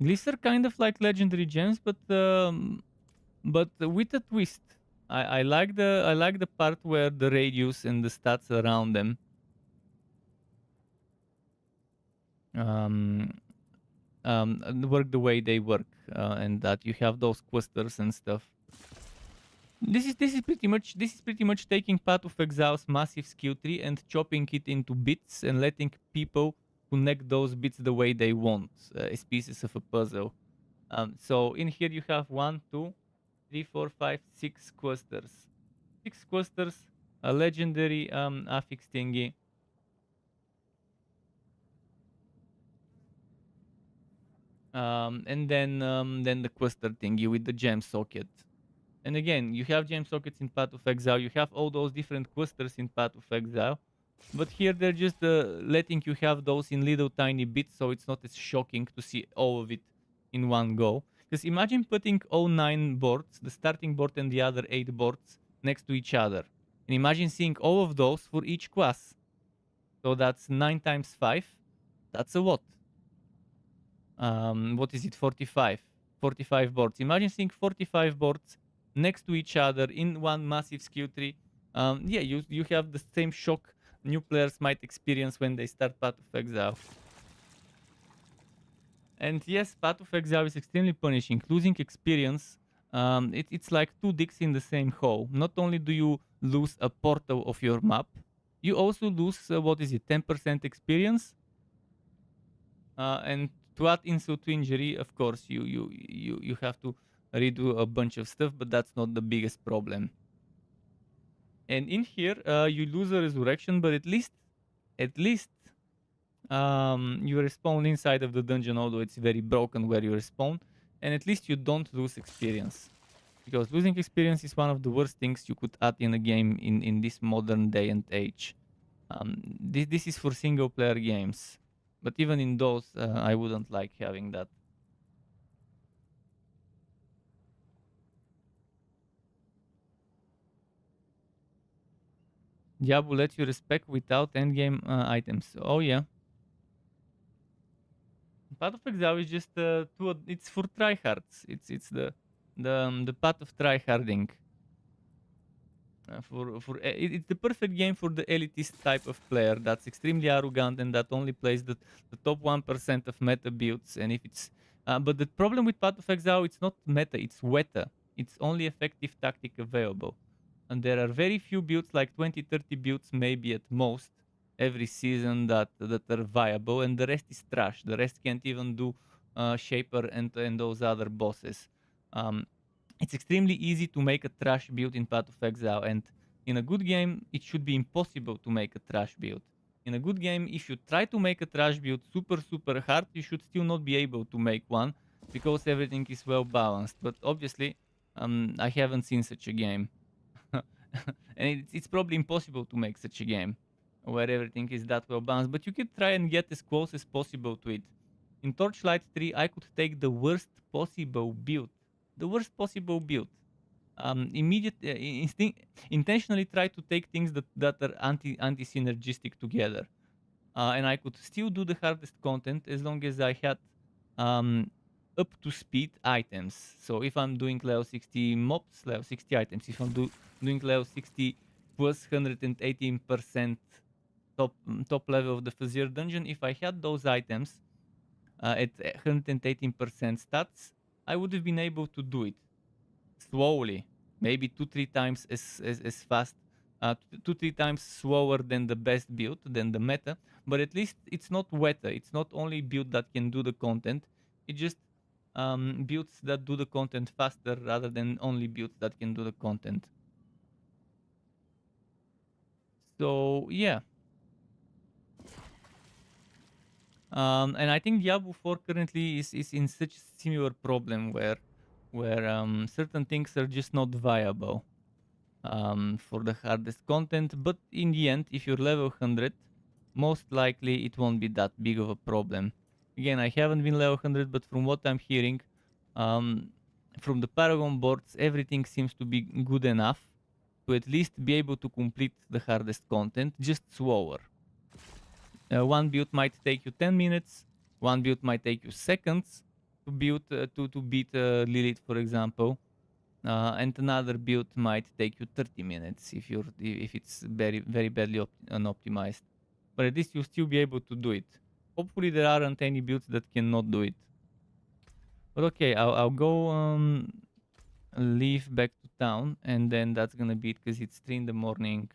Glyphs are kind of like legendary gems, but with a twist. I like the part where the radius and the stats around them work the way they work, and that you have those clusters and stuff. This is pretty much taking Path of Exile's massive skill tree and chopping it into bits and letting people connect those bits the way they want, as pieces of a puzzle. So in here you have 1, 2, 3, 4, 5, 6 clusters. 6 clusters, a legendary affix thingy. And then the cluster thingy with the gem socket. And again, you have gem sockets in Path of Exile. You have all those different clusters in Path of Exile. But here they're just letting you have those in little tiny bits, so it's not as shocking to see all of it in one go. Because imagine putting all 9 boards, the starting board and the other 8 boards, next to each other. And imagine seeing all of those for each class. So that's 9 times 5. That's a lot. What is it? 45. 45 boards. Imagine seeing 45 boards next to each other in one massive skill tree. Yeah, you have the same shock new players might experience when they start Path of Exile. And yes, Path of Exile is extremely punishing. Losing experience, it's like 2 dicks in the same hole. Not only do you lose a portal of your map, you also lose, what is it, 10% experience? And to add insult to injury, of course, you have to redo a bunch of stuff, but that's not the biggest problem. And in here, you lose a resurrection, but at least you respawn inside of the dungeon, although it's very broken where you respawn, and at least you don't lose experience. Because losing experience is one of the worst things you could add in a game in this modern day and age. This is for single player games, but even in those, I wouldn't like having that. Diablo lets you respec without endgame items. Oh yeah. Path of Exile is just it's for tryhards. It's the path of tryharding. It's the perfect game for the elitist type of player that's extremely arrogant and that only plays the top 1% of meta builds. And if it's but the problem with Path of Exile, it's not meta, it's weta. It's only effective tactic available. And there are very few builds, like 20-30 builds maybe at most every season that are viable, and the rest is trash. The rest can't even do Shaper and those other bosses. It's extremely easy to make a trash build in Path of Exile, and in a good game, it should be impossible to make a trash build. In a good game, if you try to make a trash build super hard, you should still not be able to make one, because everything is well balanced. But obviously, I haven't seen such a game. And it's probably impossible to make such a game where everything is that well balanced, but you could try and get as close as possible to it. In Torchlight 3, I could take the worst possible build. The worst possible build. Intentionally try to take things that are anti-synergistic together. And I could still do the hardest content as long as I had up to speed items. So if I'm doing level 60 mobs, level 60 items. If I'm doing level 60 plus 118% top level of the Fazir dungeon, if I had those items at 118% stats, I would have been able to do it slowly, maybe 2-3 times as fast, 2-3 times slower than the best build, than the meta, but at least it's not weta. It's not only build that can do the content, it just builds that do the content faster rather than only builds that can do the content. So yeah. And I think Diablo 4 currently is in such similar problem where certain things are just not viable for the hardest content. But in the end, if you're level 100, most likely it won't be that big of a problem. Again, I haven't been level 100, but from what I'm hearing from the Paragon boards, everything seems to be good enough to at least be able to complete the hardest content, just slower. One build might take you 10 minutes, one build might take you seconds to build to beat Lilith, for example, and another build might take you 30 minutes if it's very badly unoptimized. But at least you'll still be able to do it. Hopefully there aren't any builds that cannot do it. But okay, I'll go leave back to town, and then that's gonna be it because it's 3 in the morning.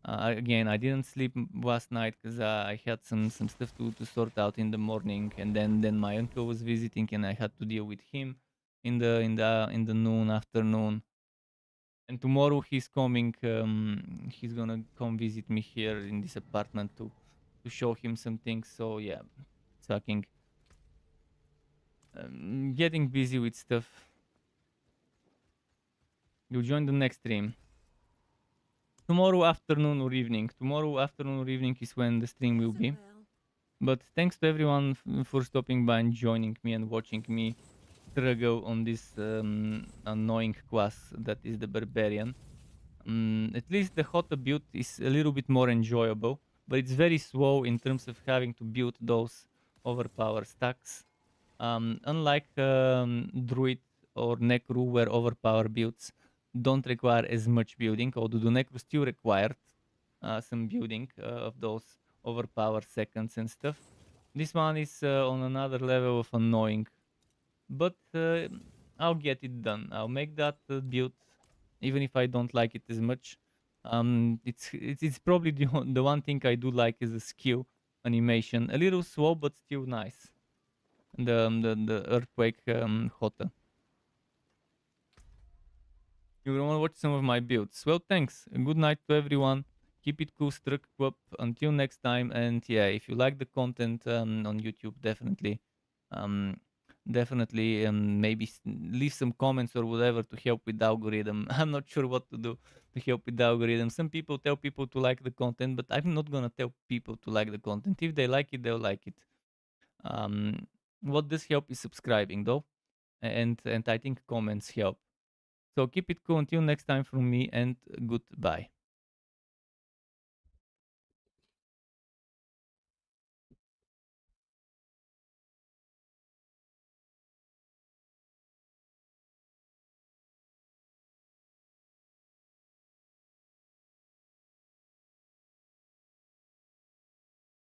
Again, I didn't sleep last night because I had some stuff to sort out in the morning, and then my uncle was visiting, and I had to deal with him in the afternoon. And tomorrow he's coming. He's gonna come visit me here in this apartment to show him some things. So yeah, sucking. Getting busy with stuff. You'll join the next stream. Tomorrow afternoon or evening. Tomorrow afternoon or evening is when the stream will be. But thanks to everyone for stopping by and joining me and watching me struggle on this annoying class that is the Barbarian. At least the HotA build is a little bit more enjoyable, but it's very slow in terms of having to build those overpower stacks. Unlike Druid or Necro, where overpower builds don't require as much building, although the Necro still required some building of those overpower seconds and stuff. This one is on another level of annoying, but I'll get it done. I'll make that build, even if I don't like it as much. It's probably the one thing I do like is the skill animation. A little slow, but still nice. The earthquake HotA. You want to watch some of my builds? Well, thanks. Good night to everyone. Keep it cool, struck up. Until next time. And yeah, if you like the content on YouTube, definitely, maybe leave some comments or whatever to help with the algorithm. I'm not sure what to do to help with the algorithm. Some people tell people to like the content, but I'm not gonna tell people to like the content. If they like it, they'll like it. What does help is subscribing, though, and I think comments help. So keep it cool until next time from me, and goodbye.